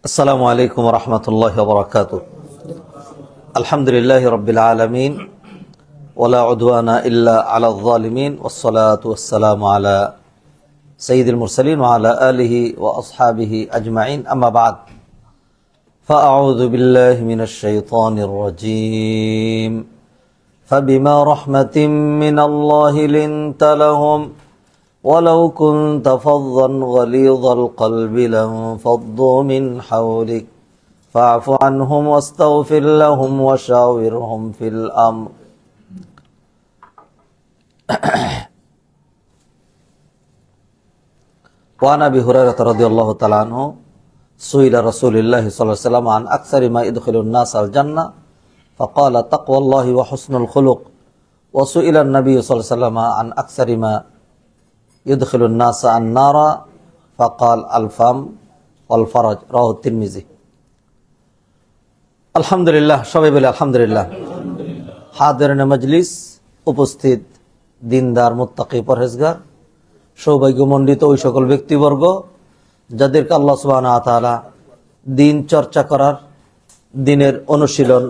السلام عليكم ورحمة الله وبركاته. الحمد لله رب العالمين ولا عدوان إلا على الظالمين والصلاة والسلام على سيد المرسلين وعلى آله وأصحابه أجمعين. أما بعد، فأعوذ بالله من الشيطان الرجيم. فبما رحمة من الله لنت لهم ولو كنت فظا غليظ القلب لانفضوا من حولك فاعف عنهم واستغفر لهم وشاورهم في الأمر. وعن أبي هريرة رضي الله تعالى عنه سئل رسول الله صلى الله عليه وسلم عن أكثر ما يدخل الناس الجنة فقال تقوى الله وحسن الخلق. وسئل النبي صلى الله عليه وسلم عن أكثر ما يدخل الناس النار فقال الفم والفرج. رواه الترمذي. আলহামদুলিল্লাহ, সবাই বলে আলহামদুলিল্লাহ। হাজিরিন মজলিস, উপস্থিত দিনদার মুত্তাকি পরহেজগার সৌভাগ্যমণ্ডিত ওই সকল ব্যক্তিবর্গ যাদেরকে আল্লাহ সুবহানাহু ওয়া তাআলা দিন চর্চা করার, দিনের অনুশীলন,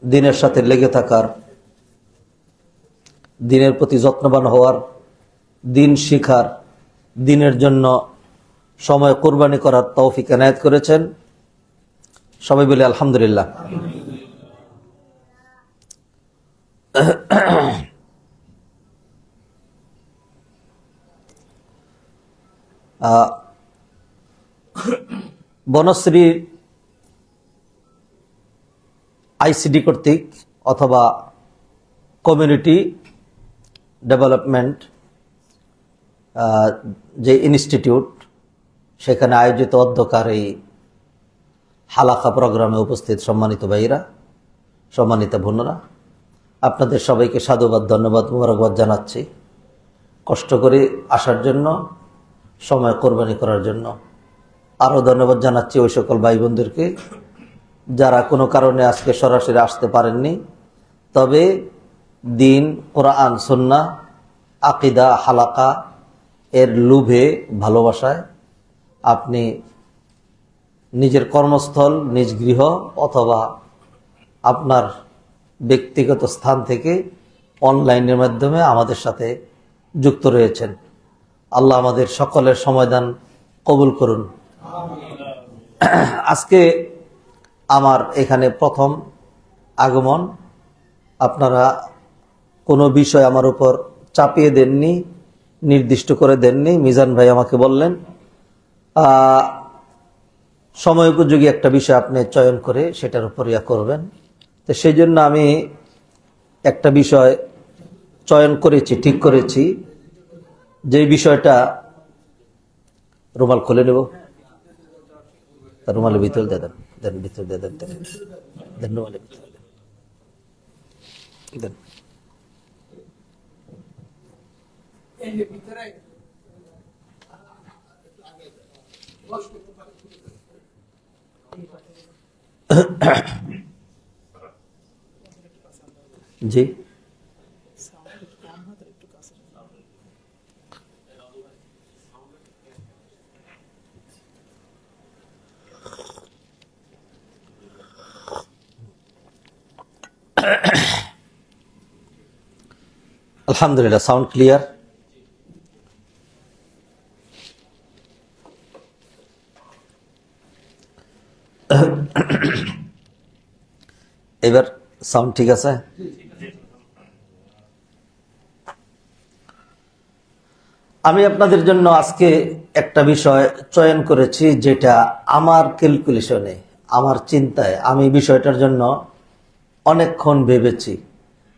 দিনের সাথে লেগে থাকার, দিনের প্রতি যত্নবান হওয়ার, দিন শিখার, দিনের জন্য সময় কোরবানি করার তৌফিক এনায়েত করেছেন। সবাই বলে আলহামদুলিল্লাহ। বনশ্রী আইসিডি কর্তৃক অথবা কমিউনিটি ডেভেলপমেন্ট যে ইনস্টিটিউট, সেখানে আয়োজিত অধ্যকার এই হালাকা প্রোগ্রামে উপস্থিত সম্মানিত ভাইরা, সম্মানিত বোনেরা, আপনাদের সবাইকে সাধুবাদ, ধন্যবাদ, মোবারকবাদ জানাচ্ছি কষ্ট করে আসার জন্য, সময় কোরবানি করার জন্য। আরও ধন্যবাদ জানাচ্ছি ওই সকল ভাই বোনদেরকে যারা কোনো কারণে আজকে সরাসরি আসতে পারেননি, তবে দিন, কোরআন, সুন্নাহ, আকিদা, হালাকা এর লোভে, ভালোবাসায় আপনি নিজের কর্মস্থল, নিজ গৃহ অথবা আপনার ব্যক্তিগত স্থান থেকে অনলাইনের মাধ্যমে আমাদের সাথে যুক্ত রয়েছেন। আল্লাহ আমাদের সকলের সমাধান কবুল করুন। আজকে আমার এখানে প্রথম আগমন। আপনারা কোনো বিষয় আমার উপর চাপিয়ে দেননি, নির্দিষ্ট করে দেননি। মিজান ভাই আমাকে বললেন সময় উপযোগী একটা বিষয় আপনি চয়ন করে সেটার উপর ইয়া করবেন। তো সেই জন্য আমি একটা বিষয় চয়ন করেছি, ঠিক করেছি, যে বিষয়টা রুমাল খুলে নেব, রুমালের ভিতর দিয়ে দেন, দেন ভিতর দিয়ে দেন, দেন রুমালের ভিতর দেন। জি, আলহামদুলিল্লাহ, সাউন্ড ক্লিয়ার। এবার সাউন্ড ঠিক আছে? আমি আপনাদের জন্য আজকে একটা বিষয় চয়ন করেছি যেটা আমার ক্যালকুলেশনে, আমার চিন্তায়, আমি বিষয়টার জন্য অনেকক্ষণ ভেবেছি।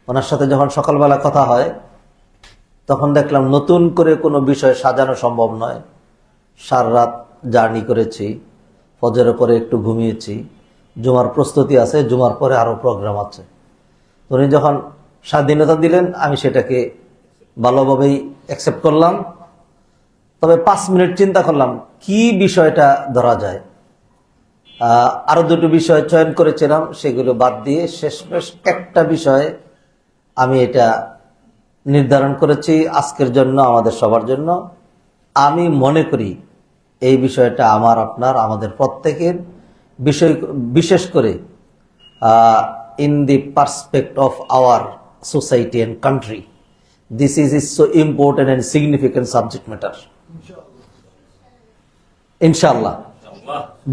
ওনার সাথে যখন সকালবেলা কথা হয় তখন দেখলাম নতুন করে কোনো বিষয় সাজানো সম্ভব নয়। সারা রাত জার্নি করেছি, ফজরের পরে একটু ঘুমিয়েছি, জুমার প্রস্তুতি আছে, জুমার পরে আরও প্রোগ্রাম আছে। উনি যখন স্বাধীনতা দিলেন আমি সেটাকে ভালোভাবেই অ্যাকসেপ্ট করলাম। তবে 5 মিনিট চিন্তা করলাম কি বিষয়টা ধরা যায়। আরও দুটো বিষয় চয়ন করেছিলাম, সেগুলো বাদ দিয়ে শেষমেশ একটা বিষয় আমি এটা নির্ধারণ করেছি আজকের জন্য, আমাদের সবার জন্য। আমি মনে করি এই বিষয়টা আমার আপনার আমাদের প্রত্যেকের বিষয়, বিশেষ করে in the perspect of our society and country, this is so important and significant subject matter. ইনশাআল্লাহ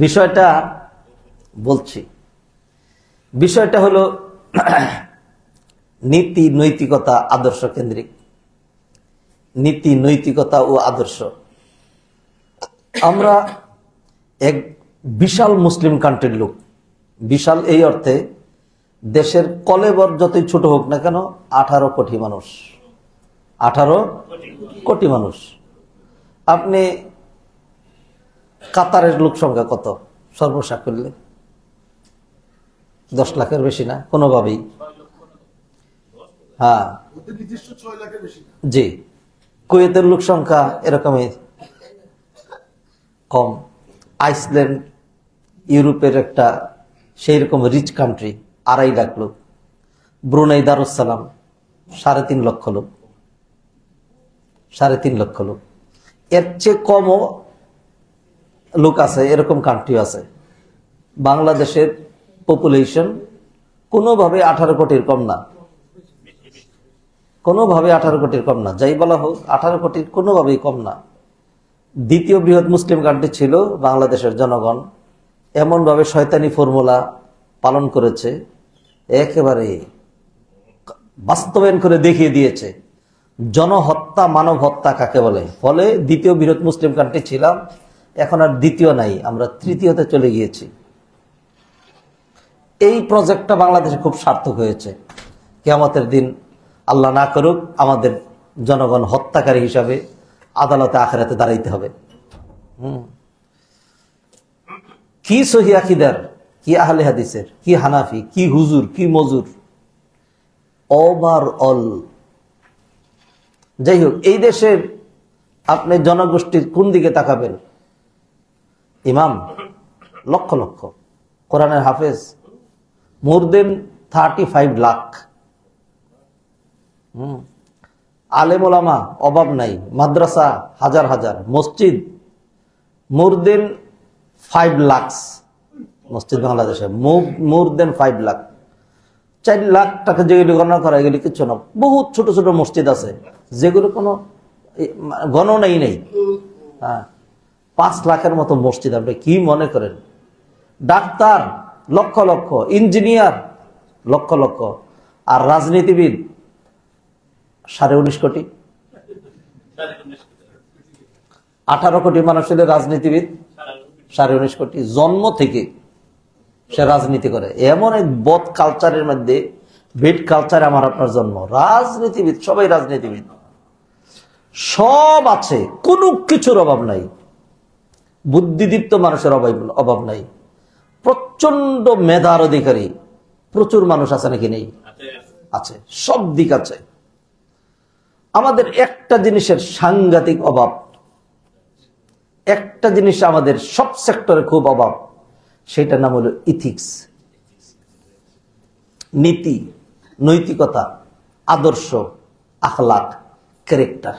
বিষয়টা বলছি, বিষয়টা হলো নীতি নৈতিকতা আদর্শ কেন্দ্রিক। নীতি নৈতিকতা ও আদর্শ। আমরা এক বিশাল মুসলিম কান্ট্রির লোক, বিশাল এই অর্থে দেশের কলেবর যতই ছোট হোক না কেন 18 কোটি মানুষ, 18 কোটি মানুষ। আপনি কাতারের লোক সংখ্যা কত সর্বসাকুল্যে? 10 লাখের বেশি না কোনোভাবেই। হ্যাঁ জি, কুয়েতের লোক সংখ্যা এরকমই কম। আইসল্যান্ড ইউরোপের একটা সেই রকম রিচ কান্ট্রি, 2.5 লাখ লোক। ব্রুনাই দারুসালাম 3.5 লক্ষ লোক, 3.5 লক্ষ লোক। এর চেয়ে কমও লোক আছে, এরকম কান্ট্রি আছে। বাংলাদেশের পপুলেশন কোনোভাবে 18 কোটির কম না, কোনোভাবে 18 কোটির কম না। যাই বলা হোক 18 কোটির কোনোভাবেই কম না। দ্বিতীয় বৃহৎ মুসলিম কান্ট্রি ছিল বাংলাদেশের জনগণ এমনভাবে শয়তানি ফর্মুলা পালন করেছে, একেবারে বাস্তবায়ন করে দেখিয়ে দিয়েছে জনহত্যা মানব হত্যা কাকে বলে। ফলে দ্বিতীয় বৃহৎ মুসলিম কান্ট্রি ছিলাম, এখন আর দ্বিতীয় নাই, আমরা তৃতীয়তে চলে গিয়েছি। এই প্রজেক্টটা বাংলাদেশে খুব সার্থক হয়েছে। কিয়ামতের দিন আল্লাহ না করুক আমাদের জনগণ হত্যাকারী হিসাবে আদালতে আখিরাতে দাঁড়াইতে হবে। কি সহি আকীদার, কি আহলে হাদিসের, কি হানাফি, কি হুজুর, কি মজুর, ওভারঅল। যাই হোক, এই দেশের আপনি জনগোষ্ঠীর কোন দিকে তাকাবেন? ইমাম লক্ষ লক্ষ, কোরআনের হাফেজ মোর দেন 35 লাখ। আলেম ওলামা অভাব নাই, মাদ্রাসা হাজার হাজার, মসজিদ মোর দেন 5 লাখ। মসজিদ বাংলাদেশে মোর দেন 5 লাখ। 4 লাখ টাকা যেগুলি গণনা করা গেলে কিছু না। বহুত ছোট ছোট মসজিদ আছে যেগুলো কোনো গণনাই নেই। হ্যাঁ, 5 লাখের মতো মসজিদ। আপনি কি মনে করেন? ডাক্তার লক্ষ লক্ষ, ইঞ্জিনিয়ার লক্ষ লক্ষ, আর রাজনীতিবিদ 19.5 কোটি। 18 কোটি মানুষের রাজনীতিবিদ 19.5 কোটি। জন্ম থেকে সে রাজনীতি করে। এমন এক বদ কালচারের মধ্যে, বেড কালচারে আমার আপনার জন্ম। রাজনীতিবিদ, সবাই রাজনীতিবিদ, সব আছে, কোনো কিছুর অভাব নাই। বুদ্ধিদীপ্ত মানুষের অভাব নাই। প্রচন্ড মেধার অধিকারী প্রচুর মানুষ আছে নাকি নেই? আছে, সব দিক আছে। আমাদের একটা জিনিসের সাংঘাতিক অভাব, একটা জিনিস আমাদের সব সেক্টরে খুব অভাব, সেটার নাম হলো ইথিক্স, নীতি নৈতিকতা, আদর্শ, আখলাক, ক্যারেক্টার।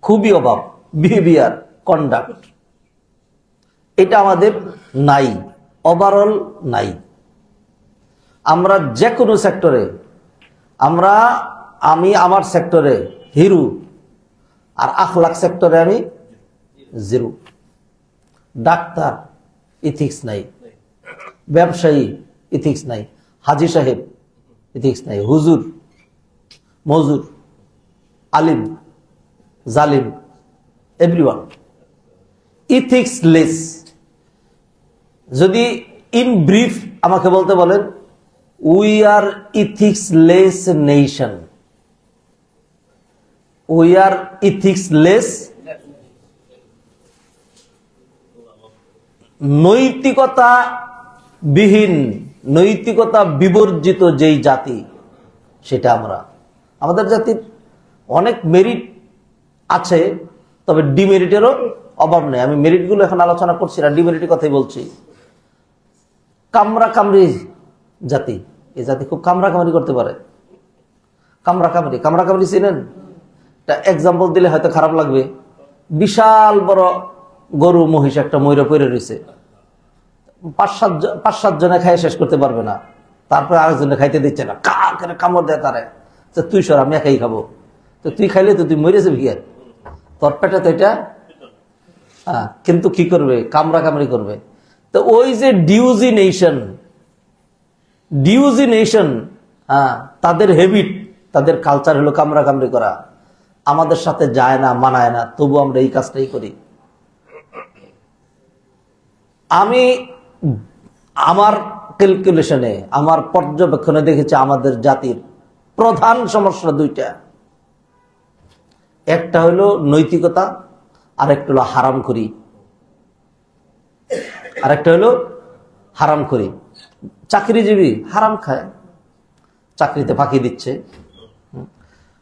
খুবই অভাব। বিহেভিয়ার, কন্ডাক্ট, এটা আমাদের নাই, ওভারঅল নাই। আমরা যে কোনো সেক্টরে, আমি আমার সেক্টরে হিরো, আর আখলাক সেক্টরে আমি জিরো। ডাক্তার ইথিক্স নাই, ব্যবসায়ী ইথিক্স নাই, হাজি সাহেব ইথিক্স নাই, হুজুর মজুর, আলিম জালিম, এভরিওয়ান ইথিক্স লেস। যদি ইন ব্রিফ আমাকে বলতে বলেন, we are ethics less nation. We are ethics less, নৈতিকতা বিহীন, নৈতিকতা বিবর্জিত যেই জাতি, সেটা আমরা। আমাদের জাতির অনেক মেরিট আছে, তবে ডিমেরিটেরও অভাব নেই। আমি মেরিটগুলো এখন আলোচনা করছি না, ডিমেরিটের কথাই বলছি। কামরা কামরি জাতি, এই জাতি খুব কামরা কামরি করতে পারে। কামরা কামরি চিনেন? একটা এক্সাম্পল দিলে হয়তো খারাপ লাগবে। বিশাল বড় গরু মহিষ একটা ময়ূরে পড়ে রয়েছে, পাঁচ সাত জনে খাইয়ে শেষ করতে পারবে না, তারপরে আরেকজনে খাইতে দিচ্ছে না, কামড় দেয় তারে, তুই সর আমি একাই খাবো। তো তুই খাইলে তো তুই মরে যাবি, তোর পেটে তো এটা। হ্যাঁ, কিন্তু কি করবে? কামড়া কামড়ি করবে। তো ওই যে ডিউজিনেশন, হ্যাঁ, তাদের হ্যাবিট, তাদের কালচার হলো কামড়া কামড়ি করা। আমাদের সাথে যায় না, মানায় না, তবু আমরা এই কাজটাই করি। আমি আমার ক্যালকুলেশনে, আমার পর্যবেক্ষণে দেখেছি আমাদের জাতির প্রধান সমস্যা দুইটা। একটা হলো নৈতিকতা, আর একটা হলো হারামখোরি। আর একটা হলো হারামখোরি। চাকরিজীবী হারাম খায়, চাকরিতে ফাঁকি দিচ্ছে,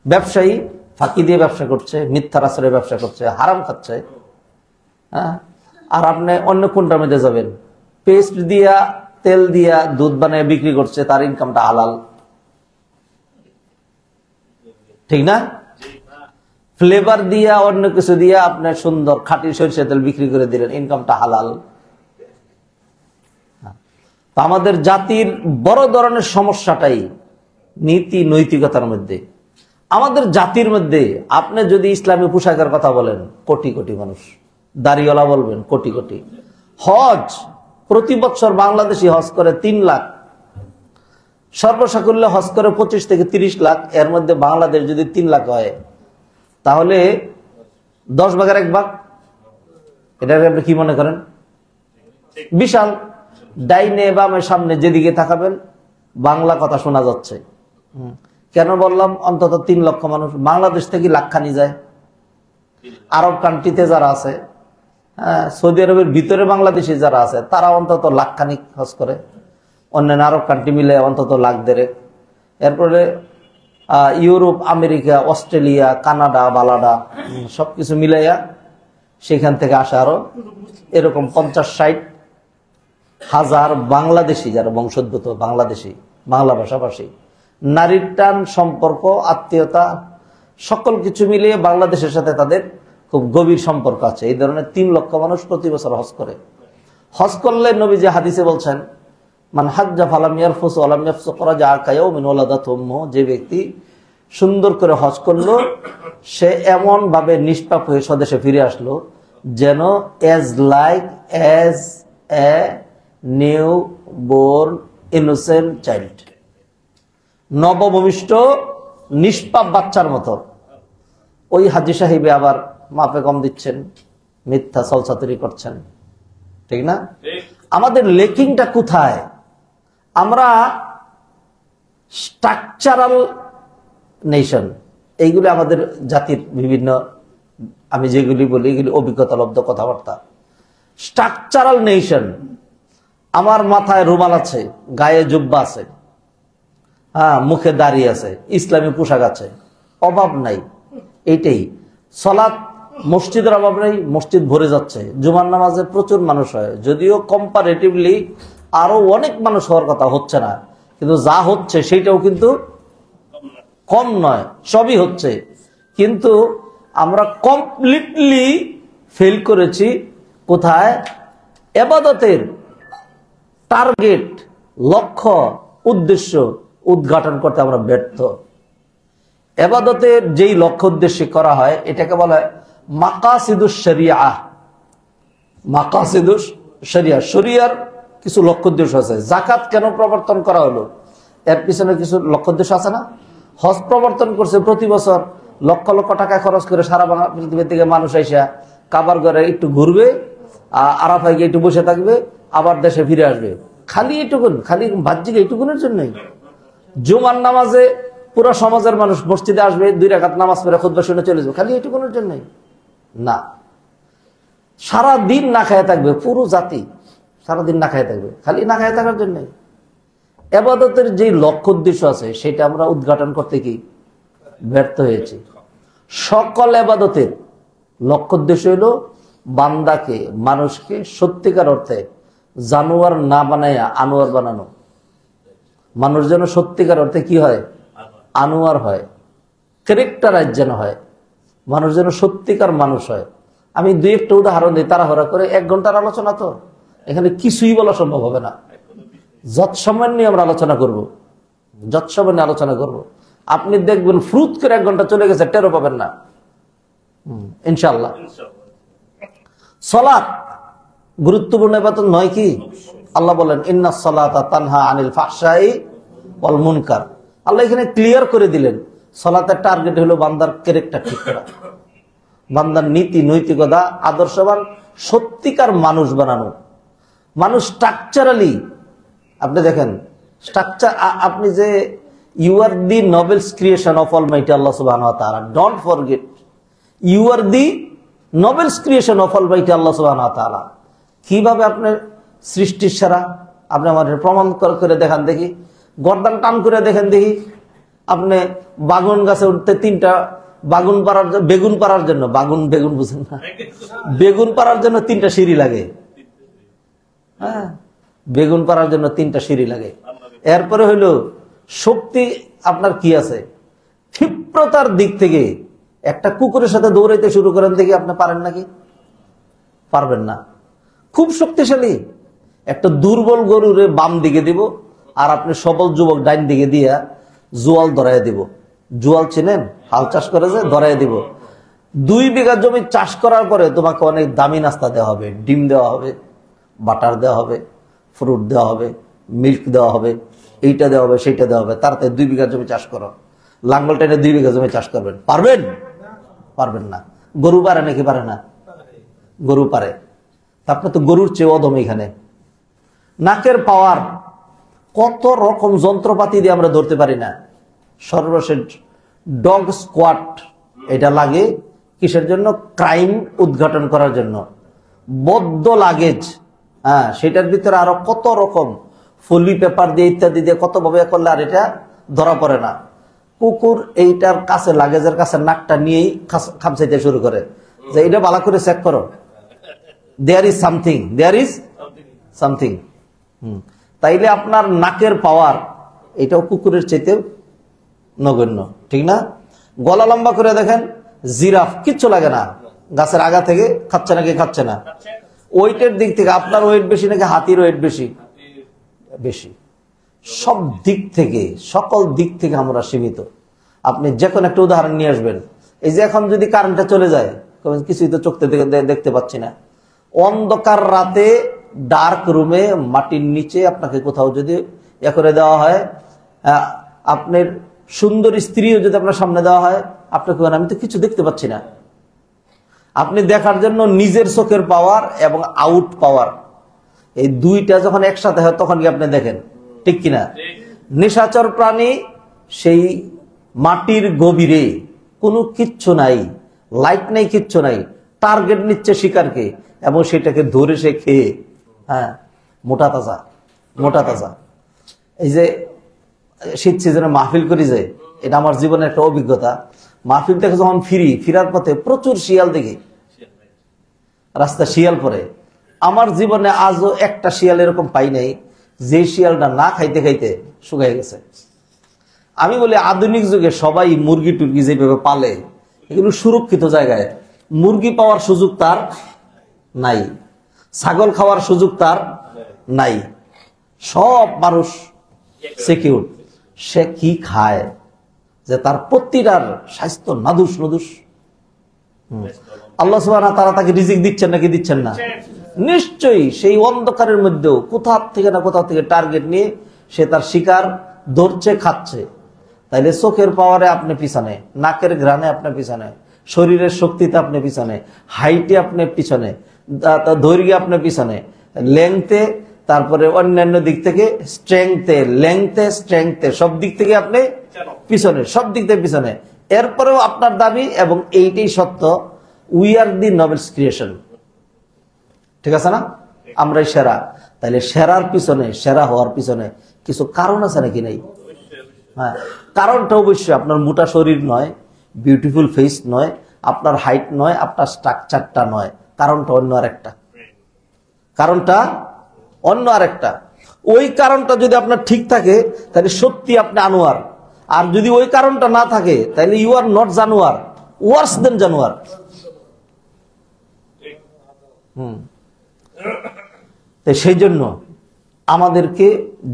ব্যবসায়ী ফাঁকি দিয়ে ব্যবসা করছে, মিথ্যার আশ্রয়ে ব্যবসা করছে, হারাম খাচ্ছে। হ্যাঁ, আর আপনি অন্য কোনটার মধ্যে যাবেন? পেস্ট দিয়া, তেল দিয়া দুধ বানিয়ে বিক্রি করছে, তার ইনকামটা হালাল, ঠিক না? ফ্লেভার দিয়া, অন্য কিছু দিয়া আপনার সুন্দর খাঁটি সরিষা তেল বিক্রি করে দিলেন, ইনকামটা হালাল। তো আমাদের জাতির বড় ধরনের সমস্যাটাই নীতি নৈতিকতার মধ্যে। আমাদের জাতির মধ্যে আপনি যদি ইসলামী পোশাকের কথা বলেন, কোটি কোটি মানুষ, দাড়িওয়ালা বলবেন কোটি কোটি। হজ প্রতি বছর বাংলাদেশি হজ করে 3 লাখ, সর্বসাকুল্য হজ করে 25 থেকে 30 লাখ। এর মধ্যে বাংলাদেশ যদি 3 লাখ হয়, তাহলে 10 ভাগের 1 ভাগ। এটা আপনি কি মনে করেন? বিশাল। ডাইনে বামে সামনে যেদিকে তাকাবেন বাংলা কথা শোনা যাচ্ছে। কেন বললাম অন্তত 3 লক্ষ মানুষ? বাংলাদেশ থেকে লাখখানি যায়। আরব কান্ট্রিতে যারা আছে, সৌদি আরবের ভিতরে বাংলাদেশি যারা আছে, তারা অন্তত লাখখানিক হজ করে। অন্যান্য আরব কান্ট্রি মিলে অন্তত লাখ 1.5। এরপরে ইউরোপ, আমেরিকা, অস্ট্রেলিয়া, কানাডা, বালাডা সবকিছু মিলাইয়া সেখান থেকে আসে আরো এরকম 50-60 হাজার বাংলাদেশি, যারা বংশোদ্ভূত বাংলাদেশি, বাংলা ভাষাভাষী। নারীর টান, সম্পর্ক, আত্মীয়তা, সকল কিছু মিলিয়ে বাংলাদেশের সাথে তাদের খুব গভীর সম্পর্ক আছে। এই ধরনের 3 লক্ষ মানুষ প্রতি বছর হজ করে। হজ করলে নবীজি হাদিসে বলছেন, মান হাজ্জা ফালাম ইয়ারফুস ওয়ালাম ইয়াফসুক রাজা কায়াউমিন ওয়ালাদাতহু উম্মুহু, যে ব্যক্তি সুন্দর করে হজ করলো, সে এমন ভাবে নিষ্পাপ হয়ে স্বদেশে ফিরে আসলো যেন as a new born innocent child, নবভূমিষ্ঠ নিষ্পাপ বাচ্চার মতো। ওই হাজি সাহেবে আবার মাপে কম দিচ্ছেন, মিথ্যা চলচাতুরি করছেন, ঠিক না? আমাদের লেকিংটা কোথায়? আমরা স্ট্রাকচারাল নেশন, এইগুলি আমাদের জাতির বিভিন্ন, আমি যেগুলি বলি এগুলি অভিজ্ঞতালব্ধ কথাবার্তা। Structural nation. আমার মাথায় রুমাল আছে, গায়ে জুব্বা আছে, হ্যাঁ, মুখে দাড়ি আছে, ইসলামী পোশাক আছে, অভাব নাই। এইটাই সালাত, মসজিদের অভাব নেই, মসজিদ ভরে যাচ্ছে, জুমার নামাজে প্রচুর মানুষ হয়, যদিও কম্পারেটিভলি আরো অনেক মানুষ হওয়ার কথা, হচ্ছে না, কিন্তু যা হচ্ছে সেটাও কিন্তু কম নয়, সবই হচ্ছে। কিন্তু আমরা কমপ্লিটলি ফেল করেছি কোথায়? ইবাদতের টার্গেট, লক্ষ্য, উদ্দেশ্য উদ্ঘাটন করতে আমরা ব্যর্থ। ইবাদতের যেই লক্ষ্য উদ্দেশ্যে করা হয় এটাকে বলা হয় মাকাসিদুশ শরিয়া। মাকাসিদুশ শরিয়া, শরিয়ার কিছু লক্ষ্য উদ্দেশ্য আছে। যাকাত কেন প্রবর্তন করা হলো, এর পিছনে কিছু লক্ষ্য উদ্দেশ্য আছে না? হজ প্রবর্তন করছে, প্রতি বছর লক্ষ লক্ষ টাকা খরচ করে সারা পৃথিবীর থেকে মানুষ আইসা কাবার ঘরে একটু ঘুরবে, আরাফায় গিয়ে একটু বসে থাকবে, আবার দেশে ফিরে আসবে। খালি এইটুকুন, খালি বাহ্যিক এইটুকুনের জন্যই। জুমার নামাজে পুরো সমাজের মানুষ মসজিদে আসবে, 2 রাকাত নামাজ পড়ে খুতবা শুনে চলে যাবে, খালি এইটুকুনের জন্যই না। সারা দিন না খায় থাকবে, পুরো জাতি সারাদিন না খায় থাকবে, খালি না খায় থাকার জন্যই। ইবাদতের যে লক্ষ্য উদ্দেশ্য আছে সেটা আমরা উদ্ঘাটন করতে কি ব্যর্থ হয়েছি। সকল ইবাদতের লক্ষ্য উদ্দেশ্য হলো বান্দাকে, মানুষকে সত্যিকার অর্থে জানোয়ার না বানায়া আনোয়ার বানানো। মানুষ যেন সত্যিকার অর্থে কি হয়? আনোয়ার হয়, ক্যারেক্টারাইজ যেন হয়, মানুষ যেন সত্যিকার মানুষ হয়। আমি দুই একটা উদাহরণ দিই তাড়াহুড়া করে, 1 ঘন্টার আলোচনা তো এখানে কিছুই বলা সম্ভব হবে না। যৎসময় নিয়ে আমরা আলোচনা করব, যৎসময় নিয়ে আলোচনা করব। আপনি দেখবেন ফ্রুত করে 1 ঘন্টা চলে গেছে, টেরও পাবেন না ইনশাআল্লাহ। সালাত গুরুত্বপূর্ণ ইবাদত নয় কি? আল্লাহ বলেন ইন্নাস সালাতা তানহা আনিল ফাহশাই ওয়াল মুনকার। আল্লাহ এখানে ক্লিয়ার করে দিলেন সালাতের টার্গেট হলো বান্দার ক্যারেক্টার ঠিক করা, বান্দার নীতি নৈতিকতা আদর্শবান সত্যিকার মানুষ বানানো। মানুষ স্ট্রাকচারালি, আপনি দেখেন স্ট্রাকচার, আপনি যে you are the nobles creation of almighty Allah সুবহানাহু ওয়া তাআলা, don't forget you are the nobles creation of almighty Allah সুবহানাহু ওয়া তাআলা। কিভাবে আপনার সৃষ্টির সেরা? আপনি আমাদের প্রমাণ করে দেখান দেখি, গর্দান টান করে দেখেন দেখি। আপনি বাগুন গাছে উঠতে 3টা বেগুন পাড়ার জন্য বেগুন বুঝেন না, বেগুন পাড়ার জন্য 3টা সিঁড়ি লাগে। হ্যাঁ, বেগুন পাড়ার জন্য 3টা সিঁড়ি লাগে। এরপরে হইলো শক্তি আপনার কি আছে, ক্ষিপ্রতার দিক থেকে একটা কুকুরের সাথে দৌড়াইতে শুরু করেন দেখি, আপনি পারেন নাকি? পারবেন না। খুব শক্তিশালী একটা দুর্বল গরুরে বাম দিকে দিব, আর আপনি সবল যুবক ডাইন দিকে দিয়া জোয়াল ধরাই দিব। জোয়াল চিনেন? হাল চাষ করে যে ধরাই দিব। 2 বিঘা জমি চাষ করার পরে তোমাকে অনেক দামি নাস্তা দেওয়া হবে, ডিম দেওয়া হবে, বাটার দেওয়া হবে, ফ্রুট দেওয়া হবে, মিল্ক দেওয়া হবে, এইটা দেওয়া হবে, সেইটা দেওয়া হবে। তাড়াতাড়ি 2 বিঘা জমি চাষ করো। লাঙ্গল টেনে 2 বিঘা জমি চাষ করবেন, পারবেন? পারবেন না। গরু পারে নাকি? পারে না। গরু পারে। আপনি তো গরুর চেয়ে অদম। এখানে নাকের পাওয়ার, কত রকম যন্ত্রপাতি দিয়ে আমরা ধরতে পারি না। সর্বশেষ ডগ স্কোয়াড, এটা লাগে কিসের জন্য? ক্রাইম উদ্ঘাটন করার জন্য। বদ্ধ লাগেজ, হ্যাঁ, সেটার ভিতরে আরো কত রকম ফলি পেপার দিয়ে ইত্যাদি দিয়ে কত ভাবে করলে আর এটা ধরা পড়ে না। কুকুর এইটার কাছে, লাগেজের কাছে নাকটা নিয়েই খামচাইতে শুরু করে যে এটা ভালো করে চেক করো, there is something, there is something. তাইলে আপনার নাকের পাওয়ার এটাও কুকুরের চাইতেও নগণ্য, ঠিক না? গলা লম্বা করে দেখেন, জিরাফ কিচ্ছু লাগে না, গাছের আগা থেকে খাচ্ছে নাকি? খাচ্ছে না। ওয়েটের দিক থেকে আপনার ওয়েট বেশি নাকি হাতির ওয়েট বেশি? বেশি। সব দিক থেকে, সকল দিক থেকে আমরা সীমিত। আপনি যে কোনো একটা উদাহরণ নিয়ে আসবেন, এই যে এখন যদি কারেন্টটা চলে যায়, কিছুই তো চোখতে দেখতে পাচ্ছি না। অন্ধকার রাতে ডার্ক রুমে মাটির নিচে আপনাকে কোথাও যদি এ করে দেওয়া হয়, আপনার সুন্দর স্ত্রীও যদি আপনার সামনে দেওয়া হয়, আপনাকে আমি তো কিছু দেখতে পাচ্ছি না। আপনি দেখার জন্য নিজের চোখের পাওয়ার এবং আউট পাওয়ার, এই দুইটা যখন একসাথে হয় তখন কি আপনি দেখেন, ঠিক কিনা? নিশাচর প্রাণী সেই মাটির গভীরে, কোনো কিচ্ছু নাই, লাইট নেই, কিচ্ছু নাই, টার্গেট নিচ্ছে শিকারকে এবং সেটাকে ধরে সে খেয়ে, হ্যাঁ, মোটা তাজা। এই যে শীত সিজনে মাহফিল করি যে, এটা আমার জীবনের একটা অভিজ্ঞতা। মাহফিল থেকে যখন ফিরার পথে প্রচুর শিয়াল দেখি, রাস্তা শিয়াল পরে। আমার জীবনে আজও একটা শিয়াল এরকম পাই নাই যে শিয়ালটা না খাইতে খাইতে শুকাই গেছে। আমি বলি আধুনিক যুগে সবাই মুরগি টুরগি যেভাবে পালে, এগুলো সুরক্ষিত জায়গায়, মুরগি পাওয়ার সুযোগ তার নাই, ছাগল খাওয়ার সুযোগ তার নাই। সব মানুষ সিকিউর। সে কি খায় যে তার প্রতিটার স্বাস্থ্য নাদুস নদুস। আল্লাহ সুবহানাহু ওয়া তাআলা তাকে রিজিক দিচ্ছেন নাকি দিচ্ছেন না? নিশ্চয়ই। সেই অন্ধকারের মধ্যেও কোথাও থেকে টার্গেট নিয়ে সে তার শিকার ধরছে, খাচ্ছে। তাইলে চোখের পাওয়ারে আপনি পিছনে, নাকের ঘ্রাণে আপনি পিছনে, শরীরের শক্তিতে আপনি পিছনে, হাইটে আপনি পিছনে, দৈর্ঘ্যে আপনি পিছনে, লেংথে, তারপরে অন্যান্য দিক থেকে স্ট্রেংথে সব দিক থেকে আপনি পিছনে, সব দিক থেকে পিছনে। এরপরেও আপনার দাবি, এবং এইটাই সত্য, we are the nobles creation, ঠিক আছে না? আমরাই সেরা। তাইলে সেরার পিছনে, সেরা হওয়ার পিছনে কিছু কারণ আছে নাকি? নেই। হ্যাঁ, কারণটা অবশ্যই আপনার মোটা শরীর নয়, বিউটিফুল ফেস নয়, আপনার হাইট নয়, আপনার স্ট্রাকচারটা নয়। কারণটা অন্য আরেকটা। ওই কারণটা যদি আপনার ঠিক থাকে তাহলে সত্যি আপনি আনোয়ার। আর যদি ওই কারণটা না থাকে তাহলে ইউ আর নট জানোয়ার, ওয়ার্স দেন জানোয়ার। তো সেই জন্য আমাদেরকে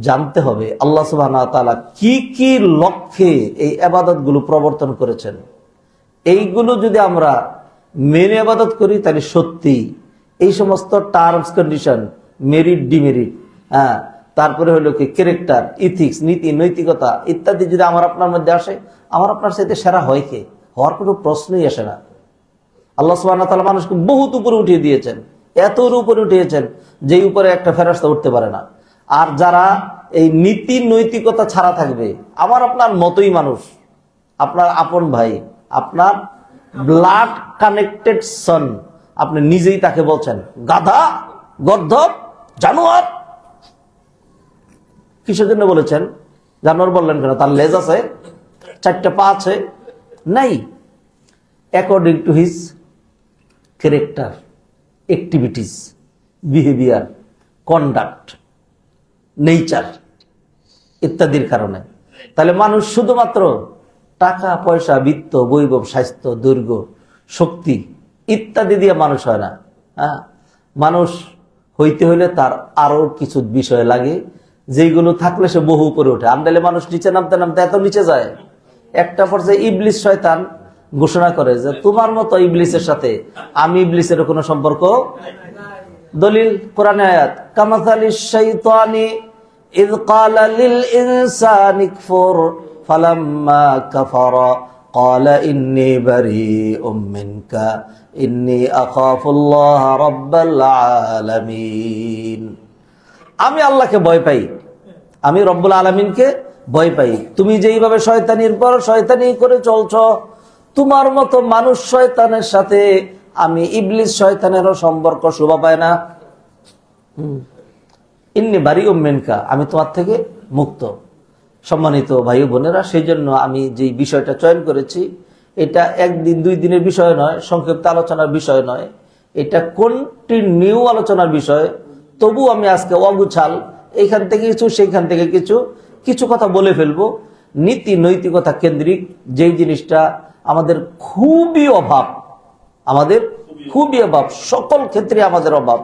জানতে হবে আল্লাহ সুবহানাহু ওয়া তাআলা কি কি লক্ষ্যে এই ইবাদতগুলো প্রবর্তন করেছেন। এইগুলো যদি আমরা মেনে ইবাদত করি তাহলে সত্যি এই সমস্ত টার্মস কন্ডিশন, মেরিট ডিমেরিট, তারপরে হলো কি ক্যারেক্টার, ইথিক্স, নীতি নৈতিকতা ইত্যাদি যদি আমার আপনার মধ্যে আসে, আমার আপনার সাথে সেরা হয় কে? হওয়ার কোনো প্রশ্নই আসে না। আল্লাহ সুবহানাহু ওয়া তাআলা মানুষকে বহুত উপরে উঠিয়ে দিয়েছেন, এত উপরে উঠিয়েছেন যে উপরে একটা ফেরেশতা উঠতে পারে না। আর যারা এই নীতি নৈতিকতা ছাড়া থাকবে, আমার আপনার মতোই মানুষ, আপনার আপন ভাই, আপনার ব্লাড কানেক্টেড সন, আপনি নিজেই তাকে বলছেন গাধা, গর্দভ, জানোয়ার। কিসের জন্য বলেছেন? জানোয়ার বললেন কেন? তার লেজ আছে, 4টা পা আছে? নাই। According to his character, activities, behaviour, conduct, nature ইত্যাদির কারণে। তাহলে মানুষ শুধুমাত্র টাকা পয়সা, বিত্ত, বৈভব, স্বাস্থ্য, দৈর্ঘ্য, শক্তি ইত্যাদি দিয়ে মানুষ হয় না। মানুষ হইতে হইলে তার আরো কিছু বিষয় লাগে, যেগুলো থাকলে সে বহু উপরে ওঠে। আমদালে মানুষ নিচে নামতে নামতে এত নিচে যায়, একটা পর্যায়ে ইবলিস শয়তান ঘোষণা করে যে তোমার মতো ইবলিসের সাথে আমি ইবলিসের কোনো সম্পর্ক। দলিল কোরআনে আয়াত, কামাসালিশ শাইতানি ইয ক্বালা লিল ইনসানি কফুর ফালাম্মা কাফারা ক্বালা ইন্নী বারীউম মিনকা ইন্নী আখাফুল্লাহ রাব্বাল আলামিন। আমি আল্লাহকে ভয় পাই, আমি রব্বুল আলামিনকে ভয় পাই। তুমি যেইভাবে শয়তানির পর শয়তানি করে চলছ, তোমার মতো মানুষ শয়তানের সাথে আমি ইবলিস শয়তানেরও সম্পর্ক শোভা পায় না। ইন্নী বারীউম মিনকা, আমি তোমার থেকে মুক্ত। সম্মানিত ভাই বোনেরা, সেই জন্য আমি যে বিষয়টা চয়ন করেছি, এটা একদিন দুই দিনের বিষয় নয়, সংক্ষিপ্ত আলোচনার বিষয় নয়, এটা কন্টিনিউ আলোচনার বিষয়। তবু আমি আজকে অগুছাল এইখান থেকে কিছু, সেইখান থেকে কিছু কিছু কথা বলে ফেলবো। নীতি নৈতিকতা কেন্দ্রিক যেই জিনিসটা আমাদের খুবই অভাব, আমাদের খুবই অভাব, সকল ক্ষেত্রে আমাদের অভাব।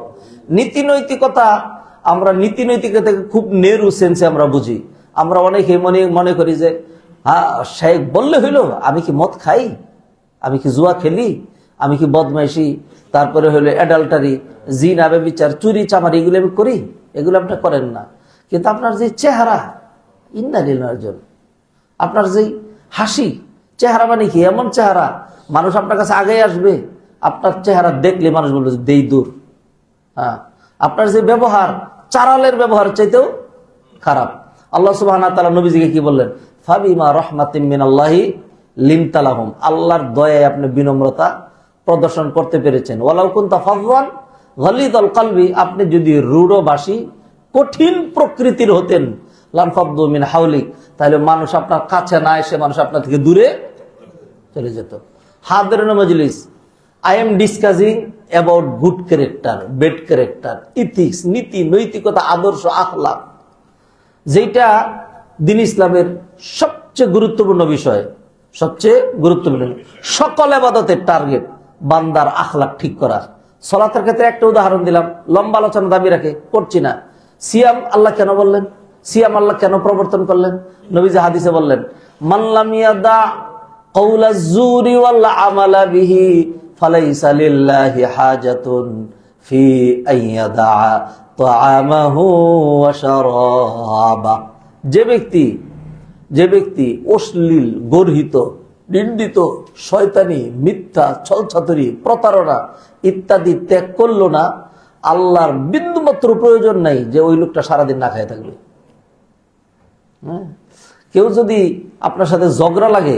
নীতি নৈতিকতা, আমরা নীতি নৈতিকতাকে খুব নেরু সেন্সে আমরা বুঝি। আমরা অনেকে মনে করি যে শেখ বললে হইলো, আমি কি মদ খাই, আমি কি জুয়া খেলি, আমি কি বদমাইশি, তারপরে হলো অ্যাডাল্টারি, জিনা, ব্যভিচার, চুরি চামারি, এগুলো আমি করি। এগুলো আপনি করেন না, কিন্তু আপনার যে চেহারা, ইন্না লিল্লাহি ওয়া ইন্না ইলাইহি রাজিউন, আপনার যে হাসি, চেহারা মানে কি? এমন চেহারা মানুষ আপনার কাছে আগেই আসবে, আপনার চেহারা দেখলে মানুষ বলবে দেই দূর। আপনার যে ব্যবহার, চারালের ব্যবহার চাইতেও খারাপ। আল্লাহ সুবহানাহু ওয়া তাআলা নবীজিকে কি বললেন? ফাবিমা রাহমাতিম মিনাল্লাহি লিনতা লাহুম, আল্লাহর দয়ায় আপনি বিনম্রতা প্রদর্শন করতে পেরেছেন। ওয়ালাউ কুনতা ফাযযান গালিযাল কলবি, আপনি যদি রূঢ়ভাষী, কঠিন প্রকৃতির হতেন, লানফাদ্দু মিন হাওলিক, তাহলে মানুষ আপনার কাছে না এসে মানুষ আপনার থেকে দূরে চলে যেত। হাদিরিন মাজলিস, I am discussing about good character, bad character, ethics, নীতি নৈতিকতা, আদর্শ, আখলাক, যেটা দ্বীন ইসলামের সবচেয়ে গুরুত্বপূর্ণ বিষয়, সবচেয়ে গুরুত্বপূর্ণ। সকল ইবাদতের টার্গেট বান্দার আখলাক ঠিক করা। সালাতের ক্ষেত্রে একটা উদাহরণ দিলাম, লম্বা আলোচনা দাবি রাখে, করছি না। সিয়াম আল্লাহ কেন বললেন? সিয়াম আল্লাহ কেন প্রবর্তন করলেন? নবীজি হাদিসে বললেন, মান লাম ইয়াদা কাওলা যুরি ওয়াল আমালা বিহি ফালাইসা লিল্লাহি হাজাতুন ফি আইয়াদা তাআমাহু ওয়া শারাবা। যে ব্যক্তি অশ্লীল, গর্হিত, নিন্দিত, শয়তানি, মিথ্যা, ছলছাতুরি, প্রতারণা ইত্যাদি ত্যাগ করলো না, আল্লাহর বিন্দুমাত্র প্রয়োজন নাই যে ওই লোকটা সারাদিন না খেয়ে থাকবে। কেউ যদি আপনার সাথে ঝগড়া লাগে,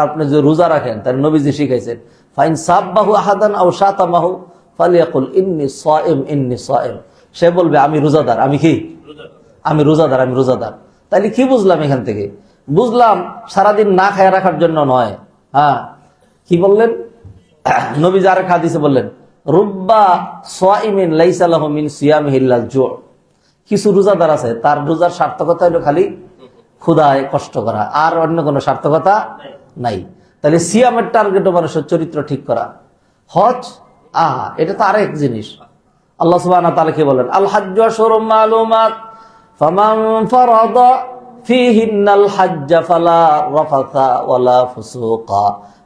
আপনি যে রোজা রাখেন, তার নবীজি শিখাইছেন, ফাইন সাব্বাহু আহাদান আও শাতামাহু ফালিয়াকুল ইন্নী সাইম ইন্নী সাইম, সে বলবে আমি রোজাদার। আমি কি? আমি রোজাদার, আমি রোজাদার। তাইলে কি বুঝলাম এখান থেকে? বুঝলাম সারাদিন না খায় রাখার জন্য নয়। কি বললেন নবীজি? আরেক হাদিসে বললেন, রুব্বা সাইমিন লাইসা লাহু মিন সিয়ামিহি ইল্লাল জু', কিছু রোজাদার আছে তার রোজার সার্থকতা হলো খালি ক্ষুধায় কষ্ট করা, আর অন্য কোনো সার্থকতা নাই। তাহলে সিয়ামের টার্গেট মানুষের চরিত্র ঠিক করা। হজ এটা তো আরেক জিনিস। আল্লাহ সুবহানাহু ওয়া তাআলা কি বলেন, আল হাজ্জু আশহুরুম মালুমাত ফামান ফারাদা ফীহিন্নাল হাজ্জ ফালা রাফাসা ওয়ালা ফুসুকা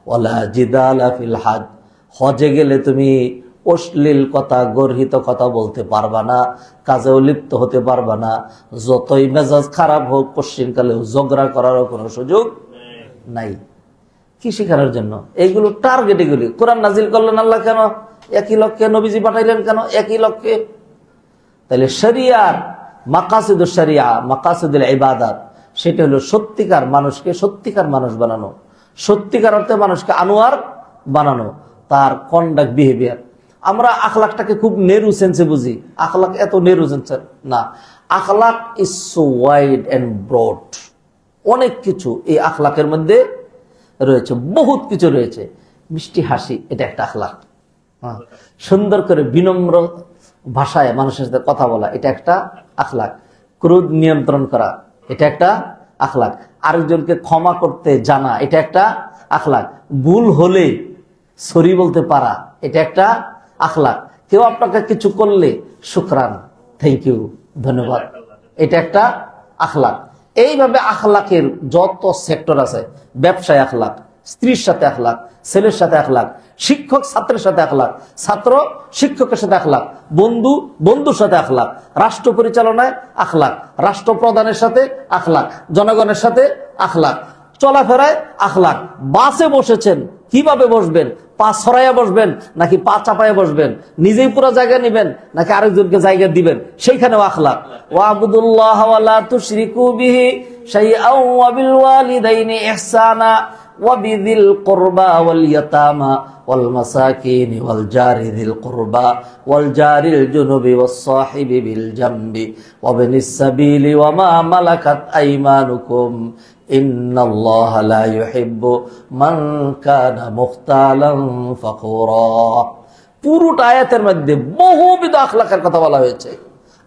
ওয়ালা জিদালা ফিল হজ। হজে গেলে তুমি অশ্লীল কথা, গর্হিত কথা বলতে পারবা না, কাজেও লিপ্ত হতে পারবা না, যতই মেজাজ খারাপ হোক পশ্চিমকালেও ঝগড়া করারও কোনো সুযোগ নাই। কি শেখানোর জন্য? এইগুলো টার্গেট। এগুলি কোরআন নাজিল করলেন আল্লাহ কেন? একই লক্ষ্যে। নবীজি পাঠাইলেন কেন? একই লক্ষ্যে। তাহলে শরিয়ার মাকাসিদুশ শরিয়া, মাকাসিদুল ইবাদাত, সেটা হলো সত্যিকার মানুষকে সত্যিকার মানুষ বানানো, সত্যিকার অর্থে মানুষকে আনোয়ার বানানো, তার কন্ডাক্ট, বিহেভিয়ার। আমরা আখলাকটাকে খুব নেরু সেন্সে বুঝি। আখলাক এত নেরু সেন্সে না। আখলাক is so wide and broad. অনেক কিছু এই আখলাকের মধ্যে রয়েছে, বহুত কিছু রয়েছে। মিষ্টি হাসি, এটা একটা আখলাক। সুন্দর করে বিনম্র ভাষায় মানুষের সাথে কথা বলা, এটা একটা আখলাক। ক্রোধ নিয়ন্ত্রণ করা, এটা একটা আখলাক। আরেকজনকে ক্ষমা করতে জানা, এটা একটা আখলাক। ভুল হলে সরি বলতে পারা, এটা একটা আখলাক। কেউ আপনাকে কিছু করলে শুকরান, থ্যাংক ইউ, ধন্যবাদ, এটা একটা আখলাক। এইভাবে আখলাকের যত সেক্টর আছে, ব্যবসায় আখলাক, স্ত্রীর সাথে আখলাক, ছেলের সাথে আখলাক, শিক্ষক ছাত্রের সাথে আখলাক, ছাত্র শিক্ষকের সাথে আখলাক, বন্ধু বন্ধুর সাথে আখলাক, রাষ্ট্র পরিচালনায় আখলাক, রাষ্ট্রপ্রধানের সাথে আখলাক, জনগণের সাথে আখলাক, চলাফেরায় আখলাক। বাসে বসেছেন, কিভাবে বসবেন? পা ছড়াইয়া বসবেন নাকি পা চাপাইয়া বসবেন? নিজেই পুরো জায়গা নিবেন নাকি আরেকজনকে জায়গা দিবেন? সেইখানেও আখলাক। ওয়াবুদুল্লাহ ওয়া লা তুশরিকু বিহি শাইআন ওয়া বিল ওয়ালিদাইনি ইহসানা ওয়া বিযিল কুরবা ওয়াল ইয়াতামা ওয়াল মাসাকিন ওয়াল জারি যিল কুরবা ওয়াল জারিল জুনুবি ওয়াস সাহিবি বিল জামবি ওয়া বিনিস সাবিলি ওয়া মা মালাকাত আইমানুকুম ইন্নাল্লাহা লা ইউহিব্বু মান কানা মুখতালান ফাখুরা। পুরোটা আয়াতের মধ্যে বহুবিধ আখলাকের কথা বলা হয়েছে।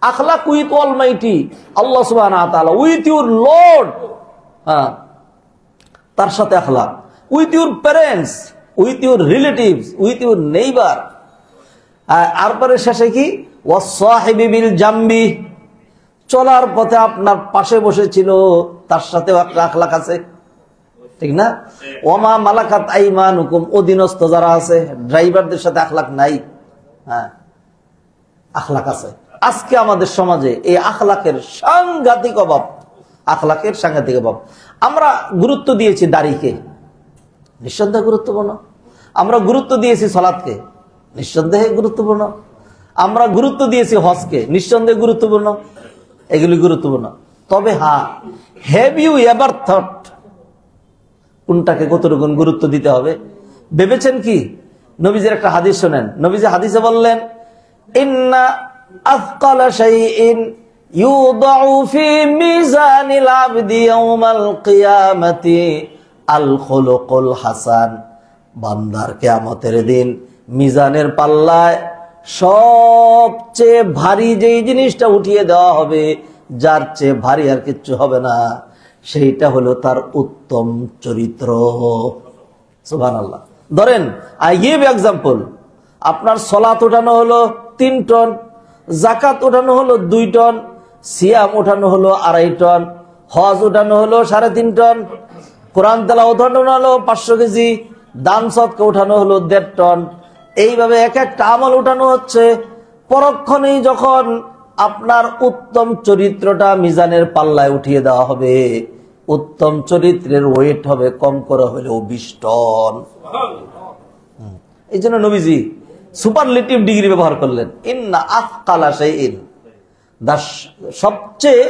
আখলাক উইথ অলমাইটি আল্লাহ সুবহানাহু ওয়া তাআলা, উইথ ইউর লর্ড, তার সাথে আখলাক, with your parents, with your relatives, with your neighbour. আর পরে শেষে কি? ওয়াস সাহিবি বিল জামবি, চলার পথে আপনার পাশে বসেছিল, তার সাথেও একটা আখলাক আছে, ঠিক না? ওমা মালাকাত আইমানুকুম, অধীনস্থ যারা আছে, ড্রাইভারদের সাথে আখলাক নাই? হ্যাঁ, আখলাক আছে। আজকে আমাদের সমাজে এই আখলাকের সাংঘাতিক অভাব, আখলাকের সাংঘাতিক অভাব। আমরা গুরুত্ব দিয়েছি দাড়িকে, নিঃসন্দেহে গুরুত্বপূর্ণ। আমরা গুরুত্ব দিয়েছি সালাতকে, নিঃসন্দেহে গুরুত্বপূর্ণ। আমরা গুরুত্ব দিয়েছি হজকে, নিঃসন্দেহে গুরুত্বপূর্ণ। এগুলি গুরুত্বপূর্ণ। তবে হ্যাঁ, হ্যাভ ইউ এভার থট কোনটাকে কতটুকু গুরুত্ব দিতে হবে ভেবেছেন কি? নবীজির একটা হাদিস শোনেন। নবীজি হাদিসে বললেন, ইন্না আফকালা শাইইন ইউদাউ ফি মিজানিল আবদি ইয়াউমাল কিয়ামাতি আল খুলুকুল হাসান। বান্দার কিয়ামতের দিন মিজানের পাল্লায় সবচেয়ে ভারী যেই জিনিসটা উঠিয়ে দেওয়া হবে, যার চেয়ে ভারী আর কিচ্ছু হবে না, সেইটা হলো তার উত্তম চরিত্র। সুবহানাল্লাহ। ধরেন, আই গিভ এক্সাম্পল, আপনার সালাত উঠানো হলো 3 টন, যাকাত উঠানো হলো 2 টন, সিয়াম উঠানো হলো 2.5 টন, হজ উঠানো হলো 3.5 টন, কোরআন তেলাওয়াত উঠানো হলো 500 কেজি, দান সদকা উঠানো হলো 1.5 টন। এইভাবে এক একটা আমল উঠানো হচ্ছে। পরক্ষণেই যখন আপনার উত্তম চরিত্রটা মিজানের পাল্লায় উঠিয়ে দেওয়া হবে, উত্তম চরিত্রের ওয়েট হবে কম করে হলেও 20 টন। এই জন্য নবীজি সুপারলেটিভ ডিগ্রি ব্যবহার করলেন, ইন্না আফকালা শাইইন, সবচেয়ে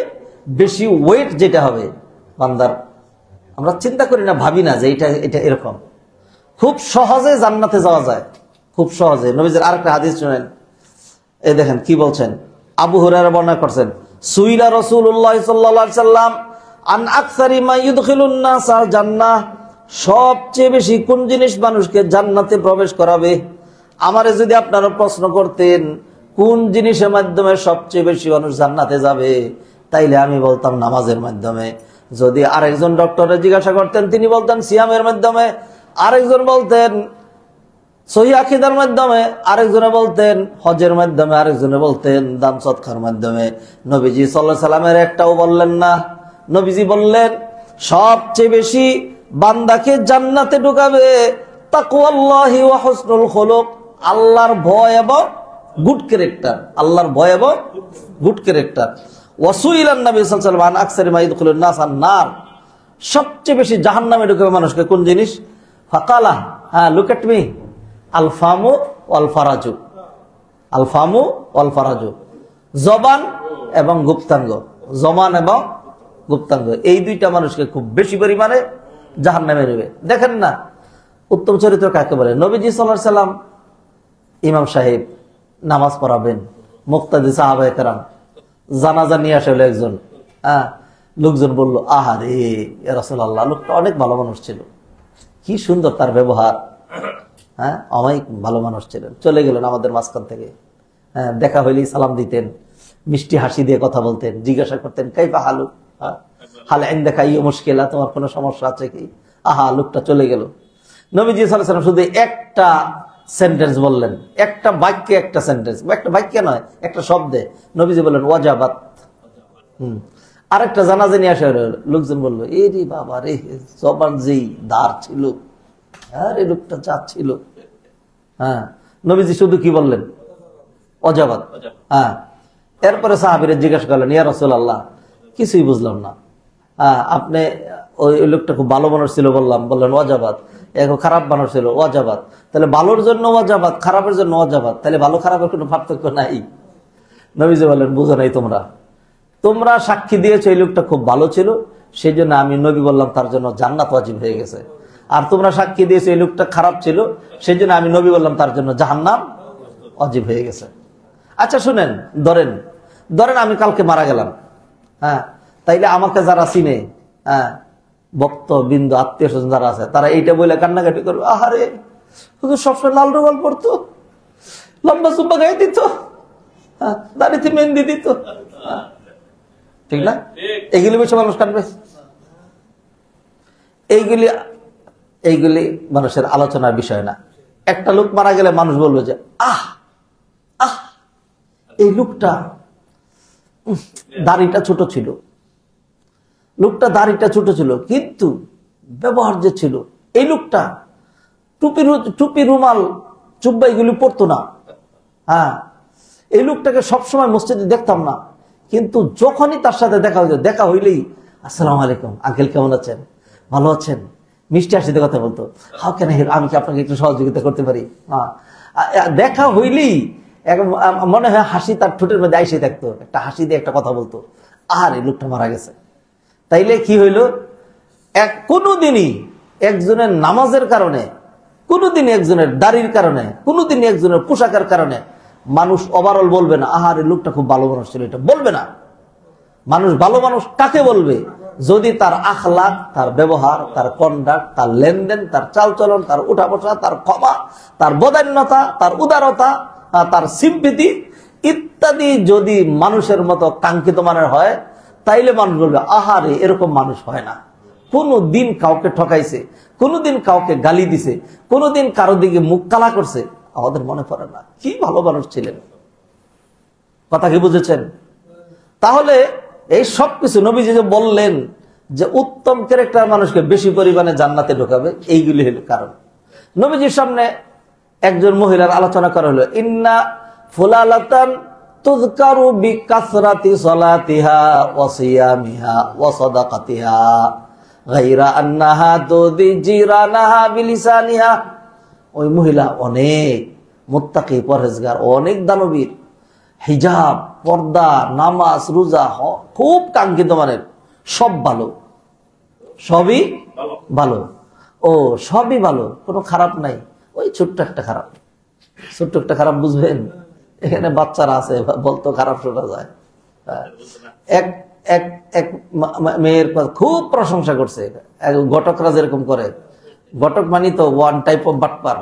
বেশি ওয়েট যেটা হবে বান্দার। আমরা চিন্তা করি না, ভাবি না যে এটা এরকম। খুব সহজে জান্নাতে যাওয়া যায়, খুব সহজে। নবীজির আরেকটা হাদিস শুনেন, এই দেখেন কি বলছেন। আবু হুরায়রা বর্ণনা করছেন, সুইলা রাসূলুল্লাহ সাল্লাল্লাহু আলাইহি সাল্লাম আন আকসারি মা ইউদখিলুন নাস আল জান্নাহ, সবচেয়ে বেশি কোন জিনিস মানুষকে জান্নাতে প্রবেশ করাবে? আমারে যদি আপনারা প্রশ্ন করতেন কোন জিনিসের মাধ্যমে সবচেয়ে বেশি মানুষ জান্নাতে যাবে, তাইলে আমি বলতাম নামাজের মাধ্যমে। যদি আরেকজন ডক্টরে জিজ্ঞাসা করতেন, তিনি বলতেন সিয়ামের মাধ্যমে, আরেকজন বলতেন সহিহ আকীদার মাধ্যমে আরেকজনে বলতেন, হজের মাধ্যমে আরেকজনে বলতেন, দান সদকার মাধ্যমে। নবীজি সাল্লাল্লাহু আলাইহি সাল্লামের একটাও বললেন না। নবীজি বললেন সবচেয়ে বেশি বান্দাকে জান্নাতে ঢোকাবে তাকওয়াল্লাহি ওয়া হুসনুল খুলুক, আল্লাহর ভয় এবং গুড ক্যারেক্টার। আল্লাহর ভয় এবং গুড ক্যারেক্টার। ওয়াসুইলান নবী সাল্লাল্লাহু আলাইহি ওয়াসাল্লাম আন আকসারি মা ইয়াদখুলুন নাস আন-নার, সবচেয়ে বেশি জাহান্নামে ঢোকাবে মানুষকে কোন জিনিস? ফাকালা, হ্যাঁ, লুক এট মি, আল ফামু ওয়াল ফারাজু। আল ফামু ওয়াল ফারাজু, জবান এবং গুপ্তাঙ্গ। জবান এবং গুপ্তাঙ্গ, এই দুইটা মানুষকে খুব বেশি পরিমাণে জাহান্নামে নেবে। দেখেন না উত্তম চরিত্র কাকে বলে? নবীজি সাল্লাল্লাহু আলাইহি সাল্লাম ইমাম সাহেব নামাজ পড়াবেন, মুক্তাদি সাহাবায়ে কেরাম, জানাজা নিয়ে আসলে একজন, লোকজন বলল, আহারে ইয়া রাসূলুল্লাহ, লোকটা অনেক ভালো মানুষ ছিল, কি সুন্দর তার ব্যবহার, অনেক ভালো মানুষ ছিলেন। চলে গেলেন আমাদের মাঝখান থেকে। দেখা হইলেই সালাম দিতেন, মিষ্টি হাসি দিয়ে কথা বলতেন, জিজ্ঞাসা করতেন কাইফা হালু, হালে ইনদাকা ইয়া মুশকিলা, তোমার কোনো সমস্যা আছে কি? আহা, লোকটা চলে গেল। নবীজি সাল্লাল্লাহু আলাইহি ওয়াসাল্লাম শুধু একটা সেন্টেন্স বললেন, একটা বাক্যে, একটা সেন্টেন্স, একটা বাক্যে নয়, একটা শব্দে নবীজি বললেন ওয়াজাবাত। আরেকটা জানাজা নিয়ে আসে, লোকজন বললো, এ রে বাবা রে, জবান যেই দার ছিল, আরে লোকটা যাচ্ছিল। নবীজি শুধু কি বললেন? ওয়াজাবাত। এরপরে সাহাবীরা জিজ্ঞাসা করলেন, ইয়া রাসূলুল্লাহ, কিছুই বুঝলাম না, আপনি ওই লোকটা খুব ভালো মানুষ ছিল বললেন ওয়াজাবাত, এখন খারাপ মানুষ ছিল ওয়াজাবাত, তাহলে ভালোর জন্য ওয়াজাবাত, খারাপের জন্য ওয়াজাবাত, তাহলে ভালো খারাপের কোনো পার্থক্য নাই? নবীজি বললেন, বুঝো নাই তোমরা সাক্ষী দিয়েছো এই লোকটা খুব ভালো ছিল, সেই জন্য আমি নবী বললাম তার জন্য জান্নাত ওয়াজিব হয়ে গেছে। আর তোমরা সাক্ষী দিয়েছো এই লোকটা খারাপ ছিল, সেই জন্য আমি নবী বললাম তার জন্য জাহান্নাম ওয়াজিব হয়ে গেছে। আচ্ছা শুনেন, ধরেন আমি কালকে মারা গেলাম, তাইলে আমাকে যারা চিনে, ভক্ত বিন্দু আত্মীয় স্বজন যারা আছে, তারা এইটা বলে কান্নাকাটি করবে, আহারে হুজুর সবসময় লাল রুমাল পরতো, লম্বা চুম্বা গায়ে দিত, দাড়িতে মেহেন্দি দিত, ঠিক না? এইগুলি বেশি মানুষ কাটবে। এইগুলি মানুষের আলোচনার বিষয় না। একটা লোক মারা গেলে মানুষ বলবে যে আহ আহ এই লোকটা দাড়িটা ছোট ছিল, কিন্তু ব্যবহার যে ছিল, এই লোকটা টুপি রুমাল চুব্বা এগুলি পরতো না, এই লোকটাকে সবসময় মসজিদে দেখতাম না, কিন্তু যখনই তার সাথে দেখা হইলেই আসসালামু আলাইকুম আঙ্কেল, কেমন আছেন, ভালো আছেন, মিষ্টি হাসিতে কথা বলতো, হাউ ক্যান আই হেল্প, আমি কি আপনাকে একটু সহযোগিতা করতে পারি? দেখা হইলেই মনে হয় হাসি তার ঠোঁটের মধ্যে আইসে থাকতো, একটা হাসি দিয়ে একটা কথা বলতো। আর এই লোকটা মারা গেছে। তাইলে কি হইল? কোনোদিনই একজনের নামাজের কারণে, কোনোদিনই একজনের দাড়ির কারণে, কোনোদিনই একজনের পোশাকের কারণে মানুষ ওভারঅল বলবে না আহার এই লোকটা খুব ভালো মানুষ ছিল, এটা বলবে না। মানুষ ভালো মানুষ কাকে বলবে? যদি তার আখলাক, তার ব্যবহার, তার কন্ডাক্ট, তার লেনদেন, তার চালচলন, তার উঠা বসা, তার ক্ষমা, তার বদান্যতা, তার উদারতা, তার সিম্পিতি ইত্যাদি যদি মানুষের মতো কাঙ্ক্ষিত মানের হয়, তাইলে মানুষ বলবে আহারে এরকম মানুষ হয় না। কোনদিন কাউকে ঠকাইছে, কোনদিন কাউকে গালি দিছে, কোনদিন কারো দিকে মুখ কালা করছে, আমাদের মনে পড়ে না। কি ভালো মানুষ ছিলেন। কথা কি বুঝেছেন? তাহলে এই সব কিছু নবীজি যে বললেন যে উত্তম ক্যারেক্টার মানুষকে বেশি পরিমাণে জান্নাতে ঢোকাবে, এইগুলি হল কারণ। নবীজির সামনে একজন মহিলার আলোচনা করা হলো, ইন্না ফুলালাতান তুযকারু বিকাসরাতি সালাতিহা ওয়া সিয়ামিহা ওয়া সাদাকাতিহা গায়রা আন্নাহা তুদি জিরানাহা বিলিসানিহা। ওই মহিলা অনেক মুত্তাকি, পরহেজগার, অনেক দানবীর, হিজাব, পর্দা, নামাজ, রোজা খুব কাঙ্ক্ষিত মানের, সব ভালো, সবই ভালো, সবই ভালো, কোনো খারাপ নাই। ওই ছোট্ট একটা খারাপ বুঝবেন, এখানে বাচ্চারা আছে, বলতো খারাপ শোনা যায়। এক মেয়ের খুব প্রশংসা করছে, ঘটকরা যেরকম করে, ঘটক মানি তো ওয়ান টাইপ অফ বাটপার,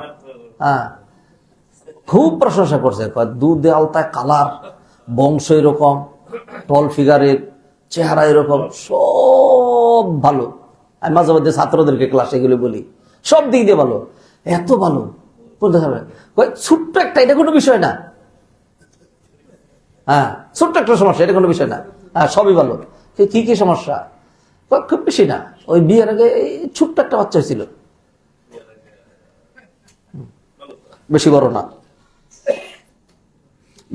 খুব প্রশংসা করছে, দুধে আলতায় কালার, বংশ এরকম, টল ফিগারের, চেহারা এরকম, সব ভালো। আমি মাঝে মধ্যে ছাত্রদেরকে ক্লাসে এগুলো বলি, সব দিক দিয়ে ভালো, এত ভালো, ছোট্ট একটা, এটা কোনো বিষয় না। হ্যাঁ, ছোট্ট একটা সমস্যা, এটা কোনো বিষয় না। হ্যাঁ, সবই ভালো। কি কি সমস্যা? খুব বেশি না, ওই বিয়ের আগে ছোট্ট একটা বাচ্চা হয়েছিল, বেশি বড় না,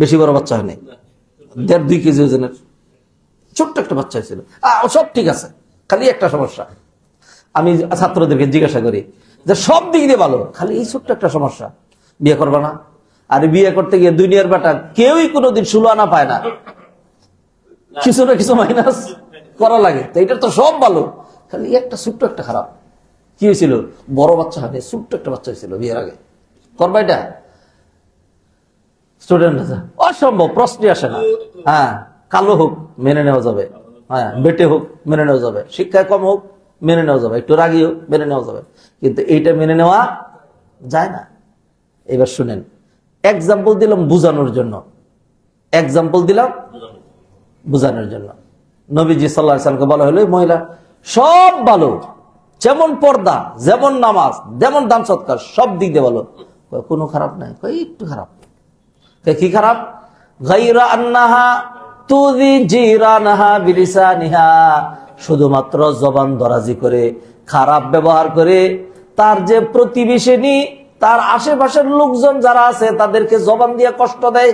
বেশি বড় বাচ্চা হয়নি, 1.5-2 কেজি ওজনের ছোট্ট একটা বাচ্চা হয়েছিল। সব ঠিক আছে, খালি একটা সমস্যা। আমি ছাত্রদেরকে জিজ্ঞাসা করি যে সব দিক দিয়ে ভালো, খালি এই ছোট্ট একটা সমস্যা, বিয়ে করবা না? আর বিয়ে করতে গিয়ে দুনিয়ার বেটা কেউই কোনোদিন 16 আনা পায় না, কিছু না কিছু মাইনাস করা লাগে। তো এটা তো সব ভালো, খালি একটা ছোট্ট একটা খারাপ। কি হয়েছিল? বড় বাচ্চা হয়নি, ছোট্ট একটা বাচ্চা হয়েছিল বিয়ের আগে। করবা এটা? স্টুডেন্ট অসম্ভব, প্রশ্নই আসে না। হ্যাঁ, কালো হোক মেনে নেওয়া যাবে, হ্যাঁ, বেটে হোক মেনে নেওয়া যাবে, শিক্ষায় কম হোক মেনে নেওয়া যাবে, একটু রাগি হোক মেনে নেওয়া যাবে, কিন্তু এইটা মেনে নেওয়া যায় না। এবার শুনেন, এক্সাম্পল দিলাম বুঝানোর জন্য, এক্সাম্পল দিলাম বুঝানোর জন্য। নবীজি সাল্লাল্লাহু আলাইহি ওয়াসাল্লামকে বলা হলো, মহিলা সব ভালো, যেমন পর্দা, যেমন নামাজ, যেমন দান সৎকার, সব দিক দিয়ে ভালো, কোনো খারাপ নাই। একটু খারাপ। কি খারাপ? গায়রা আন্নাহা তুযি জিরানাহা বিলিসানিহা, শুধুমাত্র জবান দরাজি করে, খারাপ ব্যবহার করে তার যে প্রতিবেশিনী, তার আশেপাশের লোকজন যারা আছে তাদেরকে জবান দিয়া কষ্ট দেয়,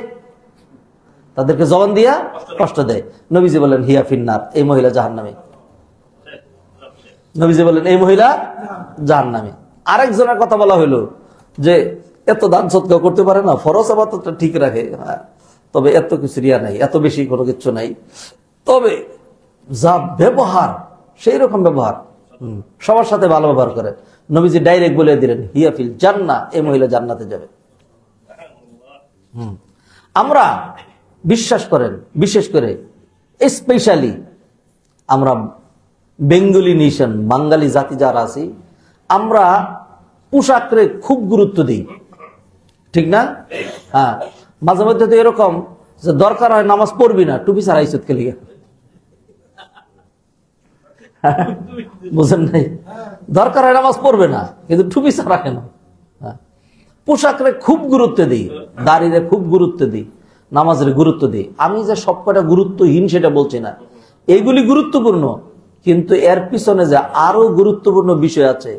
তাদেরকে জবান দিয়া কষ্ট দেয়। নবীজি বলেন হিয়া ফিন্নার, এই মহিলা জাহান্নামী। নবীজি বলেন এই মহিলা জাহান্নামী। আরেকজনের কথা বলা হইলো যে এত দান সৎকার করতে পারে না, ফরজ আবাদতটা ঠিক রাখে, তবে এত কিছু রিয়া নাই, এত বেশি কোনো কিছু নাই, তবে যা ব্যবহার সেই রকম ব্যবহার, সবার সাথে ভালো ব্যবহার করে। নবীজি ডাইরেক্ট বলে দিলেন হিয়া ফিল জান্নাহ, এই মহিলা জান্নাতে যাবে। আমরা বিশ্বাস করেন, বিশেষ করে স্পেশালি আমরা বেঙ্গলি নেশন, বাঙালি জাতি যারা আছি, আমরা পোশাকরে খুব গুরুত্ব দিই, ঠিক না? হ্যাঁ, মাঝে মধ্যে তো এরকম যে দরকার হয় নামাজ পড়বি না, টুপি ছাড়া ইজ্জত কে লিগা, বুঝেন নাই? দরকার হয় নামাজ পড়বে না, কিন্তু টুপি ছাড়া কেন? পোশাকরে খুব গুরুত্ব দিই, দাড়িরে খুব গুরুত্ব দিই, নামাজের গুরুত্ব দিই। আমি যে সবকটা গুরুত্বহীন সেটা বলছি না, এইগুলি গুরুত্বপূর্ণ, কিন্তু এর পিছনে যে আরো গুরুত্বপূর্ণ বিষয় আছে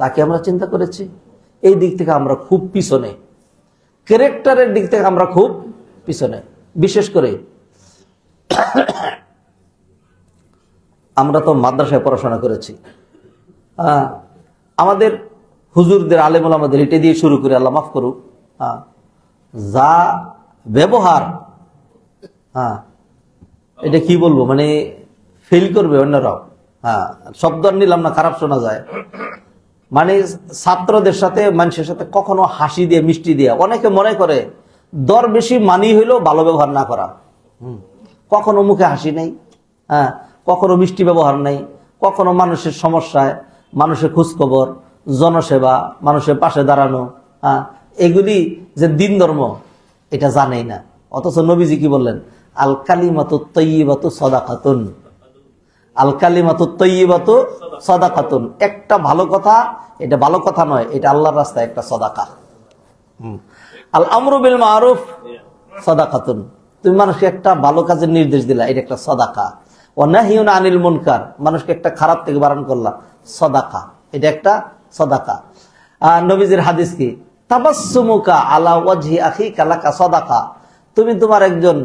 তাকে আমরা চিন্তা করেছি। এই দিক থেকে আমরা খুব পিছনে, ক্যারেক্টারের দিক থেকে আমরা খুব পিছনে। বিশেষ করে আমরা তো মাদ্রাসায় পড়াশোনা করেছি, আমাদের হুজুরদের, আলেম ওলামাদের এটা দিয়ে শুরু করে, আল্লাহ মাফ করুক, যা ব্যবহার, এটা কি বলবো, মানে ফেল করবে অন্যরাও। শব্দ নিলাম না, খারাপ শোনা যায়। মানে ছাত্রদের সাথে, মানুষের সাথে কখনো হাসি দিয়ে, মিষ্টি দিয়ে, অনেকে মনে করে দর বেশি মানি হইলেও ভালো ব্যবহার না করা। কখনো মুখে হাসি নেই, কখনো মিষ্টি ব্যবহার নেই, কখনো মানুষের সমস্যায়, মানুষের খোঁজখবর, জনসেবা, মানুষের পাশে দাঁড়ানো, এগুলি যে দিন ধর্ম এটা জানেই না। অথচ নবীজি কি বললেন? আল কালিমাতু তাইয়্যিবাতু সাদাকাতুন, আল কালিমাতু তাইয়্যিবাতু সাদাকাতুন, একটা ভালো কথা, এটা ভালো কথা নয়, এটা আল্লাহর রাস্তায় একটা সাদাকা। আল আমরু বিল মারুফ সাদাকাতুন, তুমি মানুষকে একটা ভালো কাজের নির্দেশ দিলা, এটা একটা সাদাকা। ওয়া নাহিয়ুন আনিল মুনকার, মানুষকে একটা খারাপ থেকে বারণ করলা, সাদাকা, এটা একটা সাদাকা। নবীজির হাদিস কি? তাবাসসুমুকা আলা ওয়াজহি আখিকা লাকা সাদাকা, তুমি তোমার একজন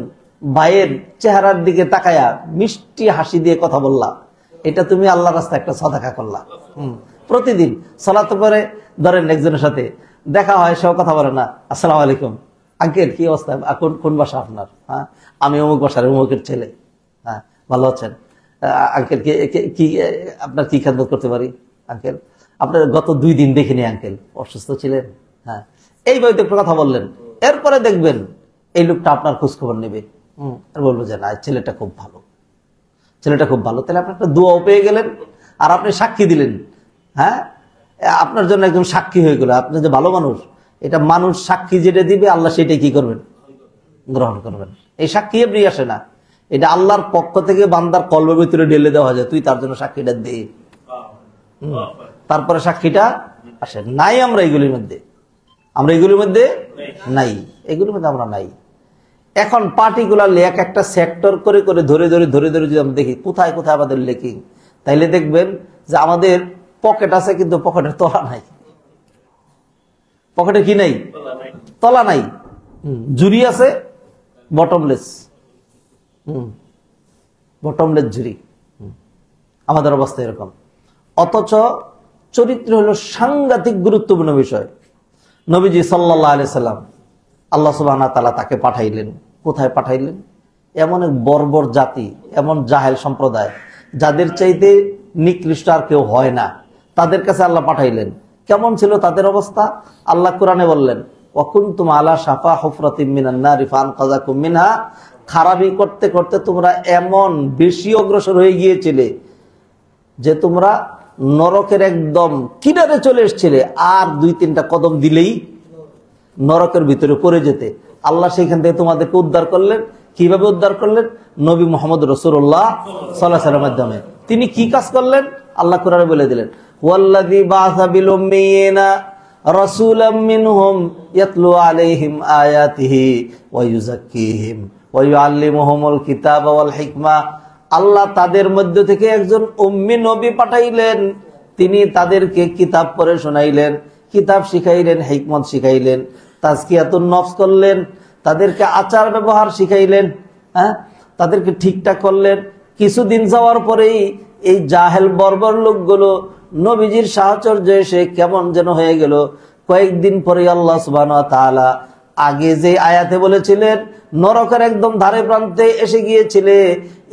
ভাইয়ের চেহারার দিকে তাকায়া মিষ্টি হাসি দিয়ে কথা বললা, এটা তুমি আল্লাহর রাস্তায় একটা সাদাকা করলা। প্রতিদিন সালাত পরে ধরেন একজনের সাথে দেখা হয়, সেও কথা বলে না, আসসালামু আলাইকুম আঙ্কেল, কি অবস্থা, কোন বাসা আপনার? আমি অমুক বাসার অমুকের ছেলে, ভালো আছেন আঙ্কেল, কি আপনার কি খেদমত করতে পারি আঙ্কেল? আপনার গত 2 দিন দেখিনি আঙ্কেল, অসুস্থ ছিলেন, এইভাবে একটু কথা বললেন, এরপরে দেখবেন এই লোকটা আপনার খোঁজখবর নেবে, বলবো যে না, ছেলেটা খুব ভালো, ছেলেটা খুব ভালো। তাহলে আপনি একটা দোয়াও পেয়ে গেলেন, আর আপনি সাক্ষী দিলেন, আপনার জন্য একদম সাক্ষী হয়ে গেল, আপনি যে ভালো মানুষ, এটা মানুষ সাক্ষী যেটা দিবে আল্লাহ সেটাই কি করবেন? গ্রহণ করবেন। এই সাক্ষী এমনি আসে না, এটা আল্লাহর পক্ষ থেকে বান্দার কলবের ভিতরে ঢেলে দেওয়া যায়, তুই তার জন্য সাক্ষীটা দে, তারপরে সাক্ষীটা আসে নাই। আমরা এইগুলির মধ্যে আমরা এগুলোর মধ্যে নাই, এগুলোর মধ্যে আমরা নাই। এখন পার্টিকুলারলি এক একটা সেক্টর করে করে ধরে ধরে ধরে ধরে যদি আমরা দেখি কোথায় কোথায় আমাদের লেকিং, তাইলে দেখবেন যে আমাদের পকেট আছে কিন্তু পকেটের তলা নাই। পকেটে কি নাই? তলা নাই। ঝুরি আছে বটমলেস, বটমলেস ঝুরি। আমাদের অবস্থা এরকম। অথচ চরিত্র হলো সাংঘাতিক গুরুত্বপূর্ণ বিষয়। নবীজি সাল্লাল্লাহু আলাইহি সাল্লাম আল্লাহ সুবহানাহু ওয়া তাআলা তাকে পাঠাইলেন। কোথায় পাঠাইলেন? এমন এক বর্বর জাতি, এমন জাহেল সম্প্রদায়, যাদের চাইতে নিকৃষ্ট আর কেউ হয় না, তাদের কাছে আল্লাহ পাঠাইলেন। কেমন ছিল তাদের অবস্থা? আল্লাহ কোরআনে বললেন, ওয়াকুনতুম আলা শাফা হুফরাতিম মিনান নারি ফাআনকাযাকুম মিনহা। খারাপি করতে করতে তোমরা এমন বেশি অগ্রসর হয়ে গিয়েছিলে যে তোমরা নরকের একদম কিনারে চলে এসেছিলে, আর 2-3টা কদম দিলেই নরকের ভিতরে পড়ে যেতে। আল্লাহ সেখান থেকে তোমাদেরকে উদ্ধার করলেন। কিভাবে উদ্ধার করলেন? নবী মুহাম্মদ রাসূলুল্লাহ সাল্লাল্লাহু আলাইহি ওয়াসাল্লামের মাধ্যমে। তিনি কি কাজ করলেন? আল্লাহ কোরআনে বলে দিলেন, ওয়াল্লাযী বা'আসা বিল উম্মিয়িনা রাসূলাম মিনহুম ইয়াতলু আলাইহিম আয়াতিহি ওয়া ইউযাক্কিহিম ওয়া ইউআল্লিমুহুমুল কিতাবা ওয়াল হিকমা। আল্লাহ তাদের মধ্য থেকে একজন উম্মি নবী পাঠাইলেন। তিনি তাদেরকে কিতাব পড়ে শোনাইলেন, কিতাব শিখাইলেন, হিকমত শিখাইলেন, তাজকিয়াতুন নফস করলেন, তাদেরকে আচার ব্যবহার শিখাইলেন, তাদেরকে ঠিকঠাক করলেন। কিছুদিন যাওয়ার পরেই এই জাহেল বর্বর লোকগুলো নবীজির সাহচর্য এসে কেমন যেন হয়ে গেল। কয়েকদিন পরে আল্লাহ সুবহানাহু ওয়া তাআলা আগে যে আয়াতে বলেছিলেন নরকের একদম ধারে প্রান্তে এসে গিয়েছিলে,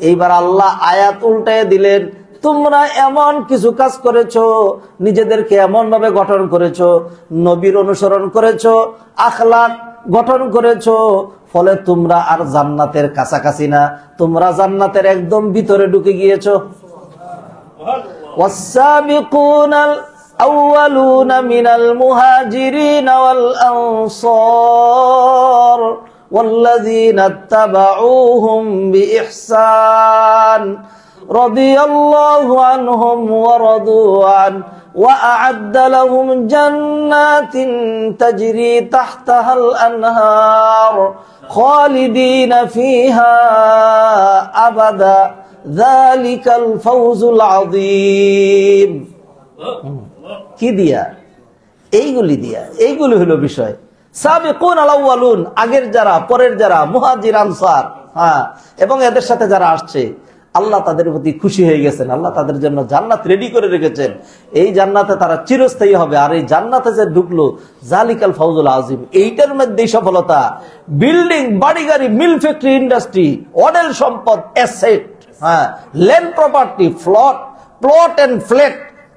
এইবার আল্লাহ আয়াত উল্টায় দিলেন, তোমরা এমন কিছু কাজ করেছো, নিজেদেরকে এমন ভাবে গঠন করেছো, নবীর অনুসরণ করেছো, আখলাক গঠন করেছো, ফলে তোমরা আর জান্নাতের কাছাকাছি না, তোমরা জান্নাতের একদম ভিতরে ঢুকে গিয়েছো। ওয়াস-সাবিকুনাল আউয়ালুনা মিনাল মুহাজিরিনা ওয়াল আনসার ওয়াল্লাযীনা ইত্তাবাউহুম বিইহসান রাদিয়াল্লাহু আনহুম ওয়া রাদু আন ওয়া আ'আদ্দা লাহুম জান্নাতিন তাজরি তাহতাহাল আনহার খালিদিনা ফিহা আবাদা যালিকাল ফাওজুল আযীম। কি দিয়া? এইগুলি দিয়া। এইগুলি হলো বিষয়। সাবিকুন আল আউয়ালুন, আগের যারা, পরের যারা, মুহাজির আনসার, এবং এদের সাথে যারা আসছে, আল্লাহ তাদের প্রতি খুশি হয়ে গেছেন। আল্লাহ তাদের জন্য জান্নাত রেডি করে রেখেছেন। এই জান্নাতে তারা চিরস্থায়ী হবে। আর এই জান্নাতে যে ঢুকলো, জালিকাল ফাউজুল আযীম, এইটার মধ্যেই সফলতা। বিল্ডিং, বাড়ি গাড়ি, মিল ফ্যাক্টরি, ইন্ডাস্ট্রি, অডেল সম্পদ, asset, land property, plot and flat,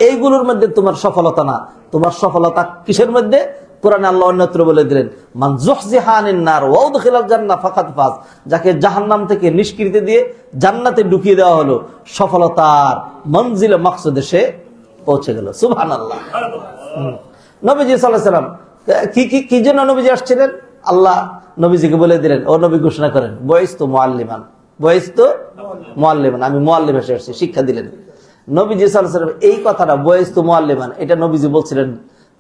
এইগুলোর মধ্যে তোমার সফলতা না। তোমার সফলতা কিসের মধ্যে? কোরআনে আল্লাহ অন্যত্র বলে দিলেন, মান যুহজিহা আনিন নার ওয়া উদখিলাল জান্নাহ ফাকাদ ফাজ। যাকে জাহান্নাম থেকে নিষ্কৃতি দিয়ে জান্নাতে ঢুকিয়ে দেওয়া হলো, সফলতার মঞ্জিলে মাকসুদে সে পৌঁছে গেল। সুবহানাল্লাহ। নবীজি সাল্লাল্লাহু আলাইহি সাল্লাম কি জন্য নবীজি আসছিলেন? আল্লাহ নবীজিকে বলে দিলেন, ও নবী ঘোষণা করেন, বুইসতু মুআল্লিমান, বুইসতু মুআল্লিমান, আমি মুআল্লিম এসে আসছি, শিক্ষা দিলেন। নবীজি সাল্লাল্লাহু আলাইহি সাল্লাম এই কথাটা বুইসতু মুআল্লিমান, এটা নবীজি বলছিলেন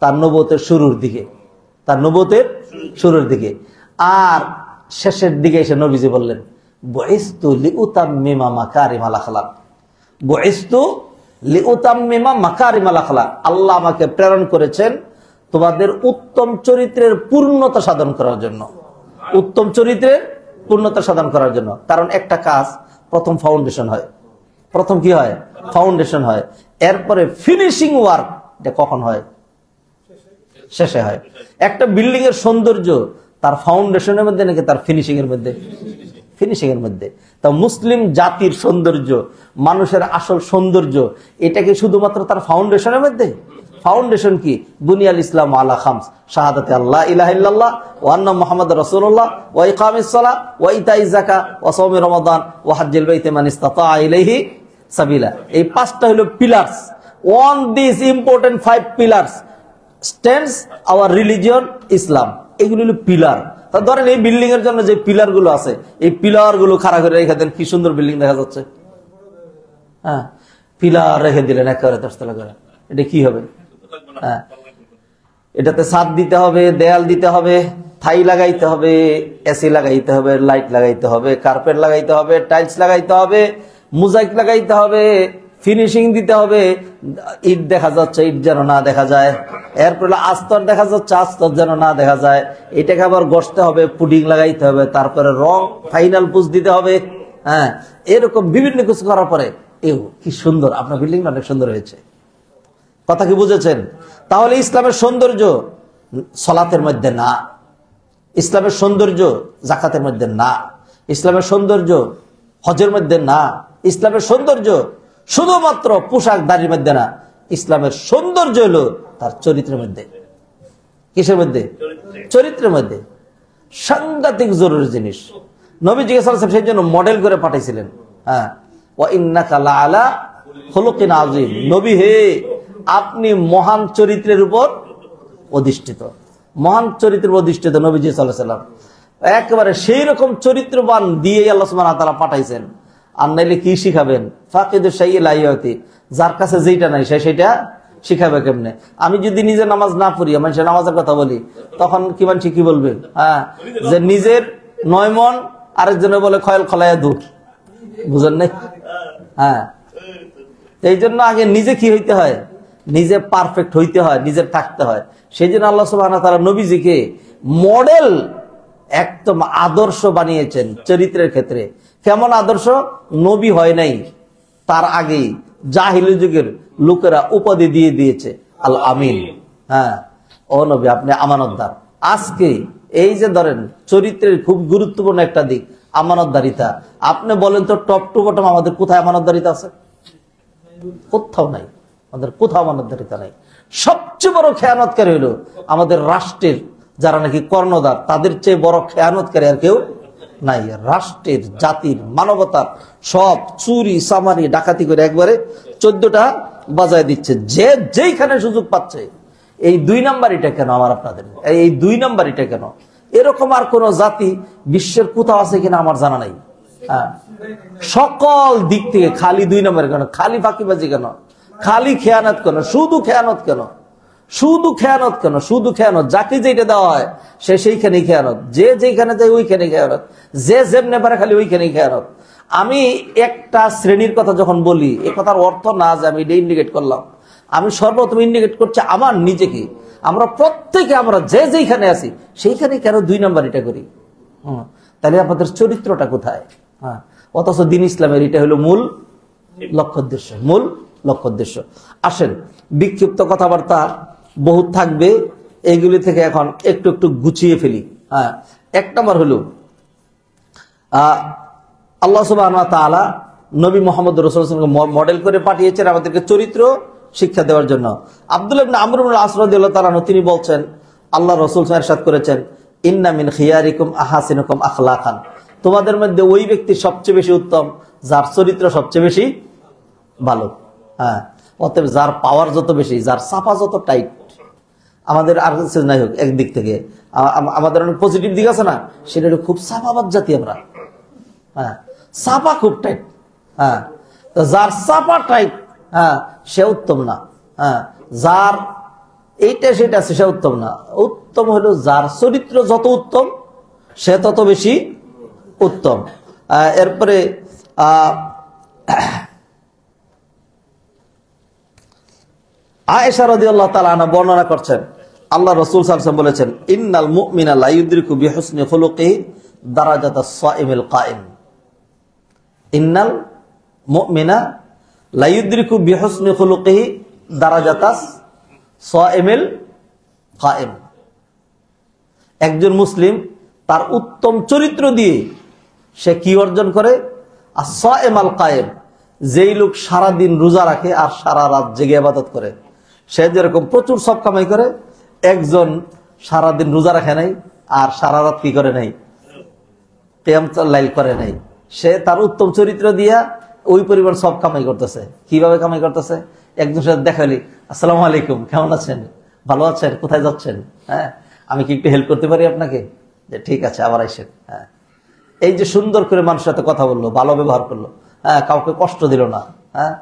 তার নবুয়তের শুরুর দিকে, তার নবুয়তের শুরুর দিকে। আর শেষের দিকে এসে নবীজি বললেন, বুইসতু লিউতাম্মিমা মাকারিমাল আখলাক, বুইসতু লিউতাম্মিমা মাকারিমাল আখলাক। আল্লাহ আমাকে প্রেরণ করেছেন তোমাদের উত্তম চরিত্রের পূর্ণতা সাধন করার জন্য, উত্তম চরিত্রের পূর্ণতা সাধন করার জন্য। কারণ একটা কাজ প্রথম ফাউন্ডেশন হয়, প্রথম কি হয়? ফাউন্ডেশন হয়। এরপরে ফিনিশিং ওয়ার্ক, এটা কখন হয়? শেষে হয়। একটা বিল্ডিং এর সৌন্দর্য তার ফাউন্ডেশনের মধ্যে নাকি তার ফিনিশিং এর মধ্যে? ফিনিশিং এর মধ্যে। তা মুসলিম জাতির সৌন্দর্য, মানুষের আসল সৌন্দর্য, এটা কি শুধুমাত্র তার ফাউন্ডেশনের মধ্যে? ফাউন্ডেশন কি? বুনিয়াল ইসলাম আলা খামস, শাহাদাতে আল্লাহ ইলাহা ইল্লাল্লাহ ওয়া আন্না মুহাম্মাদুর রাসূলুল্লাহ ওয়া ইকামিস সালাহ ওয়া ইতাইজ যাকাত ওয়া সাওমি রমাদান ওয়া হজ্জুল বাইতি মান ইসতাতা ইলাইহি সাবিলা। এই পাঁচটা হলো pillars. On this important 5 pillars stands our religion Islam. এগুলো হলো পিলার। তা ধরেন এই বিল্ডিং এর জন্য যে পিলার গুলো আছে, এই পিলার গুলো খাড়া করে রেখে দেন, কি সুন্দর বিল্ডিং দেখা যাচ্ছে। পিলার রেখে দিলেন একেবারে 10 তলা করে, এটা কি হবে? এটাতে ছাদ দিতে হবে, দেয়াল দিতে হবে, থাই লাগাইতে হবে, এসি লাগাইতে হবে, লাইট লাগাইতে হবে, কার্পেট লাগাইতে হবে, টাইলস লাগাইতে হবে, মোজাইক লাগাইতে হবে, ফিনিশিং দিতে হবে, ইট দেখা যাচ্ছে ইট যেন না দেখা যায়, এরপর আস্তর দেখা যাচ্ছে আস্তর যেন না দেখা যায়, এটাকে আবার ঘষতে হবে, পুডিং লাগাইতে হবে, তারপরে রং ফাইনাল পুষ দিতে হবে। হ্যাঁ, এরকম বিভিন্ন কিছু করার পরে কি সুন্দর, আপনার বিল্ডিং অনেক সুন্দর হয়েছে। কথা কি বুঝেছেন? তাহলে ইসলামের সৌন্দর্য সলাতের মধ্যে না, ইসলামের সৌন্দর্য জাকাতের মধ্যে না, ইসলামের সৌন্দর্য হজের মধ্যে না, ইসলামের সৌন্দর্য শুধুমাত্র পোশাক দাড়ির মধ্যে না, ইসলামের সৌন্দর্য হলো তার চরিত্রের মধ্যে। কিসের মধ্যে? চরিত্রের মধ্যে। সাংঘাতিক জরুরি জিনিস। নবীজি সাল্লাল্লাহু আলাইহি ওয়াসাল্লাম সেই জন্য মডেল করে পাঠাইছিলেন। হ্যাঁ, ওয়া ইন্নাকা লাআলা খুলুকিন আযীম, নবী হে আপনি মহান চরিত্রের উপর অধিষ্ঠিত, মহান চরিত্রের উপর অধিষ্ঠিত নবীজি সাল্লাল্লাহু আলাইহি ওয়াসাল্লাম একেবারে সেই রকম চরিত্রবান দিয়ে আল্লাহ সুবহানাহু ওয়া তাআলা পাঠাইছেন। আর নাইলে কি শিখাবেন? ফাকিদু শাইই লা ইয়াতি, যার কাছে যেটা নাই সে সেটা শিখাবে কেমনে? আমি যদি নিজে নামাজ না পড়ি, মানুষের নামাজের কথা বলি, তখন কি মানুষ কি বলবে? হ্যাঁ, যে নিজের 9 মন আরেকজনে বলে খয়াল খলায়া দূর, বুঝেন নাই? হ্যাঁ, এই জন্য আগে নিজে কি হইতে হয়, নিজে পারফেক্ট হইতে হয়, নিজে থাকতে হয়। সেই জন্য আল্লাহ সুবহানাহু ওয়া তাআলা নবীজিকে মডেল একদম আদর্শ বানিয়েছেন চরিত্রের ক্ষেত্রে। কেমন আদর্শ? নবী হয় নাই তার আগেই জাহিলি যুগের লোকেরা উপাধি দিয়ে দিয়েছে আল আমিন। হ্যাঁ, ও নবী আপনি আমানতদার। আজকে এই যে ধরেন চরিত্রের খুব গুরুত্বপূর্ণ একটা দিক আমানতদারিতা। আপনি বলেন তো টপ টু বটম আমাদের কোথায় আমানতদারিতা আছে? কোথাও নাই, আমাদের কোথাও আমানতদারিতা নাই। সবচেয়ে বড় খেয়ানতকারী হলো আমাদের রাষ্ট্রের যারা নাকি কর্ণধার, তাদের চেয়ে বড় খেয়ানতকারী আর কেউ নাই। রাষ্ট্রের, জাতির, মানবতার সব চুরি সামারি ডাকাতি করে একবারে 14টা বাজায় দিচ্ছে, যে যেইখানে সুযোগ পাচ্ছে। এই 2 নাম্বারিটা কেন আমার আপনাদের? এই 2 নাম্বারিটা কেন? এরকম আর কোন জাতি বিশ্বের কোথাও আছে কিনা আমার জানা নাই। হ্যাঁ, সকল দিক থেকে খালি 2 নাম্বার কেন? খালি ফাঁকিবাজি কেন? খালি খেয়ানত কেন? শুধু খেয়ানত কেন? শুধু খেয়ানত কেন? শুধু খেয়ানত। যাকে যেটা দেওয়া হয় সে সেইখানেই খেয়ানত, যে যেখানে যায় ওইখানে খেয়ানত, যে যেমনে পারে খালি ওইখানেই খেয়ানত। আমি একটা শ্রেণীর কথা যখন বলি, এ কথার অর্থ না যে আমি এটা ইন্ডিকেট করলাম, আমি সর্বপ্রথম ইন্ডিকেট করছি আমার নিজেকে। আমরা প্রত্যেকে আমরা যে যেইখানে আছি সেইখানে কেন 2 নাম্বার এটা করি? তাহলে আপনাদের চরিত্রটা কোথায়? হ্যাঁ, অথচ দিন ইসলামের এটা হলো মূল লক্ষ্য উদ্দেশ্য, মূল লক্ষ্য উদ্দেশ্য। আসেন, বিক্ষিপ্ত কথাবার্তা বহুত থাকবে, এইগুলি থেকে এখন একটু একটু গুছিয়ে ফেলি। হ্যাঁ, 1 নম্বর হলো আল্লাহ সুবহানাহু ওয়া তাআলা নবী মুহাম্মদ রাসূলুল্লাহ সাল্লাল্লাহু আলাইহি ওয়াসাল্লামকে মডেল করে পাঠিয়েছেন আমাদেরকে চরিত্র শিক্ষা দেওয়ার জন্য। আব্দুল্লাহ ইবনে আমর ইবনে আস রাদিয়াল্লাহু তাআলা তিনি বলছেন, আল্লাহ রাসূল সাল্লাল্লাহু আলাইহি ওয়াসাল্লাম ইরশাদ করেছেন, ইন্না মিন খিয়ারিকুম আহাসিনুকুম আখলাকান, তোমাদের মধ্যে ওই ব্যক্তি সবচেয়ে বেশি উত্তম যার চরিত্র সবচেয়ে বেশি ভালো। হ্যাঁ, অতএব যার পাওয়ার যত বেশি, যার চাপা যত টাইট, আমাদের আর নাই হোক একদিক থেকে আমাদের অনেক পজিটিভ দিক আছে না, সেটা খুব চাপাবাদ জাতি আমরা। হ্যাঁ, চাপা খুব টাইট। হ্যাঁ, তো যার চাপা টাইট, হ্যাঁ, সে উত্তম না। হ্যাঁ, যার এইটা সেটা আছে সে উত্তম না। উত্তম হলো যার চরিত্র যত উত্তম সে তত বেশি উত্তম। এরপরে আয়েশা রাদিয়াল্লাহু তাআলা আনহা বর্ণনা করছেন, আল্লাহ রাসূল সাল্লাল্লাহু আলাইহি ওয়াসাল্লাম বলেছেন, ইন্নাল মুমিনা লা ইউদরিকু বিহুসনি খুলুকিহি দারাজাতাস সাইমিল কায়েম। ইন্নাল মুমিনা লা ইউদরিকু বিহুসনি খুলুকিহি দারাজাতাস সাইমিল কায়েম। একজন মুসলিম তার উত্তম চরিত্র দিয়ে সে কি অর্জন করে? as-সাইম আল কায়েম, যেই লোক সারা দিন রোজা রাখে আর সারা রাত জেগে ইবাদত করে, সে যেরকম প্রচুর সব কামাই করে, একজন সারাদিন রোজা রাখে নাই আর সারা রাত কি করে নাই? কিয়াম লাইল করে নাই। সে তার উত্তম চরিত্র দিয়া ওই পরিমাণ সব কামাই করতেছে। কিভাবে কামাই করতেছে? একজন সাথে দেখালি, আসসালামু আলাইকুম, কেমন আছেন, ভালো আছেন, কোথায় যাচ্ছেন, হ্যাঁ আমি কি একটু হেল্প করতে পারি আপনাকে? যে ঠিক আছে, আবার আইসেন। হ্যাঁ, এই যে সুন্দর করে মানুষের সাথে কথা বললো, ভালো ব্যবহার করলো, হ্যাঁ, কাউকে কষ্ট দিল না। হ্যাঁ,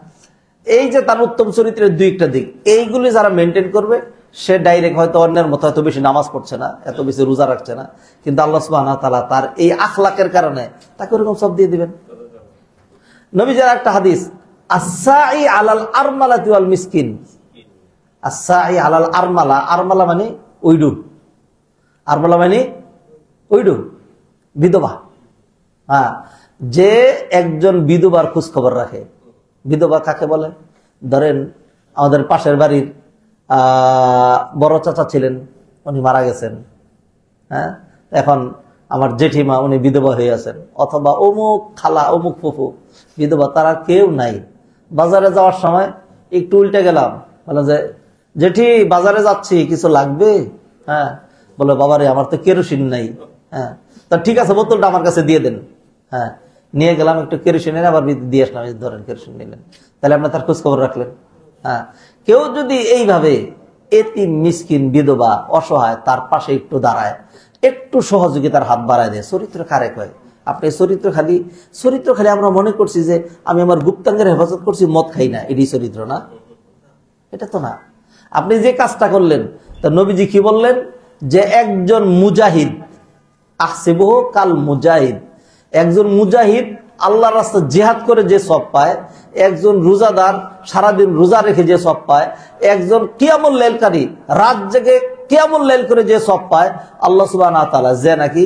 এই যে তার উত্তম চরিত্রের 2টা দিক, এইগুলি যারা মেনটেন করবে সে ডাইরেক্ট হয়তো অন্যের মতো এত বেশি নামাজ পড়ছে না, এত বেশি রোজা রাখছে না, কিন্তু আল্লাহ সুবহানাহু ওয়া তাআলা তার এই আখলাকের কারণে তাকে ওরকম সব দিয়ে দিবেন। নবীজির একটা হাদিস, আস-সাই আলাল আরমালাতি ওয়াল মিসকিন। আস-সাই আলাল আরমালা, আরমালা মানে উইডু, আরমালা মানে উইডু, বিধবা। হ্যাঁ, যে একজন বিধবার খোঁজ খবর রাখে। বিধবা কাকে বলে? ধরেন আমাদের পাশের বাড়ির বড় চাচা ছিলেন, উনি মারা গেছেন। হ্যাঁ, এখন আমার জেঠিমা উনি বিধবা হয়ে আছেন, অথবা অমুক খালা অমুক ফুফু বিধবা, তারা কেউ নাই। বাজারে যাওয়ার সময় একটু উল্টে গেলাম, বলে যে জেঠি বাজারে যাচ্ছি, কিছু লাগবে? হ্যাঁ, বলে বাবারে আমার তো কেরোসিন নাই। হ্যাঁ, তা ঠিক আছে বোতলটা আমার কাছে দিয়ে দেন। হ্যাঁ, নিয়ে গেলাম, একটু কেরোসিন এনে আবার দিয়ে আসলাম, ধরেন কেরোসিন নিলেন, তাহলে আপনার তার খোঁজ খবর রাখলেন। হ্যাঁ, কেউ যদি এইভাবে এতিম মিসকিন বিধবা অসহায় তার পাশে একটু দাঁড়ায়, একটু সহযোগিতার হাত বাড়ায় দেয়, চরিত্র কারে কয়? আপনি চরিত্র খালি আমরা মনে করছি যে আমি আমার গুপ্তাঙ্গের হেফাজত করছি, মদ খাই না, এটি চরিত্র না? এটা তো না। আপনি যে কাজটা করলেন, তা নবীজি কি বললেন? যে একজন মুজাহিদ, আহসিবুহু কাল মুজাহিদ, একজন মুজাহিদ আল্লাহর রাস্তায় জিহাদ করে যে সব পায়, একজন রোজাদার সারাদিন রোজা রেখে যে সব পায়, একজন কিয়ামুল লাইলকারী রাত জেগে কিয়ামুল লাইল করে যে সব পায়, আল্লাহ সুবহানাহু ওয়া তাআলা যে নাকি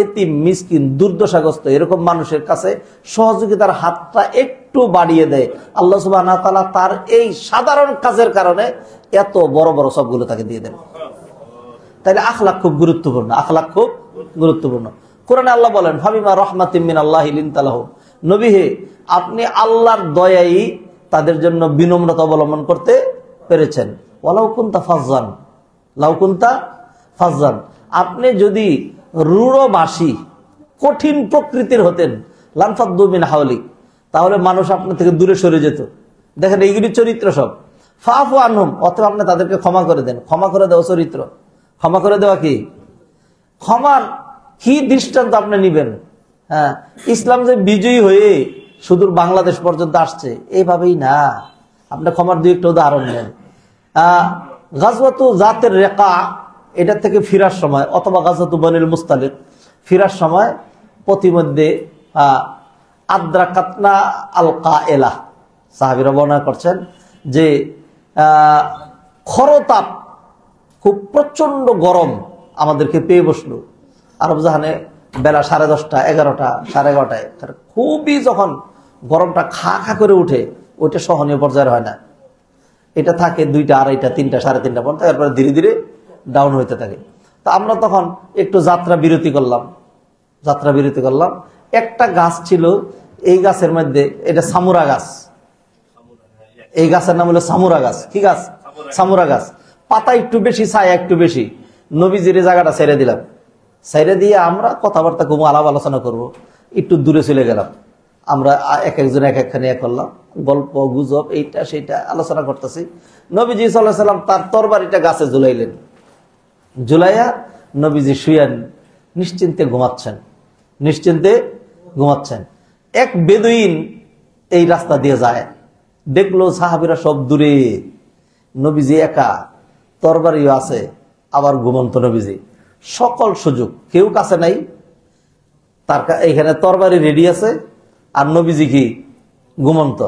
এতিম মিসকিন দুর্দশাগ্রস্ত এরকম মানুষের কাছে সহযোগিতার হাতটা একটু বাড়িয়ে দেয়, আল্লাহ সুবহানাহু ওয়া তাআলা তার এই সাধারণ কাজের কারণে এত বড় বড় সবগুলো তাকে দিয়ে দেন। তাইলে আখলাক খুব গুরুত্বপূর্ণ, আখলাক খুব গুরুত্বপূর্ণ। কোরআনে আল্লাহ বলেন, ফাবিমা রাহমাতিম মিনাল্লাহি লিনতা লাহুম, নবী হে আপনি আল্লাহর দয়াই তাদের জন্য বিনম্রতা অবলম্বন করতে পেরেছেন। ওয়ালাউ কুনতা ফাজ্জান, লাউ কুনতা ফাজ্জান, আপনি যদি রূঢ়ভাষী কঠিন প্রকৃতির হতেন, লানফাদ্দু মিন হাওলিক, তাহলে মানুষ আপনার থেকে দূরে সরে যেত। দেখেন এইগুলি চরিত্র সব। ফাফু আনহুম, অথবা আপনি তাদেরকে ক্ষমা করে দেন। ক্ষমা করে দেওয়া চরিত্র। ক্ষমা করে দেওয়া কি? ক্ষমার কি দৃষ্টান্ত আপনি নিবেন? হ্যাঁ, ইসলাম যে বিজয়ী হয়ে সুদূর বাংলাদেশ পর্যন্ত আসছে, এইভাবেই না। আপনি ক্ষমার দুই একটা উদাহরণ নেন। গাজওয়াতু জাতের রেকা, এটা থেকে ফিরার সময়, অথবা গাজওয়াতু বনিল মুস্তালিক, ফিরার সময় প্রতিমধ্যে আদ্রাকাতনা আল কায়েলা, সাহাবীরা বর্ণনা করছেন যে খরতাপ, খুব প্রচন্ড গরম আমাদেরকে পেয়ে বসলো। আরব জাহানে বেলা 10:30, 11টা, 11:30টায় খুবই যখন গরমটা খা খা করে উঠে, ওইটা সহনীয় পর্যায়ের হয় না। এটা থাকে 2টা, 2:30, 3টা, 3:30 পর্যন্ত, তারপরে ধীরে ধীরে ডাউন হইতে থাকে। তো আমরা তখন একটু যাত্রা বিরতি করলাম। একটা গাছ ছিল, এই গাছের মধ্যে, এটা সামুরা গাছ, এই গাছের নাম হলো সামুরা গাছ। কি গাছ? সামুরা গাছ। পাতা একটু বেশি, ছায়া একটু বেশি। নবীজির জায়গাটা ছেড়ে দিলাম, ছেড়ে দিয়ে আমরা কথাবার্তা করবো, আলাপ আলোচনা করব। একটু দূরে চলে গেলাম, আমরা এক একজন এক একখানে করলাম, গল্প গুজব এইটা সেইটা আলোচনা করতেছি। নবীজি সাল্লাল্লাহু আলাইহি ওয়াসাল্লাম তার তরবারিটা গাছে ঝুলাইলেন, ঝুলাইয়া নবীজি শুয়েন, নিশ্চিন্তে ঘুমাচ্ছেন। এক বেদুইন এই রাস্তা দিয়ে যায়, দেখলো সাহাবীরা সব দূরে, নবীজি একা, তরবারিও আছে, আবার ঘুমন্ত নবীজি, সকল সুযোগ, কেউ কাছে নাই, তার এখানে তরবারি রেডি আছে, আর নবীজি কি ঘুমন্ত।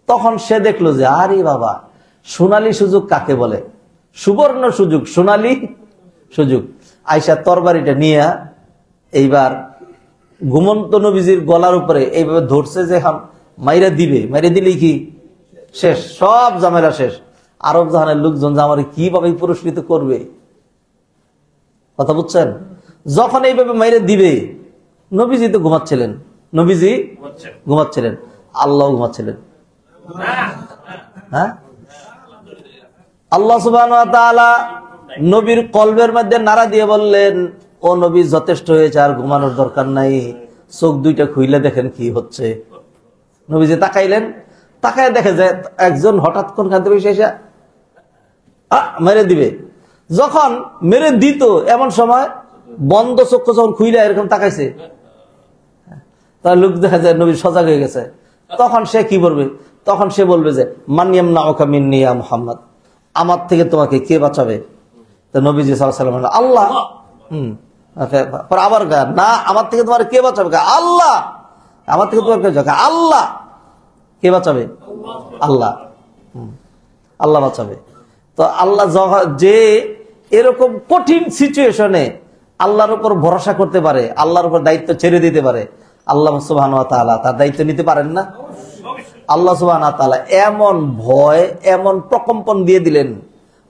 তখন সে দেখলো যে আরে বাবা, সোনালী সুযোগ কাকে বলে? সুবর্ণ সুযোগ, সোনালী সুযোগ। আয়েশা তরবারিটা নিয়ে এইবার ঘুমন্ত নবীজির গলার উপরে এইভাবে ধরছে, যে মাইরা দিলেই কি শেষ, সব ঝামেলা শেষ। আরব জাহানের লোকজন যে আমার কিভাবে পুরস্কৃত করবে, কথা বুঝছেন? যখন এইভাবে মাইরে দিবে, নবীজি তো ঘুমাচ্ছিলেন, আল্লাহ ঘুমাচ্ছিলেন। হ্যাঁ, আল্লাহ সুবহানাহু ওয়া তাআলা নবীর কলবের মধ্যে নাড়া দিয়ে বললেন, ও নবী যথেষ্ট হয়েছে, আর ঘুমানোর দরকার নাই, চোখ দুইটা খুইলে দেখেন কি হচ্ছে। নবীজি তাকাইলেন, তাকায় দেখে যে একজন হঠাৎ কোন খান থেকে এসে মেরে দিবে। যখন মেরে দিত, এমন সময় বন্ধ চক্ষু যখন খুইলে এরকম তাকাইছে, তার লোক দেখা যায় নবী সজাগ হয়ে গেছে। তখন সে কি বলবে? তখন সে বলবে যে মানিয়াম নাওকা মিন্নি ইয়া মুহাম্মদ, আমার থেকে তোমাকে কে বাঁচাবে? তো নবীজি সাল্লাল্লাহু আলাইহি ওয়াসাল্লাম বললেন, আল্লাহ। পর আবার না, আমার থেকে তোমার কে বাঁচাবে? আল্লাহ। আমার থেকে তোমার কে বাঁচাবে? আল্লাহ। কে বাঁচাবে? আল্লাহ। আল্লাহ বাঁচাবে। তো আল্লাহ যে এরকম কঠিন সিচুয়েশনে আল্লাহর উপর ভরসা করতে পারে, আল্লাহর উপর দায়িত্ব ছেড়ে দিতে পারে, আল্লাহ সুবহানাহু ওয়া তাআলা তার দায়িত্ব নিতে পারেন না? আল্লাহ সুবহানাহু ওয়া তাআলা এমন ভয়, এমন প্রকম্পন দিয়ে দিলেন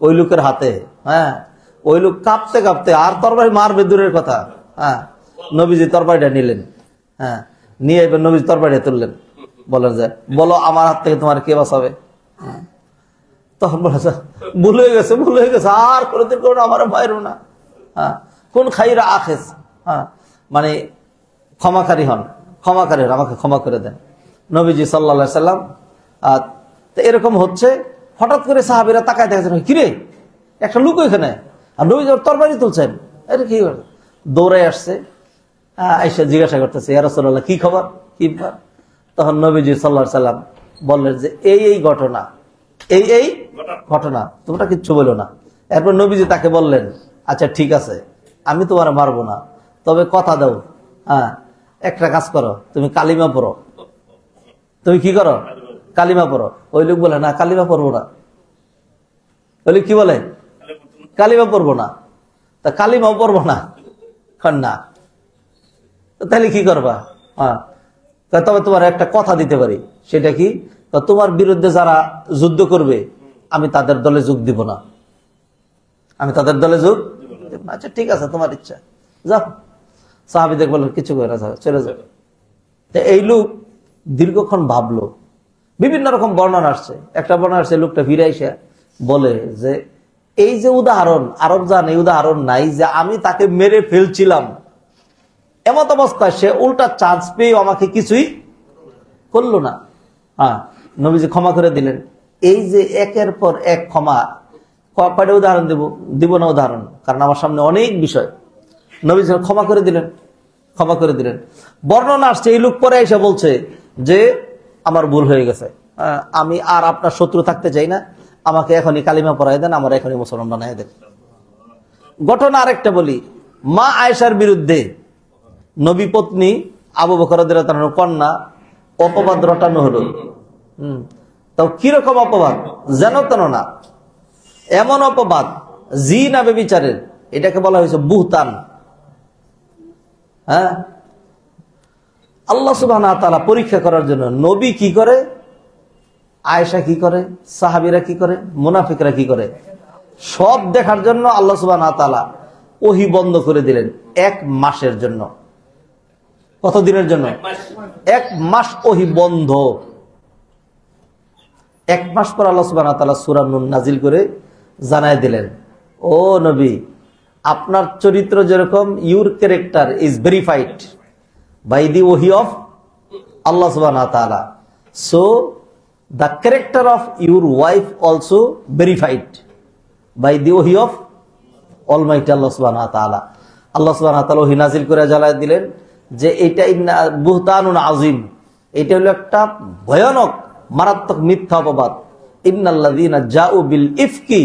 ওই লোকের হাতে। হ্যাঁ, ওই লোক কাঁপতে কাঁপতে, আর তরবারি মারবে দূরের কথা। হ্যাঁ, নবীজি তরবারিটা নিলেন। হ্যাঁ, নিয়ে এবার নবীজি তরবারিটা তুললেন, বলেন যে বলো আমার হাত থেকে তোমার কে বাঁচাবে? তখন বলেছে ভুল হয়ে গেছে, ভুল হয়ে গেছে, আর কোনোদিন করো না, আমার মায়েরও না। হ্যাঁ, কোন খাইরা আখেস, হ্যাঁ মানে ক্ষমাকারী হন, ক্ষমাকারী হন, আমাকে ক্ষমা করে দেন। নবীজি সাল্লাল্লাহু আলাইহি সাল্লাম এরকম হচ্ছে, হঠাৎ করে সাহাবীরা তাকায় দেখেছেন, কিরে একটা লোক ওইখানে, আর নবী তরবারি তুলছেন, এটা কি দৌড়ে আসছে, আয়েশা জিজ্ঞাসা করতেছে, ইয়া রাসূলুল্লাহ কি খবর, কি ব্যাপার? তখন নবীজি সাল্লাল্লাহু আলাইহি সাল্লাম বললেন যে এই ঘটনা, এই ঘটনা, তোমরা কিচ্ছু বলো না। এরপর নবীজি তাকে বললেন, আচ্ছা ঠিক আছে, আমি তোমার মারবো না, তবে কথা দাও, হ্যাঁ একটা কাজ করো, তুমি কালিমা পড়ো। তুমি কি করো? কালিমা পড়ো। ওই লোক বলে, না কালিমা পড়বো না। ওই লোক কি বলে? কালিমা পড়বো না। তা কালিমাও পড়বো না, না তাহলে কি করবা? হ্যাঁ, তবে তোমার একটা কথা দিতে পারি, সেটা কি, তোমার বিরুদ্ধে যারা যুদ্ধ করবে আমি তাদের দলে যোগ দিব না, আমি তাদের দলে যোগ। আচ্ছা ঠিক আছে, তোমার ইচ্ছা, যাও। সাহাবীদের বললেন কিছু করে না, চলে যাও। এই লোক দীর্ঘক্ষণ ভাবলো, বিভিন্ন রকম বর্ণনা আসছে। একটা বর্ণনা আসছে, লোকটা ফিরে এসে বলে যে এই যে উদাহরণ, আরব জান এই উদাহরণ নাই যে আমি তাকে মেরে ফেলছিলাম, এমত অবস্থায় সে উল্টা চান্স পেয়ে আমাকে কিছুই করলো না। হ্যাঁ, নবীজি ক্ষমা করে দিলেন। এই যে একের পর এক ক্ষমা, কয়টা উদাহরণ দিব না উদাহরণ, কারণ আমার সামনে অনেক বিষয়। নবীজি ক্ষমা করে দিলেন, ক্ষমা করে দিলেন। বর্ণনা আসছে, এই লোক পরে এসে বলছে যে আমার ভুল হয়ে গেছে, আমি আর আপনার শত্রু থাকতে চাই না, আমাকে এখনই কালিমা পড়াই দেন, আমার এখনই মুসলমান বানাই দেন। ঘটনা আরেকটা বলি, মা আয়েশার বিরুদ্ধে নবী পত্নী আবু বকর রাদিয়াল্লাহু তাআলার কন্যা অপবাদ রটানো হলো। তো কিরকম অপবাদ? যেন তেন না, এমন অপবাদ জিনা বেবিচারের, এটাকে বলা হয়েছে বুহতান। হ্যাঁ, আল্লাহ সুবহানাহু ওয়া তাআলা পরীক্ষা করার জন্য নবী কি করে, আয়েশা কি করে, সাহাবীরা কি করে, মুনাফিকরা কি করে, সব দেখার জন্য আল্লাহ সুবহানাহু ওয়া তাআলা ওহী বন্ধ করে দিলেন 1 মাসের জন্য। কতদিনের জন্য? 1 মাস ওহী বন্ধ। 1 মাস পর আল্লাহ সুবহানাহু ওয়া তাআলা সূরা নূন নাজিল করে জানায় দিলেন, ও নবী, আপনার চরিত্র যেরকম, your character is verified by the ওহী অফ আল্লাহ সুবহানাহু ওয়া তাআলা, so the character of your wife also verified by the wahy of Almighty Allah subhanahu wa ta'ala. Allah subhanahu wa ta'ala ওহী নাজিল করে জানায় দিলেন যে এটা বুহতানুন আযীম, এটা হলো একটা ভয়ানক মারাত্মক মিথ্যা অপবাদ। ইন্নাল্লাযীনা জাউ বিল ইফকি,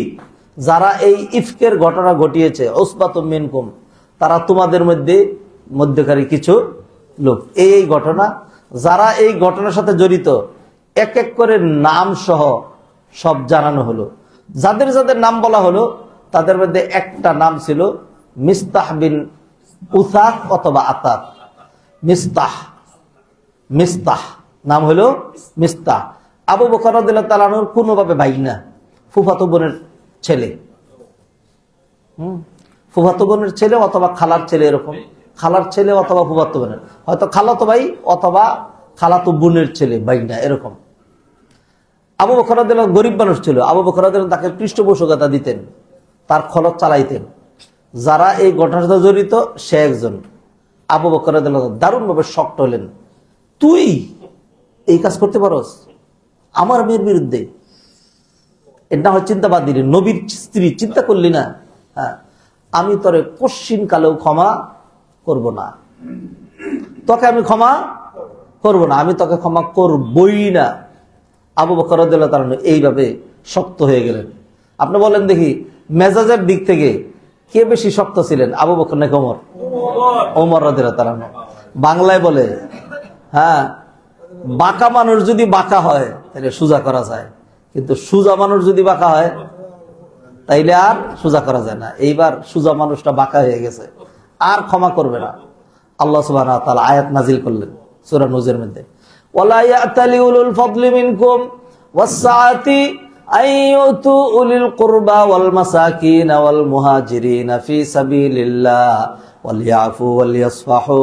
যারা এই ইফকের ঘটনা ঘটিয়েছে, উসবাতুম মিনকুম, তারা তোমাদের মধ্যকারী কিছু লোক। এই ঘটনা, যারা এই ঘটনার সাথে জড়িত এক এক করে নাম সহ সব জানানো হলো। যাদের যাদের নাম বলা হলো তাদের মধ্যে একটা নাম ছিল মিস্তাহ বিন উসাক অথবা আতাক। মিস্তাহ নাম হলো মিস্তাহ। আবু বকর রাদিয়াল্লাহু তাআলা আনহুর কোনোভাবে ভাই না, ফুফাতো বোনের ছেলে। ফুফাতো বোনের ছেলে অথবা খালার ছেলে, এরকম খালার ছেলে অথবা ফুফাতো বোনের, হয়তো খালাতো ভাই অথবা খালাতো বোনের ছেলে, ভাই না, এরকম। আবু বকর রাদিয়াল্লাহু গরিব মানুষ ছিল। আবু বকর রাদিয়াল্লাহু তাকে পৃষ্ঠপোষকতা দিতেন, তার খরচ চালাইতেন। যারা এই ঘটনার সাথে জড়িত সে একজন। আবু বকর রাদিয়াল্লাহু দারুণভাবে শক্ত হলেন, তুই এই কাজ করতে পারস আমার মেয়ের বিরুদ্ধে? এটা না হয় চিন্তাবাদ দিলি, নবীর স্ত্রী, চিন্তা করলি না? হ্যাঁ, আমি তোরে কশ্চিন কালেও ক্ষমা করব না, তোকে আমি ক্ষমা করব না, আমি তোকে ক্ষমা করবই না। আবু বকর রাদিয়াল্লাহু তাআলা এইভাবে শক্ত হয়ে গেলেন। আপনি বলেন দেখি, মেজাজের দিক থেকে কে বেশি শক্ত ছিলেন, আবু বকর নাকি ওমর? ওমর রাদিয়াল্লাহু তাআলা। বাংলায় বলে, হ্যাঁ, বাঁকা মানুষ যদি বাঁকা হয় তাহলে সোজা করা যায়, কিন্তু সোজা মানুষ যদি বাঁকা হয় তাইলে আর সোজা করা যায় না। এইবার সোজা মানুষটা বাঁকা হয়ে গেছে, আর ক্ষমা করবে না। আল্লাহ সুবহানাহু ওয়া তাআলা আয়াত নাজিল করলেন সূরা নূরের মধ্যে, ওয়ালা ইয়াতালি উলুল ফাদলি মিনকুম ওয়াসসাআতি আইয়ুতু উলিল কুরবা ওয়াল মাসাকিন ওয়াল মুহাজিরিন ফি সাবিলিল্লাহ ওয়ালইয়াফু ওয়ালইয়াসফাহু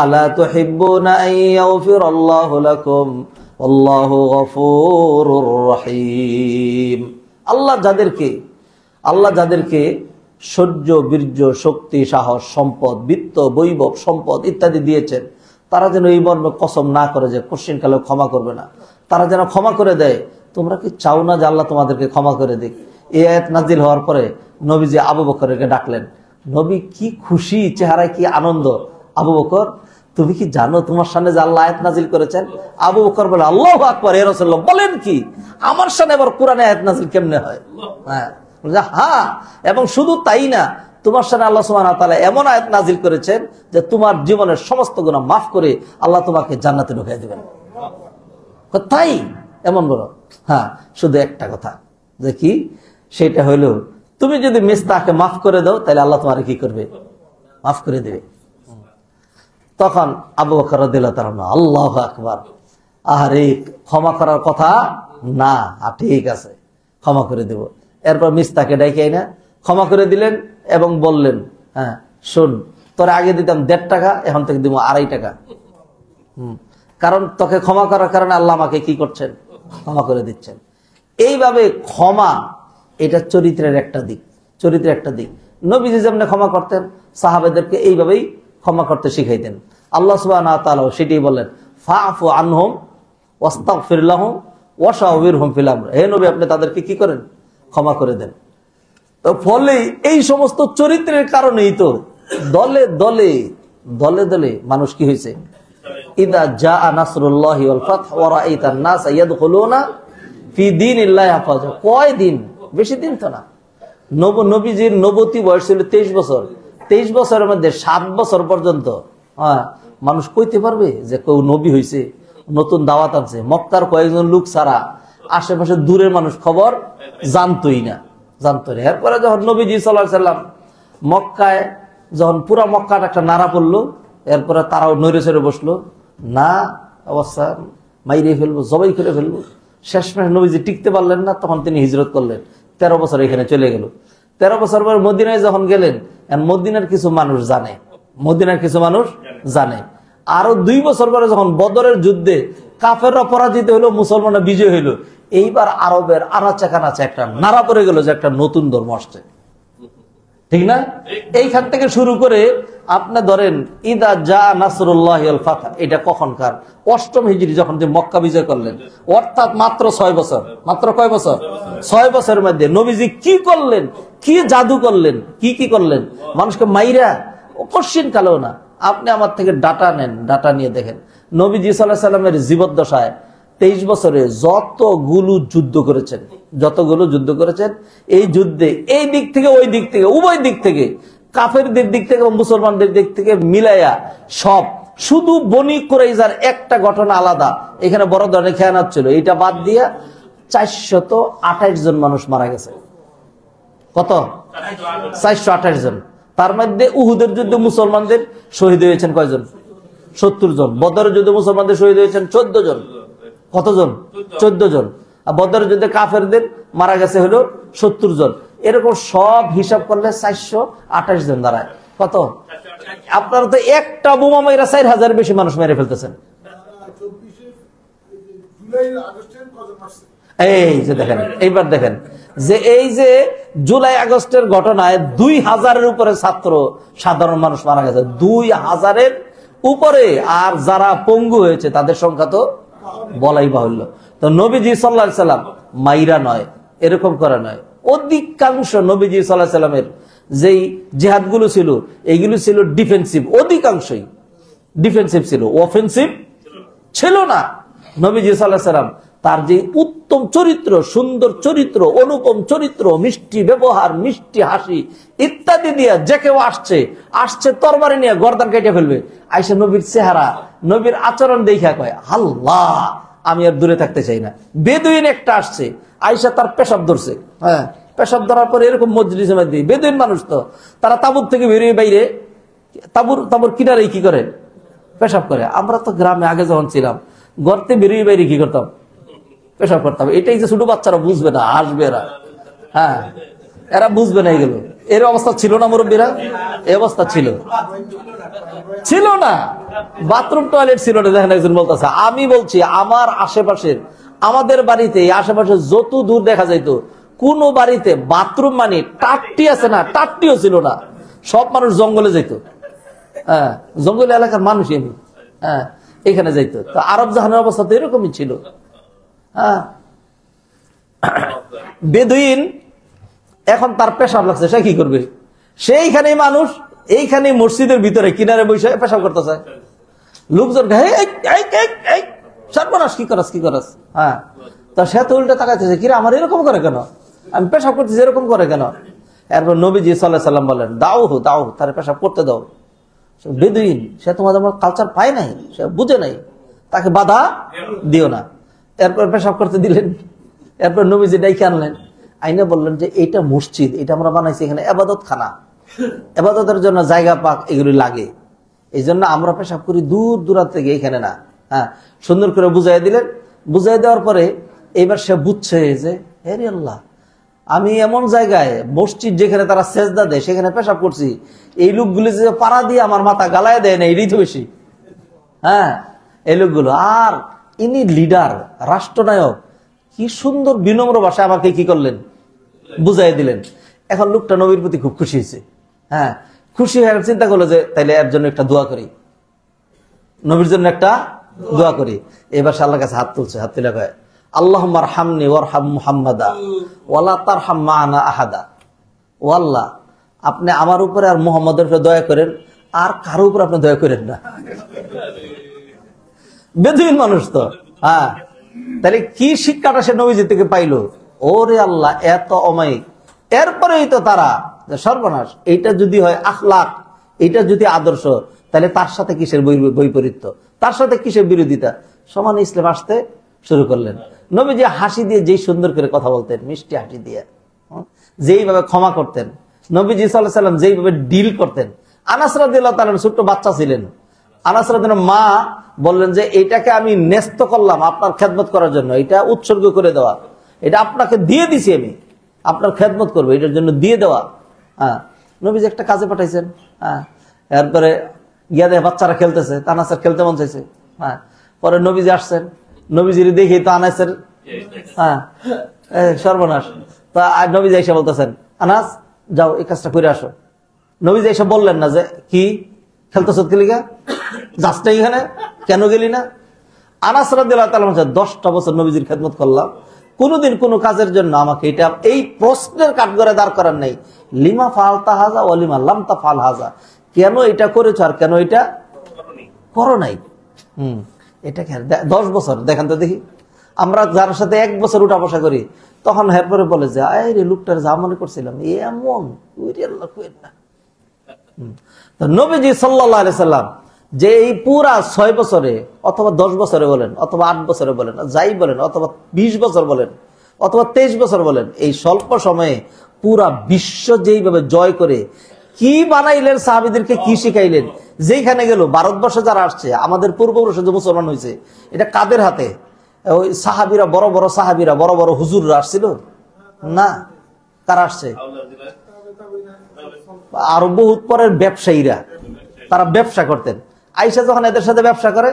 আলা তুহিব্বুনা আন ইয়াগফিরাল্লাহু লাকুম আল্লাহু গফুরুর রহিম। আল্লাহ যাদেরকে সহ্য, বীর্য, শক্তি, সাহস, সম্পদ, বিত্ত, বৈভব, সম্পদ ইত্যাদি দিয়েছেন, তারা যেন এই মর্মে কসম না করে যে কোশ্চিনকালে ক্ষমা করবে না, তারা যেন ক্ষমা করে দেয়। তোমরা কি চাও না যে আল্লাহ তোমাদেরকে ক্ষমা করে দিক? এই আয়াত নাজিল হওয়ার পরে নবীজি আবু বকরকে ডাকলেন। নবী কি খুশি, চেহারায় কি আনন্দ। আবু বকর, তুমি কি জানো তোমার সামনে যে আল্লাহ আয়াত নাজিল করেছেন? আবু বকর বলে, আল্লাহু আকবার, ইয়া রাসূলুল্লাহ, বলেন কি? আমার সামনে আবার কোরআনে আয়াত নাজিল কেমনে হয়? হ্যাঁ, এবং শুধু তাই না, তোমার সামনে আল্লাহ সুবহানাহু ওয়া তাআলা এমন আয়াত নাজিল করেছেন যে তোমার জীবনের সমস্ত গুনাহ মাফ করে আল্লাহ তোমাকে জান্নাতে ঢুকিয়ে দিবেন। তাই এমন বলো? হ্যাঁ, শুধু একটা কথা, যে কি? সেটা হইল, তুমি যদি মিস্তাকে মাফ করে দাও তাহলে আল্লাহ তোমার কি করবে? মাফ করে দেবে। তখন আবু বকর রাদিয়াল্লাহু তাআলা, আল্লাহু আকবার, আরে ক্ষমা করার কথা না, ঠিক আছে, ক্ষমা করে দেব। এরপর মিস্তাকে ডাইকে না ক্ষমা করে দিলেন এবং বললেন, হ্যাঁ শোন, তোরা আগে দিতাম 1.5 টাকা, এখন থেকে দিব 2.5 টাকা। কারণ তোকে ক্ষমা করার কারণে আল্লাহ আমাকে কি করছেন? ক্ষমা করে দিচ্ছেন। এইভাবে ক্ষমা, এটা চরিত্রের একটা দিক, চরিত্রের একটা দিক। নবীজি যেমন ক্ষমা করতেন, সাহাবাদেরকে এইভাবেই ক্ষমা করতে শিখাইতেন। আল্লাহ সুবহানাহু ওয়া তাআলা সেটাই বললেন, ফাআফু আনহুম ওয়াস্তাগফির লাহুম ওয়াশাওয়িরহুম ফিল আমর। হে নবী, আপনি তাদেরকে কি করেন? ক্ষমা করে দেন। তো ফলে এই সমস্ত চরিত্রের কারণেই তো দলে দলে দলে দলে মানুষ কি হয়েছে? ইদা জাআ নাসরুল্লাহি ওয়াল ফাতহ ওয়া রাআইতান নাস ইয়াদখুলুনা ফি দীনিল্লাহি আফওয়াজা। কয় দিন? বেশি দিন তো না। নবীজির নবুয়তি বয়স ছিল 23 বছর। 23 বছরের মধ্যে 7 বছর পর্যন্ত মানুষ কইতে পারবে যে কেউ নবী হয়েছে, নতুন দাওয়াত আনছে? মক্কার কয়েকজন লোক ছাড়া আশেপাশে দূরের মানুষ খবর জানতোই না। এরপরে যখন নবীজি সাল্লাল্লাহু আলাইহি সাল্লাম মক্কায়, যখন পুরা মক্কাটা একটা নাড়া পড়লো, এরপরে তারাও নইরে সরে বসলো, না অবস্থা মাইরে ফেলবো, জবাই করে ফেলবো। শেষমেশ নবীজি টিকতে পারলেন না, তখন তিনি হিজরত করলেন। 13 বছর এখানে চলে গেল। 13 বছর পর মদিনায় যখন গেলেন, মদিনার কিছু মানুষ জানে, আরো 2 বছর পরে যখন বদরের যুদ্ধে কাফেররা পরাজিত হলো, মুসলমানরা বিজয় হইলো, এইবার আরবের আনাচে কানাচে একটা নাড়া পড়ে গেল যে একটা নতুন ধর্ম আসছে, ঠিক না? এইখান থেকে শুরু করে আপনি ধরেন ইদা জা নাসরুল্লাহি ওয়াল ফাতহ, এটা কখনকার? 8ম হিজরি, যখন যে মক্কা বিজয় করলেন, অর্থাৎ মাত্র 6 বছর। মাত্র কয় বছর? 6 বছরের মধ্যে নবীজি কি করলেন, কি জাদু করলেন, কি করলেন? মানুষকে মাইরা কোশ্চিন কালেও না। আপনি আমার থেকে ডাটা নেন, ডাটা নিয়ে দেখেন নবীজি সাল্লাল্লাহু আলাইহি সাল্লামের জীবদ্দশায় 23 বছরে যতগুলো যুদ্ধ করেছেন, এই যুদ্ধে এই দিক থেকে ওই দিক থেকে, উভয় দিক থেকে, কাফেরদের দিক থেকে এবং মুসলমানদের দিক থেকে মিলাইয়া সব, শুধু বনি কুরাইজার একটা ঘটনা আলাদা, এখানে বড় ধরনের খেয়ানত ছিল, এইটা বাদ দিয়া 428 জন মানুষ মারা গেছে। কত? 428 জন। তার মধ্যে উহুদের যুদ্ধে মুসলমানদের শহীদ হয়েছেন কয়জন? 70 জন। বদরের যুদ্ধে মুসলমানদের শহীদ হয়েছেন 14 জন। কতজন? 14 জন। আর বদরের যুদ্ধে কাফেরদের মারা গেছে হলো 70 জন। এরকম সব হিসাব করলে 428 জন দাঁড়ায়। কত? আপনারা তো একটা বোমা মেরে 4000 বেশি মানুষ মেরে ফেলতেছেন। এই যে দেখেন, এইবার দেখেন যে এই যে জুলাই আগস্টের ঘটনায় 2000-এর উপরে ছাত্র সাধারণ মানুষ মারা গেছে, 2000-এর উপরে। আর যারা পঙ্গু হয়েছে তাদের সংখ্যা তো বলাই বাহুল্য। তো নবীজি সাল্লাল্লাহু আলাইহি সাল্লাম মাইরা নয়, এরকম করে নয়। অধিকাংশ নবীজি সাল্লাল্লাহু আলাইহি সাল্লামের যেই জিহাদ গুলো ছিল, এইগুলো ছিল ডিফেন্সিভ, অধিকাংশই ডিফেন্সিভ ছিল, অফেন্সিভ ছিল না। নবীজি সাল্লাল্লাহু আলাইহি সাল্লাম তার যে উত্তম চরিত্র, সুন্দর চরিত্র, অনুপম চরিত্র, মিষ্টি ব্যবহার, মিষ্টি হাসি ইত্যাদি দিয়ে যে কেউ আসছে তরবারি নিয়ে গর্দান কেটে ফেলবে। আইসা নবীর চেহারা, নবীর আচরণ দেখা কয় আল্লাহ, আমি আর দূরে থাকতে চাই না। বেদুইন একটা আসছে, আইসা তার পেশাব ধরছে। হ্যাঁ, পেশাব ধরার পরে এরকম মজলিসের মধ্যে বেদুইন মানুষ তো, তারা তাবুর থেকে বেরিয়ে বাইরে তাবুর কিনারে কি করে? পেশাব করে। আমরা তো গ্রামে আগে যখন ছিলাম, গর্তে বেরিয়ে বাইরে কি করতাম? পেশাব করতাম। এটাই যে ছোট বাচ্চারা বুঝবে না, আসবে এরা। হ্যাঁ, এরা বুঝবে না এগুলো। এর অবস্থা ছিল না মুরব্বীরা? এই অবস্থা ছিল না। বাথরুম টয়লেট ছিল না। দেখেন একজন বলতেছে, আমি বলছি আমার আশেপাশের, আমাদের বাড়িতে আশেপাশে যত দূর দেখা যাইতো, কোন বাড়িতে বাথরুম মানে টাট্টি আছে না, টাট্টিও ছিল না। সব মানুষ জঙ্গলে যাইতো। হ্যাঁ, জঙ্গল এলাকার মানুষই আমি। হ্যাঁ, এখানে যাইতো। তো আরব জাহানের অবস্থা তো এরকমই ছিল। হ্যাঁ, বেদুইন এখন তার পেশাব লাগছে, সে কি করবে? সেইখানে মানুষ, এইখানে মসজিদের ভিতরে কিনারে বসে পেশাব করতেছে। লোকজন সর্বনাশ, কি করাস? হ্যাঁ, তা সে তো উল্টা তাকাইতেছে, কিরা আমার এরকম করে কেন? আমি পেশাব করতেছি, এরকম করে কেন? এরপর নবীজি সাল্লাল্লাহু আলাইহি সাল্লাম বলেন, দাও তার পেশাব করতে দাও। বেদুইন, সে তোমাদের কালচার পায় নাই, সে বুঝে নাই, তাকে বাধা দিও না। এরপর পেশাব করতে দিলেন। এরপর নবীজি ডাইকে আনলেন, আইনে বললেন যে এইটা মসজিদ, এটা আমরা বানাইছি এখানে ইবাদত খানা, ইবাদতের জন্য জায়গা পাক এগুলি লাগে, এই জন্য আমরা পেশাব করি দূর দূরান্ত থেকে, এখানে না। হ্যাঁ, সুন্দর করে বুঝাই দিলেন। বুঝাই দেওয়ার পরে এইবার সে বুঝছে যে হে আল্লাহ, আমি এমন জায়গায়, মসজিদ যেখানে তারা সেজদা দেয়, সেখানে পেশাব করছি, এই লোকগুলি যে পাড়া দিয়ে আমার মাথা গালায় দেয় না, এটাই তো বেশি। হ্যাঁ, এই লোকগুলো। আর ইনি লিডার, রাষ্ট্রনায়ক, কি সুন্দর বিনম্র ভাষায় আমাকে কি করলেন? বুঝাই দিলেন। এখন লোকটা নবীর প্রতি খুব খুশি হয়েছে। হ্যাঁ, খুশি হয়ে চিন্তা করলো যে তাইলে এর জন্য একটা দোয়া করি, নবীর জন্য একটা দোয়া করি। এবার সে আল্লাহর কাছে হাত তুলছে, হাত তুলে কয় আল্লাহুম্মা আরহামনি ওয়ারহাম মুহাম্মাদা ওয়ালা তারহাম মা'ানা আহাদা। ও আল্লাহ, আপনি আমার উপরে আর মুহাম্মাদের উপরে দয়া করেন, আর কারো উপর আপনি দয়া করেন না। বেদুইন মানুষ তো। হ্যাঁ, তাহলে কি শিক্ষাটা সে নবীজি থেকে পাইলো? ওরে আল্লাহ, এত অমায়িক। এরপরেই তো তারা সর্বনাশ। এইটা যদি হয় আখলাক, এইটা যদি আদর্শ, তাহলে তার সাথে কিসের বৈপরীত্য, তার সাথে কিসের বিরোধিতা? সমান ইসলাম আসতে শুরু করলেন। নবীজি হাসি দিয়ে যেই সুন্দর করে কথা বলতেন, মিষ্টি হাসি দিয়ে, যেইভাবে ক্ষমা করতেন, নবীজি সাল্লাল্লাহু আলাইহি সাল্লাম যেইভাবে ডিল করতেন। আনাস রাদিয়াল্লাহু তাআলা ছোট্ট বাচ্চা ছিলেন। আনাস রাদিয়াল্লাহু মা বললেন যে এইটাকে আমি ন্যস্ত করলাম আপনার খেদমত করার জন্য, এটা উৎসর্গ করে দেওয়া, এটা আপনাকে দিয়ে দিছি, আমি আপনার খেদমত করবো, এটার জন্য দিয়ে দেওয়া। হ্যাঁ, নবীজি একটা কাজে পাঠাইছেন। হ্যাঁ, এরপরে গিয়া দেখে বাচ্চারা খেলতেছে, আনাসের খেলতে মন চাইছে। হ্যাঁ, পরে নবীজি আসছেন, নবীজির দেখি তো আনাসের হ্যাঁ সর্বনাশ। তা নবীজি এসে বলতেছেন, আনাস যাও এই কাজটা করে আসো। নবীজি এসে বললেন না যে কি খেলতেছ, গেলিগা যাস না এখানে, কেন গেলি না? আনাস রাদিয়াল্লাহু তাআলা বলেন 10টা বছর নবীজির খেদমত করলাম, কোনদিন কোন কাজের জন্য আমাকে এটা এই প্রশ্নের কাঠগড়ায় দাঁড় করার নেই, লিমা ফালতা হাজা ও লিমা লাম তাফাল হাজা, কেন এটা করেছ আর কেন এটা করো নাই। এটা 10 বছর দেখেন তো দেখি। আমরা যার সাথে 1 বছর উঠা বসা করি, তখন এরপরে বলে যে আরে লোকটার যা মনে করছিলাম এমন। নবীজি সাল্লাল্লাহু আলাইহি সাল্লাম যে এই পুরা 6 বছরে অথবা 10 বছরে বলেন, অথবা 8 বছরে বলেন, যাই বলেন, অথবা 20 বছর বলেন, অথবা 23 বছর বলেন, এই স্বল্প সময়ে পুরা বিশ্ব যেইভাবে জয় করে কি বানাইলেন, সাহাবীদেরকে কি শিখাইলেন, যেখানে গেল ভারতবর্ষে যারা আসছে, আমাদের পূর্বপুরুষে যে মুসলমান হয়েছে, এটা কাদের হাতে? ওই সাহাবীরা, বড় বড় সাহাবীরা, বড় বড় হুজুররা আসছিল না? কারা আসছে? আরো বহুত পরের ব্যবসায়ীরা, তারা ব্যবসা করতেন। আইসা যখন এদের সাথে ব্যবসা করে,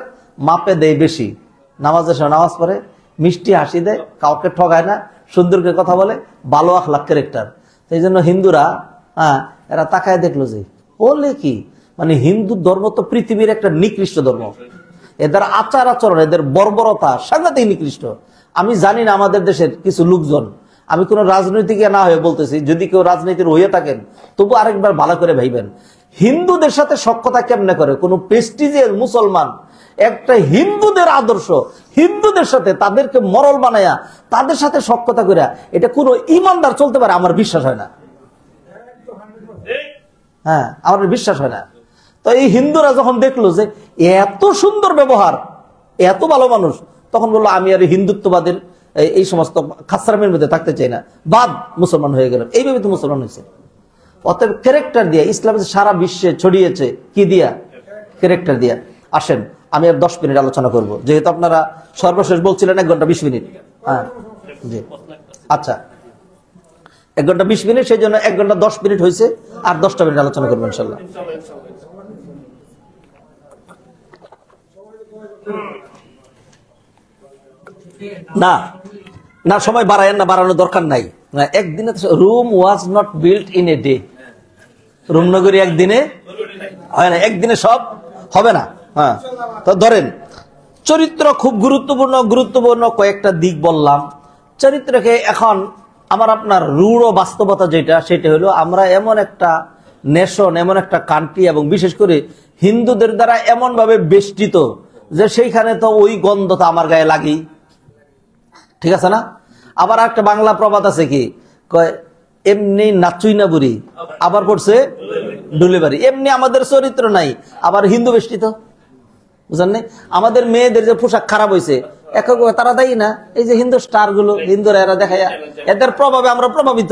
মাপে দেয় বেশি, নামাজের সময় নামাজ পড়ে, মিষ্টি হাসি দেয়, কাউকে ঠগায় না, সুন্দর করে কথা বলে, ভালো আখলাক ক্যারেক্টার। সেই জন্য হিন্দুরা এরা তাকায় দেখলো যে বলে কি, মানে হিন্দু ধর্ম তো পৃথিবীর একটা নিকৃষ্ট ধর্ম, এদের আচার আচরণ, এদের বর্বরতা সাংঘাতিক নিকৃষ্ট। আমি জানি না আমাদের দেশের কিছু লোকজন, আমি কোন রাজনৈতিক না হয়ে বলতেছি, যদি কেউ রাজনীতির হয়ে থাকেন তবু আরেকবার ভালো করে ভাইবেন, হিন্দুদের সাথে সখ্যতা কেমনে করে কোন প্রেস্টিজিয়াস মুসলমান একটা হিন্দুদের আদর্শ, হিন্দুদের সাথে তাদেরকে মরল বানায়া তাদের সাথে সখ্যতা করে এটা কোনো ইমানদার চলতে পারে আমার বিশ্বাস হয় না। হ্যাঁ, আমার বিশ্বাস হয় না। তো এই হিন্দুরা যখন দেখলো যে এত সুন্দর ব্যবহার, এত ভালো মানুষ, তখন বললো আমি আর হিন্দুত্ববাদের এই সমস্ত খাসরামের মধ্যে থাকতে চাই না, বাদ, মুসলমান হয়ে গেলাম। এইভাবে তো মুসলমান হয়েছে। অতএব ক্যারেক্টার দিয়া ইসলাম সারা বিশ্বে ছড়িয়েছে, কি দিয়া? ক্যারেক্টার দিয়া। আসেন আমি আর 10 মিনিট আলোচনা করব, যেহেতু আপনারা সর্বশেষ বলছিলেন 1 ঘন্টা 20 মিনিট। হ্যাঁ জি, আচ্ছা 1 ঘন্টা 20 মিনিট, সেই জন্য 1 ঘন্টা 10 মিনিট হয়েছে, আর 10টা মিনিট আলোচনা করবো ইনশাল্লাহ। না না, সময় বাড়ায়েন না, বাড়ানোর দরকার নাই। একদিনে room was not built in a day. Room নগরী একদিনে হয় না, একদিনে সব হবে না। হ্যাঁ, তো ধরেন চরিত্র খুব গুরুত্বপূর্ণ, গুরুত্বপূর্ণ কয়েকটা দিক বললাম। চরিত্রকে এখন আমার আপনার রূঢ় বাস্তবতা যেটা, সেটা হলো আমরা এমন একটা নেশন, এমন একটা কান্ট্রি, এবং বিশেষ করে হিন্দুদের দ্বারা এমন ভাবে বেষ্টিত যে সেইখানে তো ওই গন্ধটা আমার গায়ে লাগেই, ঠিক আছে না? আবার একটা বাংলা প্রবাদ আছে, কি কয়, এমনি নাচুই না বুড়ি, আবার পড়ছে ডুলে বাড়ি। এমনি আমাদের চরিত্র নাই, আবার হিন্দু বেষ্টিত, বুঝলেন না? আমাদের মেয়েদের যে পোশাক খারাপ হয়েছে, তারা দায়ী না, এই যে হিন্দু স্টার গুলো, হিন্দুরা এরা দেখায়, এদের প্রভাবে আমরা প্রভাবিত,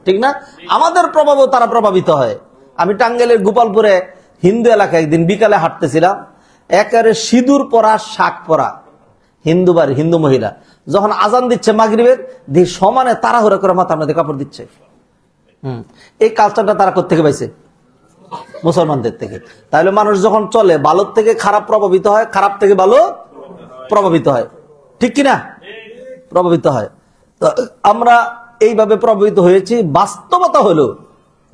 ঠিক না? আমাদের প্রভাবেও তারা প্রভাবিত হয়। আমি টাঙ্গাইলের গোপালপুরে হিন্দু এলাকায় একদিন বিকালে হাঁটতেছিলাম, একেবারে সিঁদুর পরা, শাক পরা হিন্দু বাড়ি, হিন্দু মহিলা, যখন আজান দিচ্ছে মাগরিবের, দিয়ে সমানে তাড়াহুড়া করে মাথার মধ্যে কাপড় দিচ্ছে। এই কালচারটা তারা কোত্থেকে পাইছে? মুসলমানদের থেকে। তাহলে মানুষ যখন চলে, ভালোর থেকে খারাপ প্রভাবিত হয়, খারাপ থেকে ভালো প্রভাবিত হয়, ঠিক কিনা? প্রভাবিত হয়। তো আমরা এইভাবে প্রভাবিত হয়েছি। বাস্তবতা হলো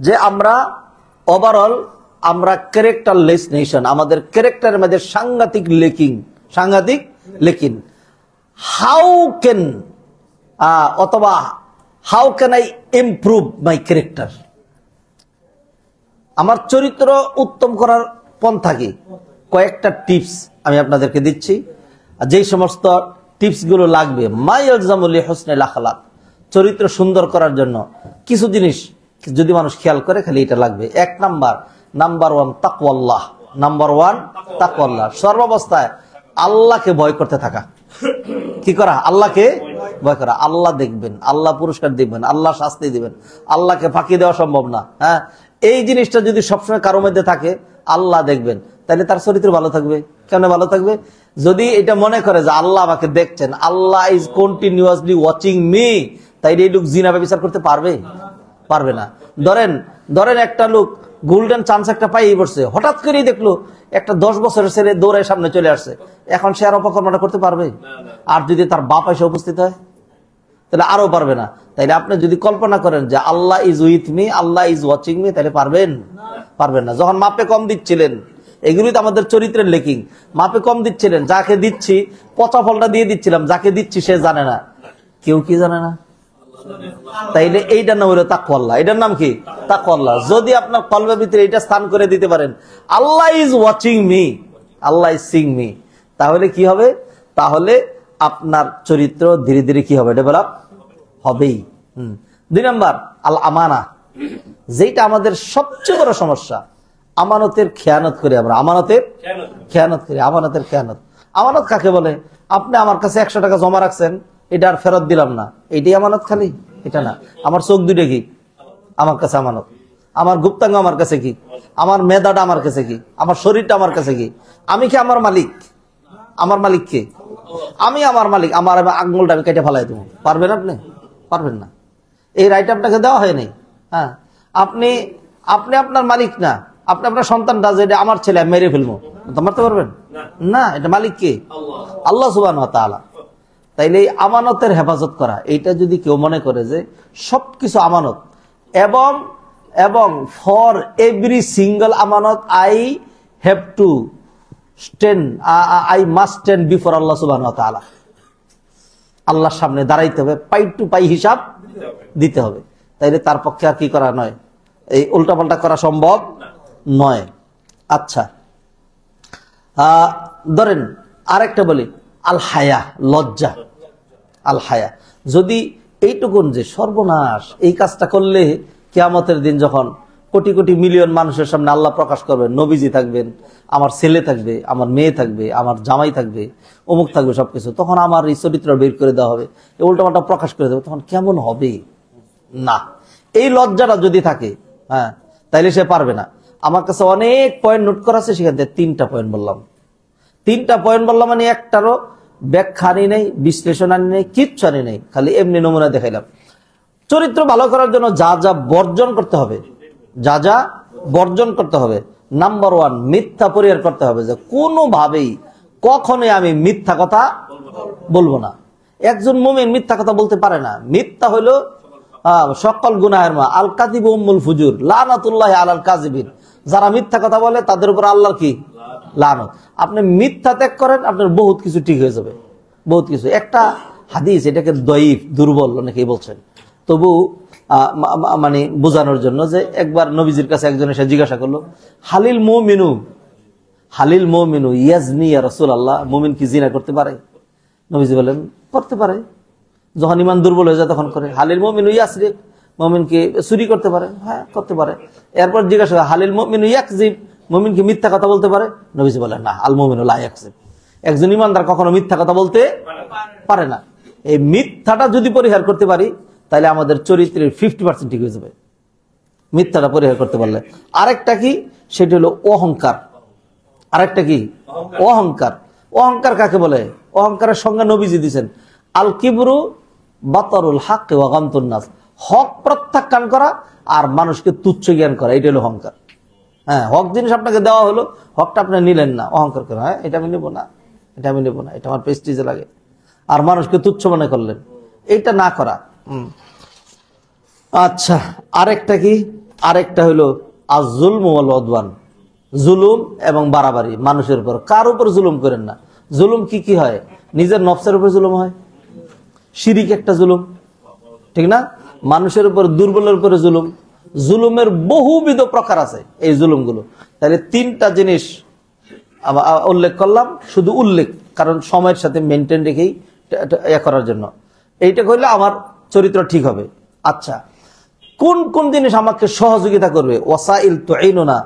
যে আমরা ওভারঅল আমরা ক্যারেক্টারলেস নেশন। আমাদের ক্যারেক্টারের মধ্যে সাংঘাতিক লেকিন হাউ ক্যান অথবা how can I improve my character? আমার চরিত্র উত্তম করার পন্থা কি? কয়েকটা টিপস আমি আপনাদেরকে দিচ্ছি। যেই সমস্ত টিপস গুলো লাগবে মাইলজামুল হুসনুল আখলাক, চরিত্র সুন্দর করার জন্য কিছু জিনিস যদি মানুষ খেয়াল করে, খালি এটা লাগবে। নাম্বার ওয়ান তাকওয়াল্লাহ। নাম্বার ওয়ান তাকওয়াল্লাহ। সর্বাবস্থায় আল্লাহকে ভয় করতে থাকা। কি করা? আল্লাহকে ভয় করা। আল্লাহ দেখবেন, আল্লাহ পুরস্কার দিবেন, আল্লাহ শাস্তি দিবেন, আল্লাহকে ফাঁকি দেওয়া সম্ভব না। হ্যাঁ, এই জিনিসটা যদি সবসময় কারোর মধ্যে থাকে, আল্লাহ দেখবেন, তাহলে তার চরিত্র ভালো থাকবে। কেন ভালো থাকবে? যদি এটা মনে করে যে আল্লাহ আমাকে দেখছেন, আল্লাহ ইজ কন্টিনিউয়াসলি ওয়াচিং মি, তাই এই লোক জিনা ব্যভিচার করতে পারবে না। ধরেন একটা লোক গোল্ডেন চান্স একটা পাইয়ে পড়ছে, হঠাৎ করেই দেখলো একটা 10 বছরের ছেলে দৌড়ায় সামনে চলে আসছে, এখন সে আর অপকর্মটা করতে পারবে? আর যদি তার বাপ এসে উপস্থিত হয়, তাহলে আরো পারবে না। তাইলে আপনি যদি কল্পনা করেন যে Allah is with me, Allah is watching me, তাহলে পারবেন না। যখন মাপে কম দিচ্ছিলেন, এগুলোই তো আমাদের চরিত্রের লেকিং। মাপে কম দিচ্ছিলেন, যাকে দিচ্ছি পচা ফলটা দিয়ে দিচ্ছিলাম, যাকে দিচ্ছি সে জানে না। কেউ কি জানে না? তাইলে এইটার নাম হলো তাকওয়াল্লাহ। এটার নাম কি? তাকওয়াল্লাহ। যদি আপনার কলবের ভিতরে এটা স্থান করে দিতে পারেন, Allah is watching me, Allah is seeing me, তাহলে কি হবে? তাহলে আপনার চরিত্র ধীরে ধীরে কি হবে? ডেভেলপ হবেই। 2 নাম্বার আল আমানা, যেটা আমাদের সবচেয়ে বড় সমস্যা। আমানতের খেয়ানত করি আমরা, আমানতের খেয়ানত। আমানত কাকে বলে? আপনি আমার কাছে 100 টাকা জমা রাখছেন, এটা আর ফেরত দিলাম না, এটাই আমানত? খালি এটা না। আমার চোখ দুটো কি আমার কাছে আমানত? আমার গুপ্তাঙ্গ আমার কাছে কি? আমার মেধাটা আমার কাছে কি? আমার শরীরটা আমার কাছে কি? আমি কি আমার মালিক? আমার মালিক কে? আমি আমার মালিক। আমার আঙুলটা আমি কেটে ফেলাই দেবো, পারবেন আপনি? পারবেন না। এই রাইট আপনাকে দেওয়া হয়নি। হ্যাঁ, আপনি আপনার মালিক না। আপনি আপনার সন্তানটা যে আমার ছেলে, মেরে ফেলবো, মারতে পারবেন না? এটা মালিক কে? আল্লাহ সুবহানাহু ওয়া তাআলা। তাইলে এই আমানতের হেফাজত করা, এইটা যদি কেউ মনে করে যে সবকিছু আমানত, এবং ফর এভরি সিঙ্গল আমানত I have to stand, I must stand before Allah সুবহানাহু ওয়া তাআলা, আল্লাহর সামনে দাঁড়াইতে হবে, পাই টু পাই হিসাব দিতে হবে। তাইলে তার পক্ষে আর কি করা নয়, এই উল্টাপাল্টা করা সম্ভব নয়। আচ্ছা, ধরেন আরেকটা বলি, আল হায়া, লজ্জা। আল হায়া, যদি এইটুকুন যে সর্বনাশ, এই কাজটা করলে কিয়ামতের দিন যখন কোটি কোটি মিলিয়ন মানুষের সামনে আল্লাহ প্রকাশ করবেন, নবীজি থাকবেন, আমার ছেলে থাকবে, আমার মেয়ে থাকবে, আমার জামাই থাকবে, অমুক থাকবে, সবকিছু, তখন আমার এই চরিত্র বের করে দেওয়া হবে, উল্টাপাল্টা প্রকাশ করে দেবে, তখন কেমন হবে? না, এই লজ্জাটা যদি থাকে, হ্যাঁ, তাইলে সে পারবে না। আমার কাছে অনেক পয়েন্ট নোট করা আছে, সেখান থেকে 3টা পয়েন্ট বললাম। 3টা পয়েন্ট বললাম, মানে একটারও ব্যাখ্যা আনি নেই, বিশ্লেষণ আনি নেই, কিচ্ছু আনি নেই, খালি এমনি নমুনা দেখাইলাম। চরিত্র ভালো করার জন্য যা যা বর্জন করতে হবে, যা যা বর্জন করতে হবে, নাম্বার 1, মিথ্যা পরিহার করতে হবে, যে কোনোভাবেই কখনোই আমি মিথ্যা কথা বলবো না। একজন মুমিন মিথ্যা কথা বলতে পারে না। মিথ্যা হইলো সকল গুনাহের মা, আল কাযিবু উম্মুল ফুজুর, লানাতুল্লাহি আলাল কাযিবিন। যারা মিথ্যা কথা বলে তাদের উপর আল্লাহর কি লানত। আপনি মিথ্যা ত্যাগ করেন, আপনার বহুত কিছু ঠিক হয়ে যাবে, বহুত কিছু। একটা হাদিস, এটাকে দয়ীফ, দুর্বল অনেকেই বলছেন, তবু মানে বোঝানোর জন্য, যে একবার নবীজির কাছে একজন এসে জিজ্ঞাসা করলো, হালিল মুমিনু ইয়াজনি ইয়া রাসূলুল্লাহ, মুমিন কি জিনা করতে পারে? নবীজি বলেন, করতে পারে, যখন ঈমান দুর্বল হয়ে যায় তখন করে। হালিল মুমিনু ইয়াসরিক, মুমিন কি চুরি করতে পারে? হ্যাঁ, করতে পারে। এরপর জিজ্ঞাসা, হালিল মুমিনু ইয়াকযিব, মুমিন কি মিথ্যা কথা বলতে পারে? নবীজি বলেন, না, আল মুমিনু লা ইয়াকযিব, একজন ঈমানদার কখনো মিথ্যা কথা বলতে পারে না। এই মিথ্যাটা যদি পরিহার করতে পারি, তাহলে আমাদের চরিত্রের 50% ঠিক হয়ে যাবে, মিথ্যাটা পরিহার করতে পারলে। আরেকটা কি, সেটা হলো অহংকার। আরেকটা কি, অহংকার। অহংকার কাকে বলে? অহংকারের সংজ্ঞা নবীজি দিয়েছেন, আল কিবরু বাতারুল হক ওয়া গামতুন নাস, হক প্রত্যাখ্যান করা আর মানুষকে তুচ্ছ জ্ঞান করা, এটা হলো অহংকার। হ্যাঁ, হক জিনিস আপনাকে দেওয়া হলো, হকটা আপনি নিলেন না, অহংকার করা, হ্যাঁ এটা আমি নেবো না, এটা আমি নেবো না, এটা আমার প্রেস্টিজে লাগে, আর মানুষকে তুচ্ছ মনে করলেন, এইটা না করা। আচ্ছা, আরেকটা কি, আরেকটা হলো আয-যুলমু ওয়াল উদওয়ান, জুলুম এবং বাড়াবাড়ি মানুষের উপর। কার উপর জুলুম করেন না। জুলুম কি কি হয়? নিজের নফসের উপর জুলুম হয়, শিরিক একটা জুলুম, ঠিক না? মানুষের উপর, দুর্বলের উপরে জুলুম। জুলুমের বহুবিধ প্রকার আছে এই জুলুমগুলো। তাহলে 3টা জিনিস উল্লেখ করলাম, শুধু উল্লেখ, কারণ সময়ের সাথে মেনটেন রেখেই করার জন্য। এইটা করলে আমার চরিত্র ঠিক হবে। আচ্ছা, কোন কোন জিনিস আমাকে সহযোগিতা করবে? ওয়াসাইল তুইনুনা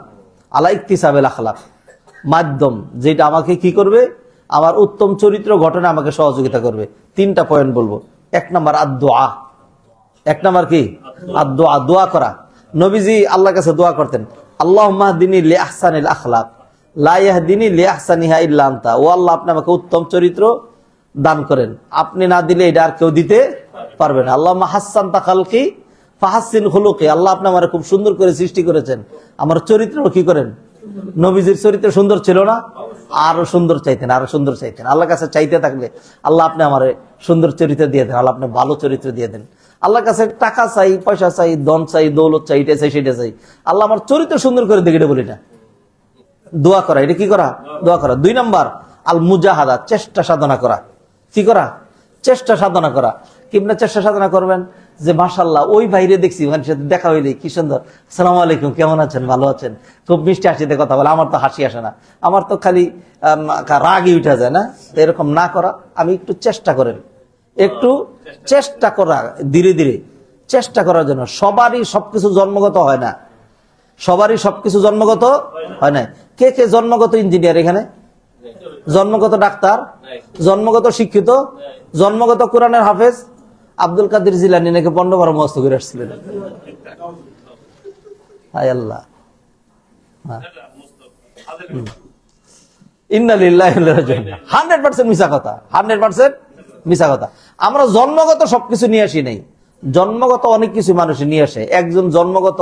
আলা ইকতিসাবিল আখলাক, মাধ্যম যেটা আমাকে কি করবে, আমার উত্তম চরিত্র গঠনে আমাকে সহযোগিতা করবে। 3টা পয়েন্ট বলবো। 1 নাম্বার আদ-দুআ। 1 নাম্বার কি? আদ-দুআ, দোয়া করা। নবীজি আল্লাহর কাছে দোয়া করতেন, আল্লাহুম্মা হদিনি লি আহসানিল আখলাক লা ইয়াহদিনি লি আহসানিহা ইল্লা আনতা। ও আল্লাহ, আপনি আমাকে উত্তম চরিত্র দান করেন, আপনি না দিলে এটা আর কেউ দিতে পারবে না। আল্লাহুম্মা হাসসানতা খালকি ফাহাসসিন খুলুকি, আল্লাহ আপনি আমারে খুব সুন্দর করে সৃষ্টি করেছেন, আমার চরিত্র কি করেন? নবীজির চরিত্র সুন্দর ছিল না? আরো সুন্দর চাইতেন, আরো সুন্দর চাইতেন। আল্লাহর কাছে চাইতে থাকলে, আল্লাহ আপনি আমারে সুন্দর চরিত্র দিয়ে দেন, আল্লাহ আপনি ভালো চরিত্র দিয়ে দেন। আল্লাহর কাছে টাকা চাই, পয়সা চাই, ধন চাই, দৌলত চাই, এটা চাই, সেটা চাই, আল্লাহ আমার চরিত্র সুন্দর করে দেখে, এটা বলি না। দোয়া করা, এটা কি করা? দোয়া করা। 2 নাম্বার আল মুজাহাদা, চেষ্টা সাধনা করা। কি করা? চেষ্টা সাধনা করা। কিভাবে চেষ্টা সাধনা করবেন? যে মাশাআল্লাহ, ওই বাইরে দেখছি, মানুষের সাথে দেখা হইলে কি সুন্দর, আসসালামু আলাইকুম, কেমন আছেন, ভালো আছেন, খুব মিষ্টি হাসিতে কথা বলে। আমার তো হাসি আসে না, আমার তো খালি রাগই উঠে যায় না। এরকম না করা, আমি একটু চেষ্টা করেন, একটু চেষ্টা করা, ধীরে ধীরে চেষ্টা করার জন্য। সবারই সবকিছু জন্মগত হয় না, সবারই সবকিছু জন্মগত হয় না। কে কে জন্মগত ইঞ্জিনিয়ার এখানে? জন্মগত ডাক্তার? জন্মগত শিক্ষিত? জন্মগত কোরআনের হাফেজ? আব্দুল কাদের জিলানী নাকি 15 মুখস্থ করে আসছিলেন। হায় আল্লাহ, ইন্না লিল্লাহি ওয়া ইন্না ইলাইহি রাজিউন। 100% মিছা কথা, 100% মিছা কথা। আমরা জন্মগত সবকিছু নিয়ে আসি নাই, জন্মগত অনেক কিছু মানুষ নিয়ে আসে। একজন জন্মগত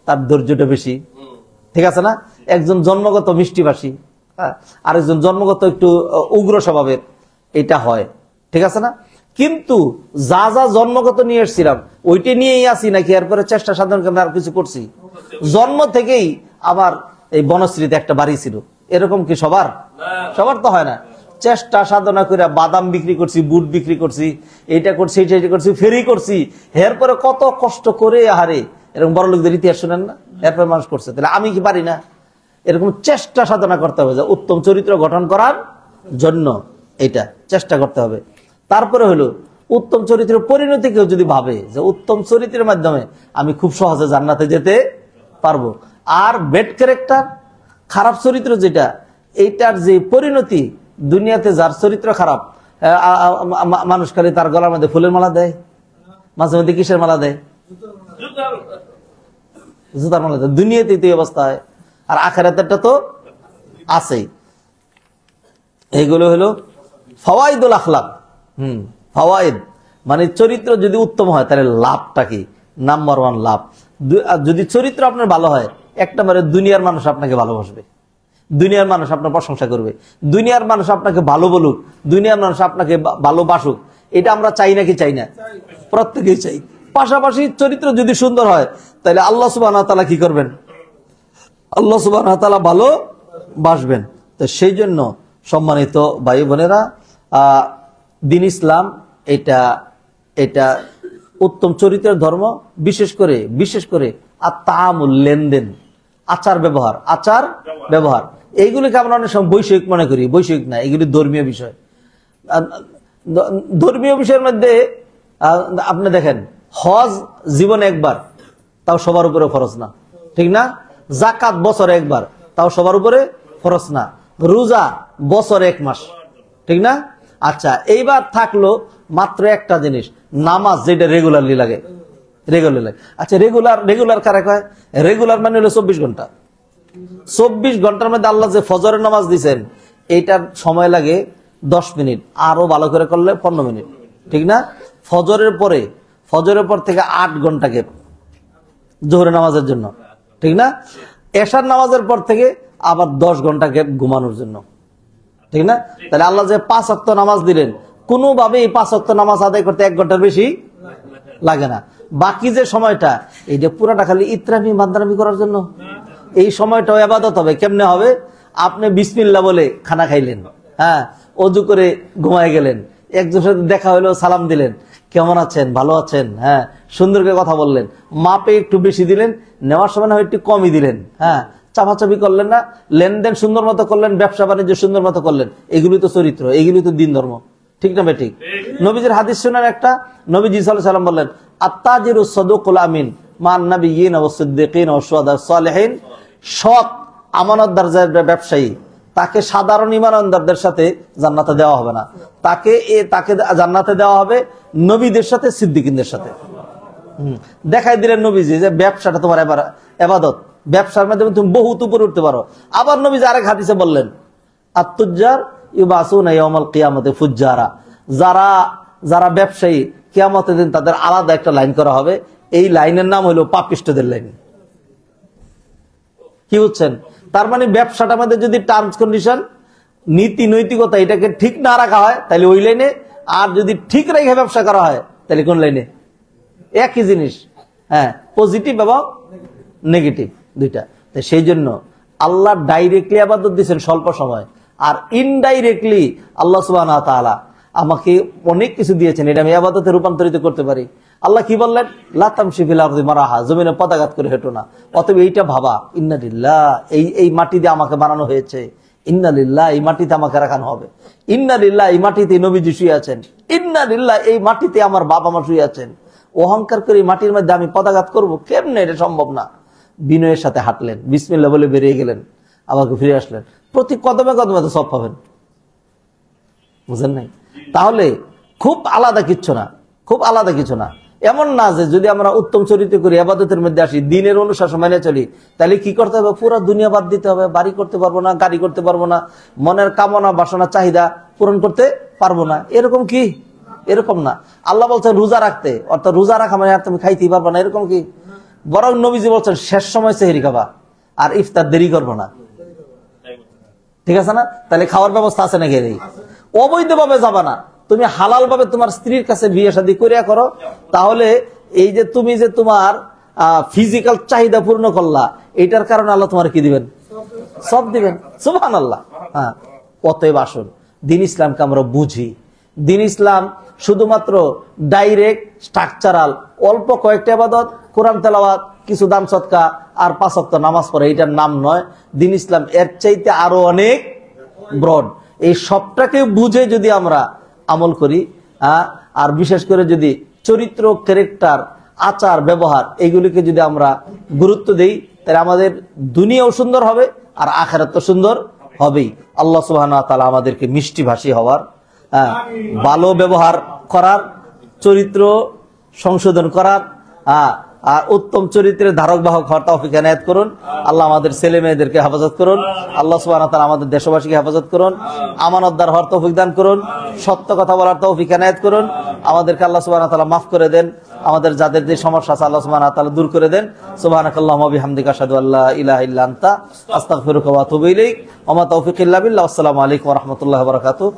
তার ধৈর্যটা বেশি, ঠিক আছে না? একজন জন্মগত মিষ্টিভাষী, আরেকজন জন্মগত একটু উগ্র স্বভাবের, এটা হয়, ঠিক আছে না? কিন্তু যা যা জন্মগত নিয়ে এসেছিলাম ওইটা নিয়েই আসি নাকি এরপরে চেষ্টা সাধন করে আর কিছু করছি? জন্ম থেকেই আমার এই বনশ্রীতে একটা বাড়ি ছিল, এরকম কি সবার? সবার তো হয় না। চেষ্টা সাধনা করে বাদাম বিক্রি করছি, বুট বিক্রি করছি, এইটা করছি, এইটা করছি, ফেরি করছি, এরপরে কত কষ্ট করে, আহারে, এরকম বড় লোকদের ইতিহাস শুনেন না? এরপরে মানুষ করছে, তাহলে আমি কি পারি না? এরকম চেষ্টা সাধনা করতে হবে যে উত্তম চরিত্র গঠন করার জন্য এটা চেষ্টা করতে হবে। তারপরে হলো উত্তম চরিত্রের পরিণতি। কেউ যদি ভাবে যে উত্তম চরিত্রের মাধ্যমে আমি খুব সহজে জান্নাতে যেতে পারবো, আর ব্যাড ক্যারেক্টার, খারাপ চরিত্র যেটা, এইটার যে পরিণতি, দুনিয়াতে যার চরিত্র খারাপ, মানুষ খালি তার গলার মধ্যে ফুলের মালা দেয়, মাঝে মধ্যে কিসের মালা দেয়, জুতার মালা দেয়। দুনিয়াতে এই অবস্থা হয়, আর আখিরাতেরটা তো আছেই। এইগুলো হলো ফাওয়াইদুল আখলাক। ফাওয়াইদ মানে চরিত্র যদি উত্তম হয় তাহলে লাভটা কি? নাম্বার 1 লাভ, যদি চরিত্র আপনার ভালো হয়, এক নম্বরে দুনিয়ার মানুষ আপনাকে ভালোবাসবে, দুনিয়ার মানুষ আপনার প্রশংসা করবে, দুনিয়ার মানুষ আপনাকে ভালো বলুক, দুনিয়ার মানুষ আপনাকে ভালোবাসুক। এটা আমরা চাই নাকি চাই না? প্রত্যেকেই চাই। পাশাপাশি চরিত্র যদি সুন্দর হয় তাহলে আল্লাহ সুবহানাহু ওয়া তাআলা কি করবেন? আল্লাহ সুবহানাহু ওয়া তাআলা ভালোবাসবেন। তো সেই জন্য সম্মানিত ভাই বোনেরা, দ্বীন ইসলাম এটা উত্তম চরিত্রের ধর্ম। বিশেষ করে আর তাআমুল, লেনদেন, আচার ব্যবহার, এইগুলিকে আমরা অনেক সময় বৈষয়িক মনে করি। বৈষয়িক না, এগুলি ধর্মীয় বিষয়। ধর্মীয় বিষয়ের মধ্যে আপনি দেখেন, হজ জীবনে একবার, তাও সবার উপরে ফরজ না, ঠিক না? যাকাত বছরে একবার, তাও সবার উপরে ফরজ না। রোজা বছরে 1 মাস, ঠিক না? আচ্ছা, এইবার থাকলো মাত্র একটা জিনিস, নামাজ, যেটা রেগুলারলি লাগে। আচ্ছা, রেগুলার কারে কয়? রেগুলার মানে হলো 24 ঘন্টা। 24 ঘন্টার মধ্যে আল্লাহ যে ফজরের নামাজ দিচ্ছেন, এইটার সময় লাগে 10 মিনিট, আরো ভালো করে করলে 15 মিনিট, ঠিক না? ফজরের পর থেকে 8 ঘন্টা গ্যাপ জোহরের নামাজের জন্য, ঠিক না? এশার নামাজের পর থেকে আবার 10 ঘন্টা গ্যাপ ঘুমানোর জন্য, ঠিক না? তাহলে আল্লাহ যে 5 ওয়াক্ত নামাজ দিলেন, কোনোভাবে এই 5 ওয়াক্ত নামাজ আদায় করতে 1 ঘন্টার বেশি লাগে না। বাকি যে সময়টা, এইটা পুরাটা খালি ইতরামি মাদ্রামি করার জন্য। এই সময়টাও ইবাদত হবে। কেমনে হবে? আপনি বিসমিল্লাহ বলে খানা খাইলেন, হ্যাঁ, অজু করে ঘুমায় গেলেন, একজনের সাথে দেখা হলো, সালাম দিলেন, কেমন আছেন, ভালো আছেন, হ্যাঁ, সুন্দর করে কথা বললেন, মাপে একটু বেশি দিলেন, নেওয়ার সময় না একটু কমই দিলেন, হ্যাঁ, চাপাচাপি করলেন না, লেনদেন সুন্দর মতো করলেন, ব্যবসা বাণিজ্য সুন্দর মতো করলেন। এগুলি তো চরিত্র, এগুলি তো দিন ধর্ম, ঠিক না বেঠিক? নবীজির হাদিস শোনার একটা, নবীজি সাল্লাল্লাহু আলাইহি ওয়াসাল্লাম বললেন, আত-তাজিরুস সাদুকুল আমিন মান নাবিয়্যিন ওয়াস সিদ্দিকিন ওয়াস শুহাদাস সালিহিন। সৎ আমানতদার ব্যবসায়ী, তাকে সাধারণ ঈমানদারদের সাথে জান্নাতে দেওয়া হবে না, তাকে জান্নাতে দেওয়া হবে নবীদের সাথে, সিদ্দিকিনদের সাথে। দেখাই দিলেন নবীজি যে ব্যবসাটা তোমার ইবাদত, ব্যবসার মাধ্যমে তুমি বহুত উপরে উঠতে পারো। আবার নবীজি আরেক হাদিসে বললেন, আত-তুজ্জার ইউবাসুনা ইয়াউমাল কিয়ামাতি ফুজ্জারা। যারা ব্যবসায়ী, কিয়ামতের দিন তাদের আলাদা একটা লাইন করা হবে। এই লাইনের নাম হলো পাপিষ্ঠদের লাইন। কি বুঝছেন? তার মানে ব্যবসাটার মধ্যে যদি টার্মস কন্ডিশন, নীতি নৈতিকতা, এটাকে ঠিক না রাখা হয় তাহলে ওই লাইনে, আর যদি ঠিক রেখে ব্যবসা করা হয় তাহলে কোন লাইনে? একই জিনিস, হ্যাঁ, পজিটিভ এবং নেগেটিভ দুইটা। সেই জন্য আল্লাহ ডাইরেক্টলি ইবাদত দিয়েছেন স্বল্প সময়, আর ইনডাইরেক্টলি আল্লাহ সুবহানাহু ওয়া তাআলা আমাকে অনেক কিছু দিয়েছেন, এটা আমি ইবাদতে রূপান্তরিত করতে পারি। আল্লাহ কি বললেন? লা তামশি ফিল আরদি মারাহা, জমিনে পদাঘাত করে হেঁটো না। অতএব এইটা ভাবা, ইন্না লিল্লাহ, এই মাটি দিয়ে আমাকে বানানো হয়েছে, ইন্না লিল্লাহ, এই মাটিতে আমাকে রাখানো হবে, ইন্না লিল্লাহ, এই মাটিতে নবীজি শুয়ে আছেন, ইন্না লিল্লাহ, এই মাটিতে আমার বাবা মা শুয়ে আছেন। অহংকার করে এই মাটির মধ্যে আমি পদাঘাত করবো কেমনে? এটা সম্ভব না। বিনয়ের সাথে হাঁটলেন, বিসমিল্লাহ বলে বেরিয়ে গেলেন, আমাকে ফিরে আসলেন, প্রতি কদমে কদমে তো সব পাবেন। বুঝেন নাই? তাহলে খুব আলাদা কিছু না। এমন না যে যদি আমরা উত্তম চরিত্র করি, ইবাদতের মধ্যে আসি, দিনের অনুশাসন মেনে চলি, তাহলে কি করতে হবে? পুরো দুনিয়া বাদ দিতে হবে। বাড়ি করতে পারবো না, গাড়ি করতে পারবো না, মনের কামনা বাসনা চাহিদা পূরণ করতে পারবো না, এরকম না। আল্লাহ বলছেন রোজা রাখতে, অর্থাৎ রোজা রাখা মানে আর তুমি খাইতেই পারবো না, এরকম কি? বরং নবীজি বলছেন শেষ সময় সেহরি খাবা, আর ইফতার দেরি করবো না, ঠিক আছে না? তাহলে খাওয়ার ব্যবস্থা আছে নাকি? অবৈধভাবে যাবা না, তুমি হালাল ভাবে তোমার স্ত্রীর কাছে বিয়ে শাদী করিয়া করো, তাহলে এই যে তুমি যে তোমার ফিজিক্যাল চাহিদা পূর্ণ করলা, এটার কারণে আল্লাহ তোমার কি দিবেন? সব দিবেন। সুবহানাল্লাহ। হ্যাঁ, অতএব আসুন দ্বীন ইসলামকে আমরা বুঝি। দ্বীন ইসলাম শুধুমাত্র ডাইরেক্ট স্ট্রাকচারাল অল্প কয়েকটা ইবাদত, কোরআন তেলাওয়াত, কিছু দান সদকা আর 5 ওয়াক্ত নামাজ পড়ে, এটার নাম নয়। দ্বীন ইসলাম এর চাইতে আরো অনেক ব্রড। এই সবটাকে বুঝে যদি আমরা আমল করি, আর বিশেষ করে যদি চরিত্র, ক্যারেক্টার, আচার, ব্যবহার এইগুলিকে যদি আমরা গুরুত্ব দেই, তাহলে আমাদের দুনিয়াও সুন্দর হবে আর আখিরাত তো সুন্দর হবেই। আল্লাহ সুবহানাহু ওয়া তাআলা আমাদেরকে মিষ্টি ভাষী হওয়ার, ভালো ব্যবহার করার, চরিত্র সংশোধন করার, আর উত্তম চরিত্রের ধারক বাহক হওয়ার তৌফিক এনায়েত করুন। আল্লাহ আমাদের ছেলে মেয়েদেরকে হেফাজত করুন। আল্লাহ সুবহানাহু ওয়া তাআলা আমাদের দেশবাসীকে হেফাজত করুন। আমানতদার হওয়ার তৌফিক দান করুন। সত্য কথা বলার তৌফিক এনায়েত করুন। আমাদেরকে আল্লাহ সুবহানাহু ওয়া তাআলা মাফ করে দেন। আমাদের যাদের যে সমস্যা আছে আল্লাহ সুবহানাহু ওয়া তাআলা দূর করে দেন। সুবহানাকাল্লাহুম্মা ওয়া বিহামদিকা আশহাদু আল্লা ইলাহা ইল্লা আনতা আস্তাগফিরুকা ওয়া আতুবু ইলাইক। ওয়া মা তাওফীকি ইল্লা বিল্লাহ। আসসালামু আলাইকুম ওয়া রাহমাতুল্লাহি ওয়া বারাকাতুহু।